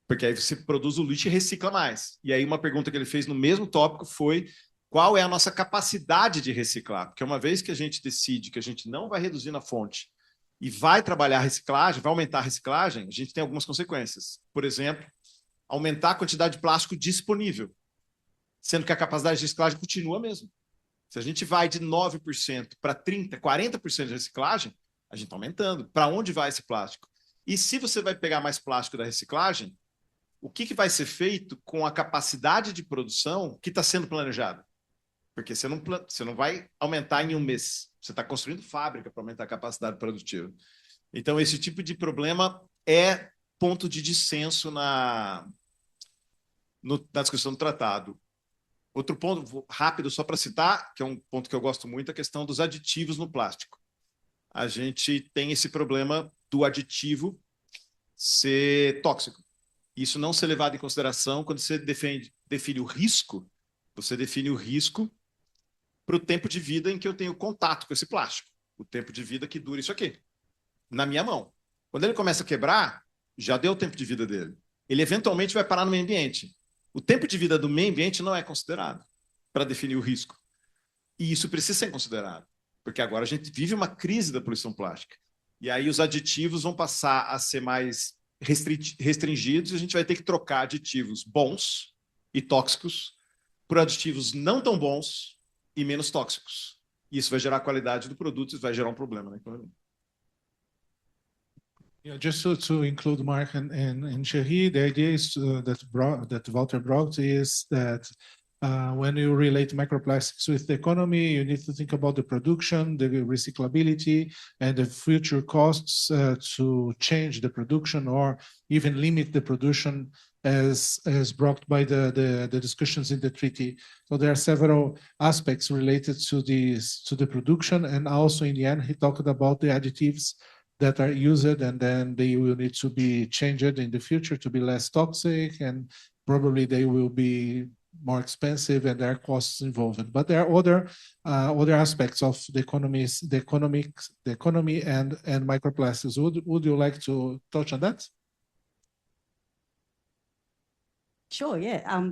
Porque aí você produz o lixo e recicla mais. E aí uma pergunta que ele fez no mesmo tópico foi: qual é a nossa capacidade de reciclar? Porque uma vez que a gente decide que a gente não vai reduzir na fonte e vai trabalhar a reciclagem, vai aumentar a reciclagem, a gente tem algumas consequências. Por exemplo, aumentar a quantidade de plástico disponível, sendo que a capacidade de reciclagem continua a mesma. Se a gente vai de 9% para 30%, 40% de reciclagem, a gente está aumentando. Para onde vai esse plástico? E se você vai pegar mais plástico da reciclagem, o que vai ser feito com a capacidade de produção que está sendo planejada? Porque você não vai aumentar em um mês. Você está construindo fábrica para aumentar a capacidade produtiva. Então, esse tipo de problema é ponto de dissenso na discussão do tratado. Outro ponto rápido, só para citar, que é um ponto que eu gosto muito, é a questão dos aditivos no plástico. A gente tem esse problema do aditivo ser tóxico. Isso não ser levado em consideração quando você define o risco, você define o risco para o tempo de vida em que eu tenho contato com esse plástico. O tempo de vida que dura isso aqui, na minha mão. Quando ele começa a quebrar, já deu o tempo de vida dele. Ele eventualmente vai parar no meio ambiente. O tempo de vida do meio ambiente não é considerado para definir o risco. E isso precisa ser considerado, porque agora a gente vive uma crise da poluição plástica. E aí os aditivos vão passar a ser mais restringidos e a gente vai ter que trocar aditivos bons e tóxicos por aditivos não tão bons e menos tóxicos. Isso vai gerar a qualidade do produto e vai gerar um problema na economia. Yeah, just to include Mark and Thierry, the idea is that Walter brought is that when you relate microplastics with the economy, you need to think about the production, the recyclability, and the future costs to change the production or even limit the production as brought by the discussions in the treaty. So there are several aspects related to the production, and also in the end, he talked about the additives that are used, and then they will need to be changed in the future to be less toxic, and probably they will be more expensive, and there are costs involved. But there are other aspects of the economy and microplastics. Would you like to touch on that? Sure, yeah.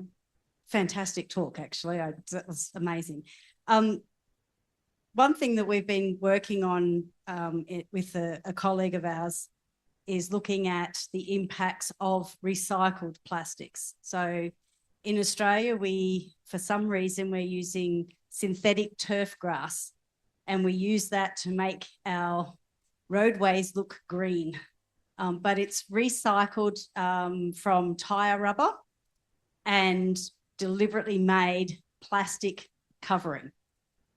Fantastic talk, actually. That was amazing. One thing that we've been working on with a colleague of ours is looking at the impacts of recycled plastics. So in Australia, for some reason, we're using synthetic turf grass, and we use that to make our roadways look green. But it's recycled from tyre rubber and deliberately made plastic covering.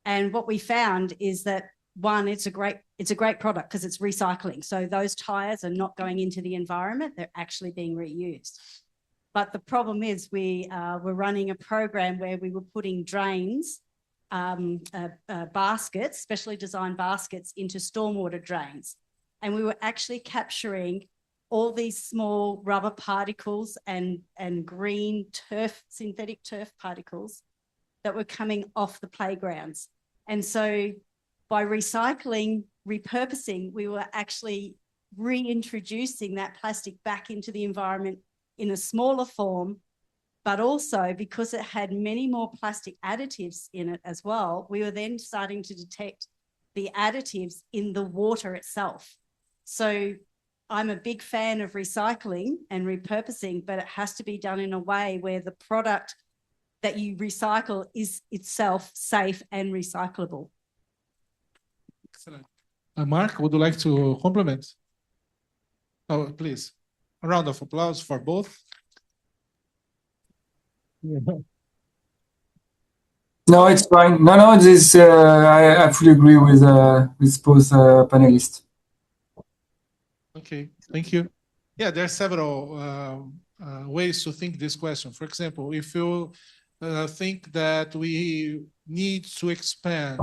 And what we found is that, one, it's a great product because it's recycling. So those tyres are not going into the environment, they're actually being reused. But the problem is we're running a program where we were putting drains, baskets, specially designed baskets, into stormwater drains. And we were actually capturing all these small rubber particles and green synthetic turf particles that were coming off the playgrounds. And so by recycling, repurposing, we were actually reintroducing that plastic back into the environment in a smaller form, but also because it had many more plastic additives in it as well, we were then starting to detect the additives in the water itself. So I'm a big fan of recycling and repurposing, but it has to be done in a way where the product that you recycle is itself safe and recyclable. Excellent. Mark, would you like to compliment? Oh, please. A round of applause for both. No, it's fine. No, this I fully agree with both panelists. Okay, thank you. Yeah, there are several ways to think this question. For example, if you think that we need to expand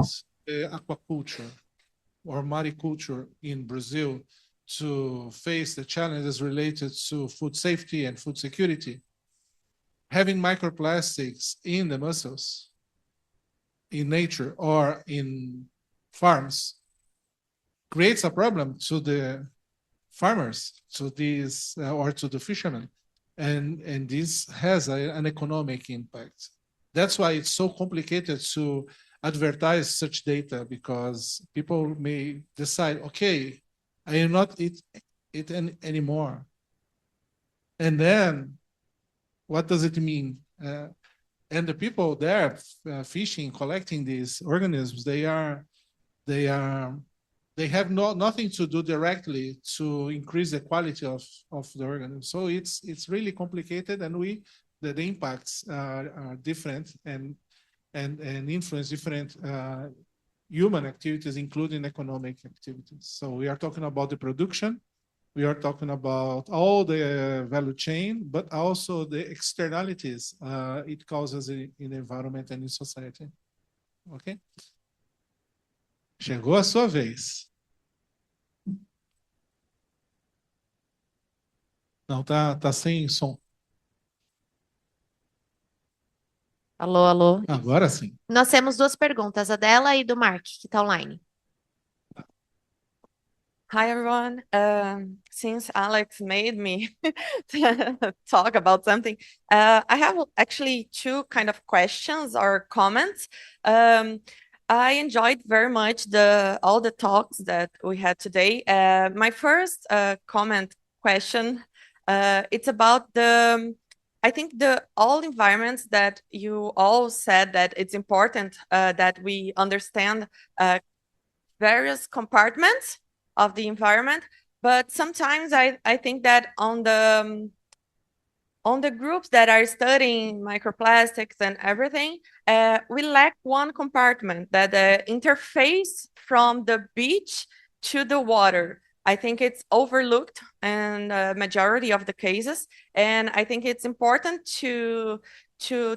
aquaculture or mariculture in Brazil to face the challenges related to food safety and food security, having microplastics in the mussels, in nature or in farms, creates a problem to the farmers, to these or to the fishermen, and this has an economic impact. That's why it's so complicated to advertise such data, because people may decide, okay, I will not eat it anymore. And then what does it mean? And the people there fishing, collecting these organisms, they have nothing to do directly to increase the quality of the organism. So it's really complicated, and the impacts are different and influence different human activities, including economic activities. So we are talking about the production, we are talking about all the value chain, but also the externalities it causes in the environment and in society. Okay? Chegou a sua vez. Não, tá sem som. Alô, alô. Agora sim. Nós temos duas perguntas, a dela e do Mark, que está online. Hi, everyone. Since Alex made me talk about something, I have actually two kind of questions or comments. I enjoyed very much all the talks that we had today. My first question, it's about I think all environments that you all said that it's important that we understand various compartments of the environment, but sometimes I think that on the groups that are studying microplastics and everything, we lack one compartment, that the interface from the beach to the water. I think it's overlooked in the majority of the cases, and I think it's important to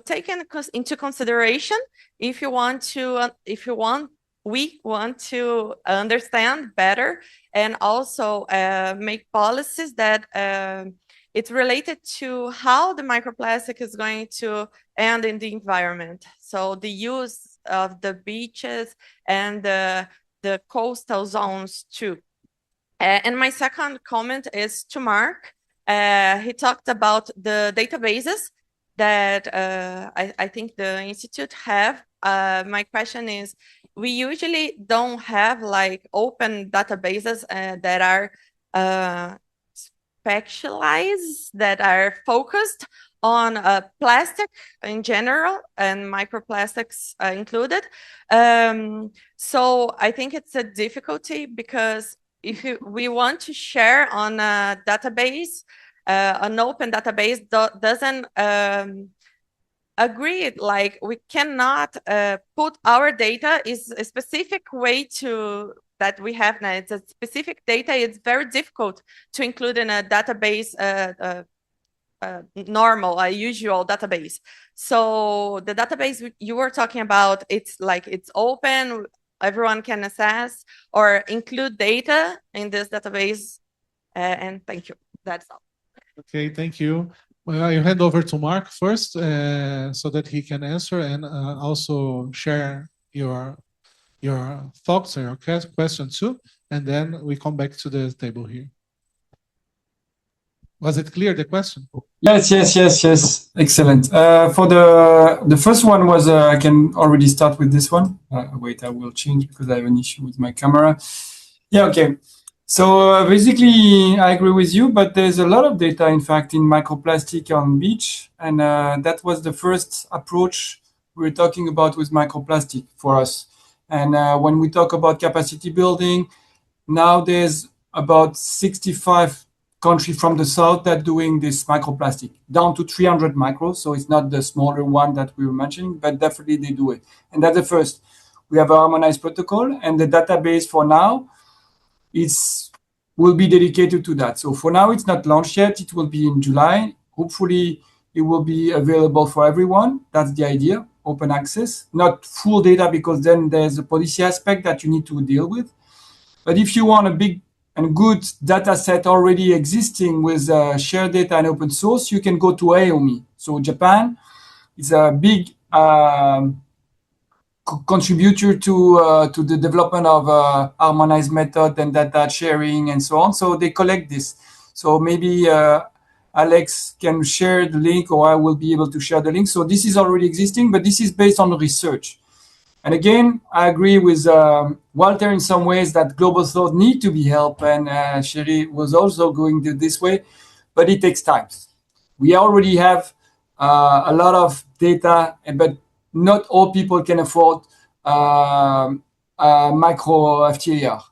take into consideration if we want to understand better, and also make policies that it's related to how the microplastic is going to end in the environment. So the use of the beaches and the coastal zones too. And my second comment is to Mark. He talked about the databases that I think the Institute have. My question is, we usually don't have like open databases that are specialized, that are focused on plastic in general and microplastics included. So I think it's a difficulty, because if we want to share on a database, an open database doesn't agree, like we cannot put our data is a specific way to that we have now. It's a specific data. It's very difficult to include in a database, a usual database. So the database you were talking about, it's like it's open, everyone can access or include data in this database. And thank you. That's all. Okay, thank you. Well, I hand over to Mark first, so that he can answer and also share your thoughts or your questions too, and then we come back to the table here. Was it clear, the question? Yes. Excellent. For the first one was, I can already start with this one. Wait, I will change because I have an issue with my camera. Yeah, okay. So basically, I agree with you, but there's a lot of data, in fact, in microplastic on beach. And that was the first approach we were talking about with microplastic for us. And when we talk about capacity building, now there's about 65 countries from the south that doing this microplastic, down to 300 micros. So it's not the smaller one that we were mentioning, but definitely they do it. And that's the first. We have a harmonized protocol, and the database for now will be dedicated to that. So for now, it's not launched yet. It will be in July. Hopefully, it will be available for everyone. That's the idea, open access. Not full data, because then there's a policy aspect that you need to deal with. But if you want a big and good data set already existing with shared data and open source, you can go to AOMI. So Japan is a big contributor to the development of harmonized method and data sharing and so on. So they collect this. So maybe Alex can share the link, or I will be able to share the link. So this is already existing, but this is based on research. And again, I agree with Walter in some ways that global south need to be helped, and Sherry was also going this way, but it takes time. We already have a lot of data, but not all people can afford micro FTIR.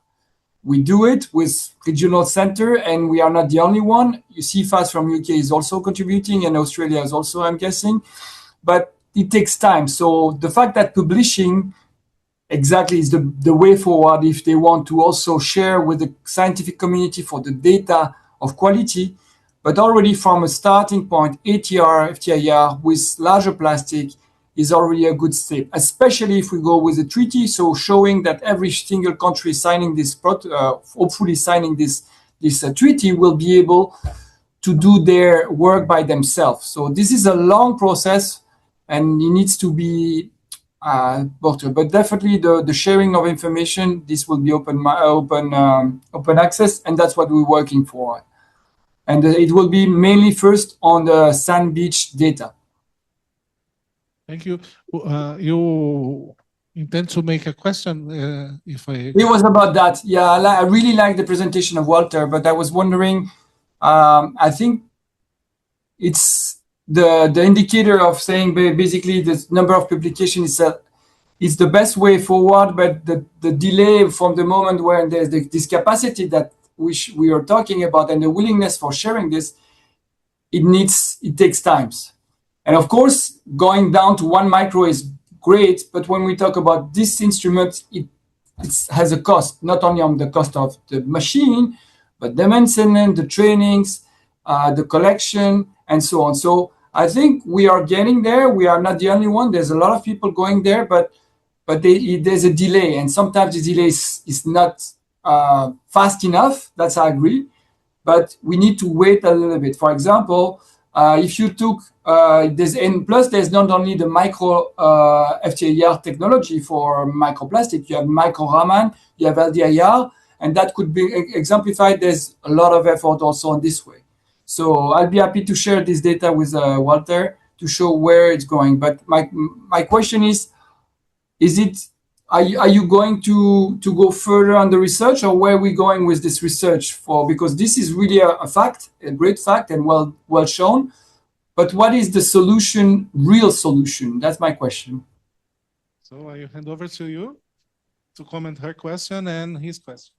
We do it with regional center, and we are not the only one. You see, FAST from UK is also contributing, and Australia is also, I'm guessing, but it takes time. So the fact that publishing exactly is the way forward if they want to also share with the scientific community for the data of quality, but already from a starting point, ATR, FTIR with larger plastic is already a good step, especially if we go with a treaty. So showing that every single country signing this, hopefully signing this treaty, will be able to do their work by themselves. So this is a long process, and it needs to be but definitely the sharing of information, this will be open access, and that's what we're working for. And it will be mainly first on the sand beach data. Thank you. You Intend to make a question if I... It was about that. Yeah, I really like the presentation of Walter, but I was wondering, I think it's the indicator of saying basically the number of publications is the best way forward, but the delay from the moment where there's this capacity that we are talking about and the willingness for sharing this, it takes times. And of course, going down to 1 micro is great, but when we talk about this instrument, it has a cost, not only on the cost of the machine, but the maintenance, the trainings, the collection, and so on. So I think we are getting there. We are not the only one. There's a lot of people going there, but there's a delay, and sometimes the delay is not fast enough. That's I agree, but we need to wait a little bit. For example, if you took there's not only the micro FTIR technology for microplastic. You have micro Raman, you have LDIR, and that could be exemplified. There's a lot of effort also on this way. So I'll be happy to share this data with Walter to show where it's going. But my question is are you going to go further on the research, or where are we going with this research for? Because this is really a fact, a great fact, and well shown. But what is the solution, real solution? That's my question. So I hand over to you to comment her question and his question.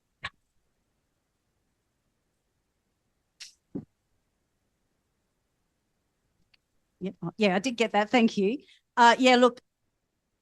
Yeah, I did get that. Thank you. Yeah, look,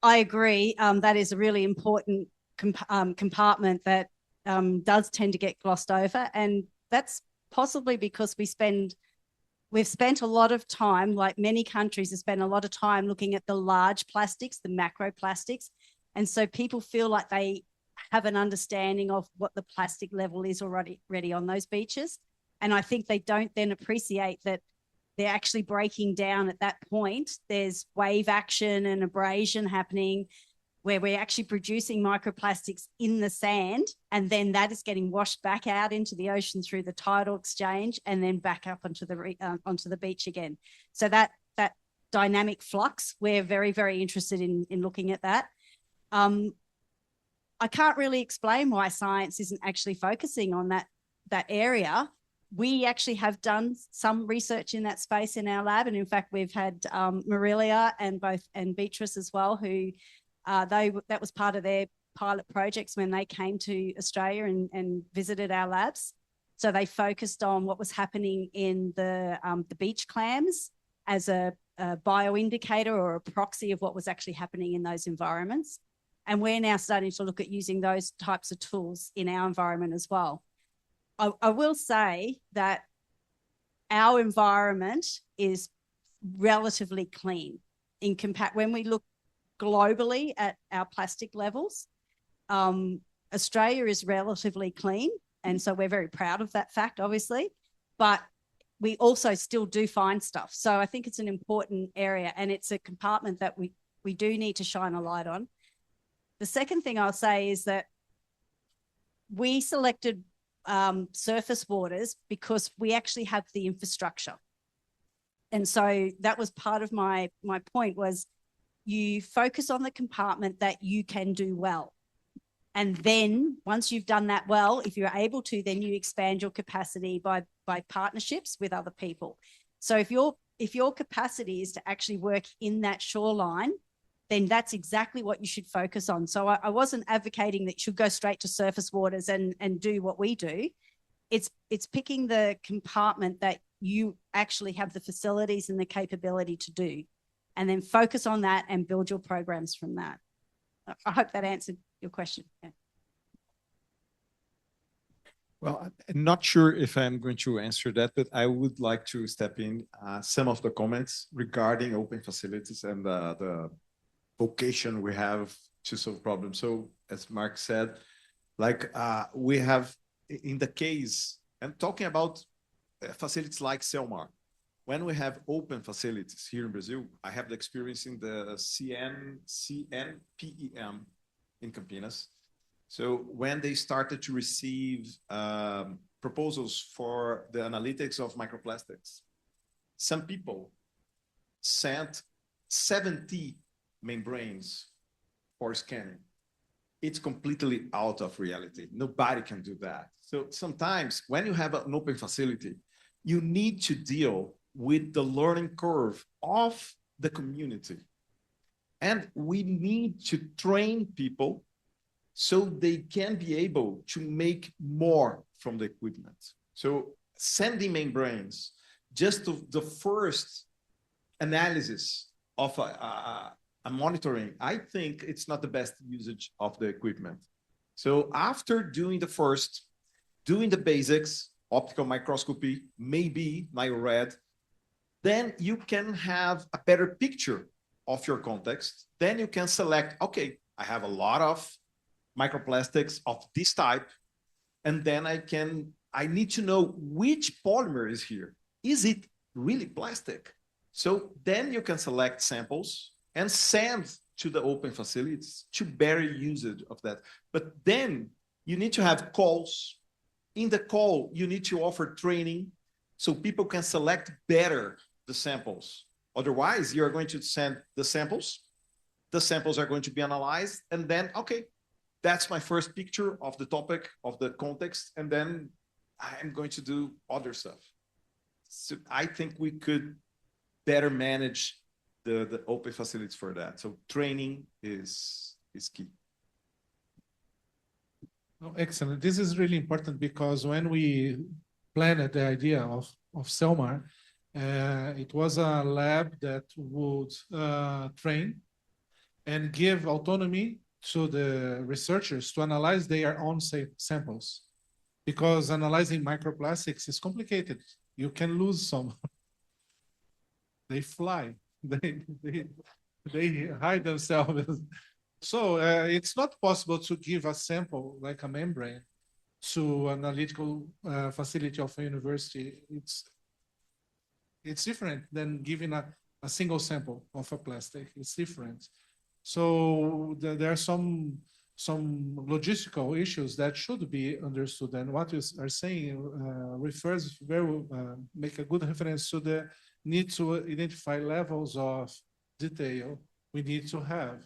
I agree. That is a really important compartment that does tend to get glossed over. And that's possibly because we've spent a lot of time, like many countries have spent a lot of time looking at the large plastics, the macroplastics. And so people feel like they have an understanding of what the plastic level is already on those beaches. And I think they don't then appreciate that they're actually breaking down at that point. There's wave action and abrasion happening where we're actually producing microplastics in the sand, and then that is getting washed back out into the ocean through the tidal exchange and then back up onto the beach again. So that dynamic flux, we're very, very interested in looking at that. I can't really explain why science isn't actually focusing on that area. We actually have done some research in that space in our lab, and in fact, we've had Marilia and Beatrice as well, who that was part of their pilot projects when they came to Australia and visited our labs. So they focused on what was happening in the beach clams as a bioindicator or a proxy of what was actually happening in those environments. And we're now starting to look at using those types of tools in our environment as well. I will say that our environment is relatively clean when we look globally at our plastic levels. Australia is relatively clean, and so we're very proud of that fact, obviously, but we also still do find stuff. So I think it's an important area, and it's a compartment that we do need to shine a light on. The second thing I'll say is that we selected surface waters because we actually have the infrastructure. And so that was part of my point, was you focus on the compartment that you can do well. And then once you've done that well, if you're able to, then you expand your capacity by partnerships with other people. So if your capacity is to actually work in that shoreline, then that's exactly what you should focus on. So I wasn't advocating that you should go straight to surface waters and do what we do. It's picking the compartment that you actually have the facilities and the capability to do, and then focus on that and build your programs from that. I hope that answered your question. Yeah. Well, I'm not sure if I'm going to answer that, but I would like to step in some of the comments regarding open facilities and the vocation we have to solve problems. So as Mark said, like we have in the case, I'm talking about facilities like Selmar. When we have open facilities here in Brazil, I have the experience in the CNPEM in Campinas. So when they started to receive proposals for the analytics of microplastics, some people sent 70 membranes for scanning. It's completely out of reality. Nobody can do that. So sometimes when you have an open facility, you need to deal with the learning curve of the community. And we need to train people so they can be able to make more from the equipment. So sending membranes, just the first analysis of a monitoring, I think it's not the best usage of the equipment. So after doing the basics, optical microscopy, maybe NIRAD, then you can have a better picture of your context. Then you can select, okay, I have a lot of microplastics of this type, and then I need to know which polymer is here. Is it really plastic? So then you can select samples and send to the open facilities to better usage of that. But then you need to have calls. In the call, you need to offer training so people can select better the samples. Otherwise, you're going to send the samples are going to be analyzed, and then, okay, that's my first picture of the topic, of the context, and then I'm going to do other stuff. So I think we could better manage the open facilities for that. So training is key. Oh, excellent. This is really important because when we planned the idea of CELMAR, it was a lab that would train and give autonomy to the researchers to analyze their own samples. Because analyzing microplastics is complicated. You can lose some. They fly. They hide themselves. So it's not possible to give a sample like a membrane to an analytical facility of a university. It's different than giving a single sample of a plastic. It's different. So there are some logistical issues that should be understood. And what you are saying refers make a good reference to the need to identify levels of detail we need to have.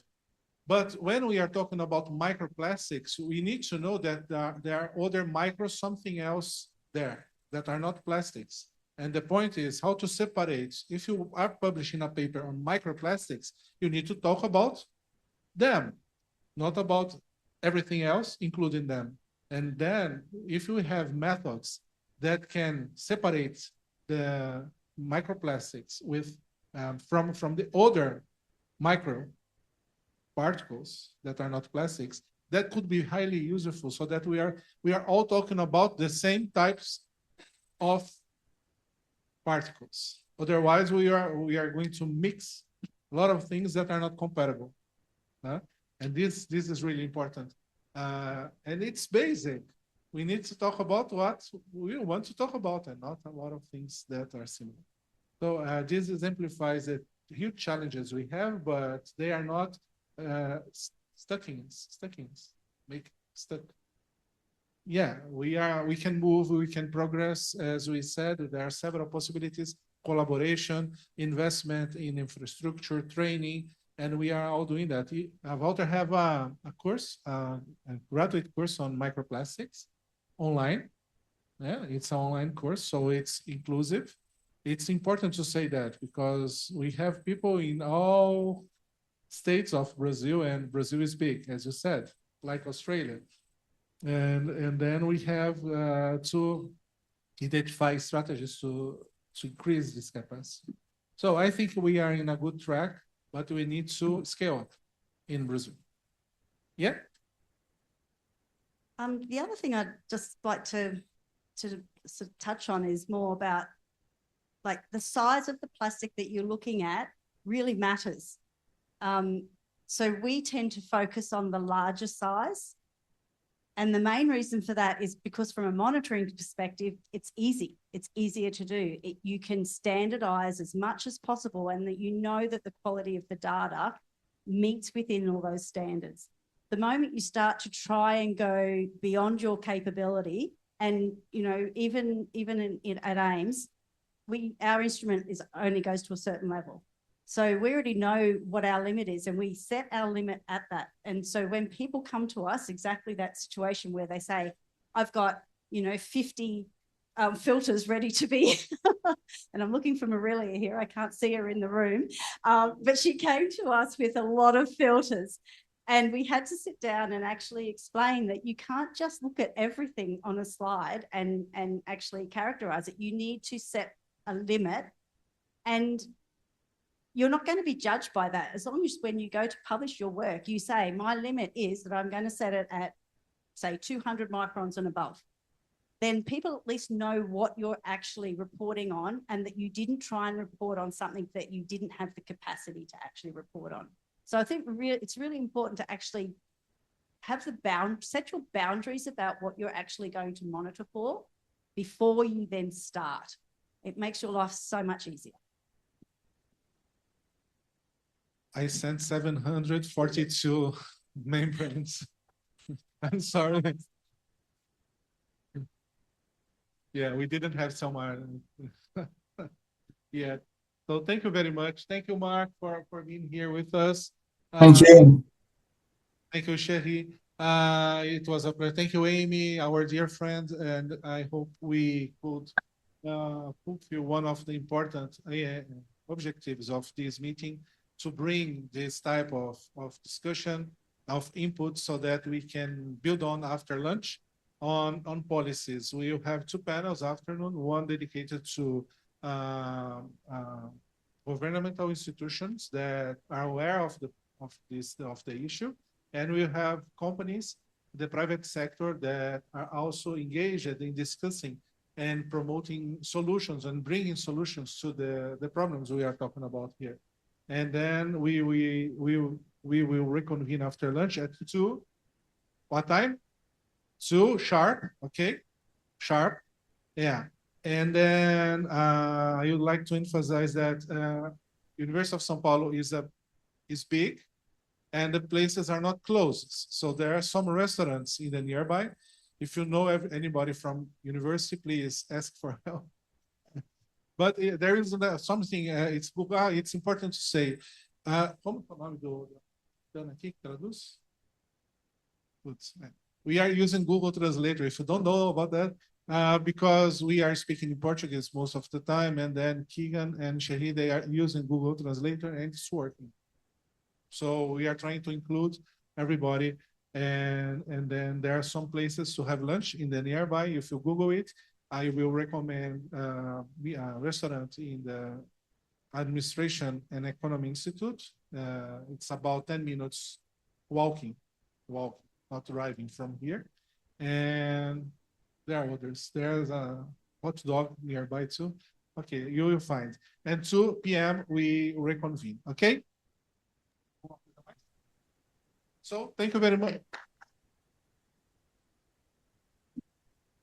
But when we are talking about microplastics, we need to know that there are other micro something else there that are not plastics. And the point is how to separate. If you are publishing a paper on microplastics, you need to talk about them, not about everything else, including them. And then if you have methods that can separate the microplastics with from the other micro particles that are not plastics, that could be highly useful so that we are all talking about the same types of particles. Otherwise, we are going to mix a lot of things that are not compatible. And this is really important. And it's basic. We need to talk about what we want to talk about and not a lot of things that are similar. So this exemplifies the huge challenges we have, but they are not stuckings, make stuck. Yeah, we can move, we can progress. As we said, there are several possibilities: collaboration, investment in infrastructure, training, and we are all doing that. Walter have a course, a graduate course on microplastics online. Yeah, it's an online course, so it's inclusive. It's important to say that because we have people in all states of Brazil, and Brazil is big, as you said, like Australia. And then we have to identify strategies to increase this capacity. So I think we are in a good track, but we need to scale up in Brazil. Yeah. The other thing I'd just like to sort of touch on is more about like the size of the plastic that you're looking at really matters. So we tend to focus on the larger size. And the main reason for that is because from a monitoring perspective, it's easy. It's easier to do. You can standardize as much as possible and that you know that the quality of the data meets within all those standards. The moment you start to try and go beyond your capability, and even at AIMS, our instrument only goes to a certain level. So we already know what our limit is, and we set our limit at that. And so when people come to us, exactly that situation where they say, I've got, 50 filters ready to be, and I'm looking for Marilia here. I can't see her in the room, but she came to us with a lot of filters. And we had to sit down and actually explain that you can't just look at everything on a slide and actually characterize it. You need to set a limit, and you're not going to be judged by that. As long as when you go to publish your work, you say, my limit is that I'm going to set it at, say, 200 microns and above. Then people at least know what you're actually reporting on, and that you didn't try and report on something that you didn't have the capacity to actually report on. So I think it's really important to actually have set your boundaries about what you're actually going to monitor for before you then start. It makes your life so much easier. I sent 742 membranes. I'm sorry. Yeah, we didn't have someone yet. So thank you very much. Thank you, Mark, for being here with us. Thank you. Thank you, Sherry. It was a pleasure. Thank you, Amy, our dear friend, and I hope we could fulfill one of the important objectives of this meeting, to bring this type of discussion, of input, so that we can build on after lunch on policies. We will have two panels afternoon, one dedicated to governmental institutions that are aware of the issue, and we have companies, the private sector, that are also engaged in discussing and promoting solutions and bringing solutions to the problems we are talking about here. And then we will reconvene after lunch at 2. What time? 2 sharp. Okay, sharp. Yeah. And then I would like to emphasize that University of São Paulo is big, and the places are not closed. So there are some restaurants in the nearby. If you know anybody from university, please ask for help. But there is something, it's important to say. Como é o nome do aqui que traduz? We are using Google Translator. If you don't know about that, because we are speaking in Portuguese most of the time, and then Keegan and Sherry, they are using Google Translator, and it's working. So we are trying to include everybody, and then there are some places to have lunch in the nearby. If you Google it, I will recommend a restaurant in the Administration and Economy Institute. It's about 10 minutes walking, not driving from here. And there are others. There's a hot dog nearby too. Okay, you will find. And 2 p.m. we reconvene, okay? So thank you very much.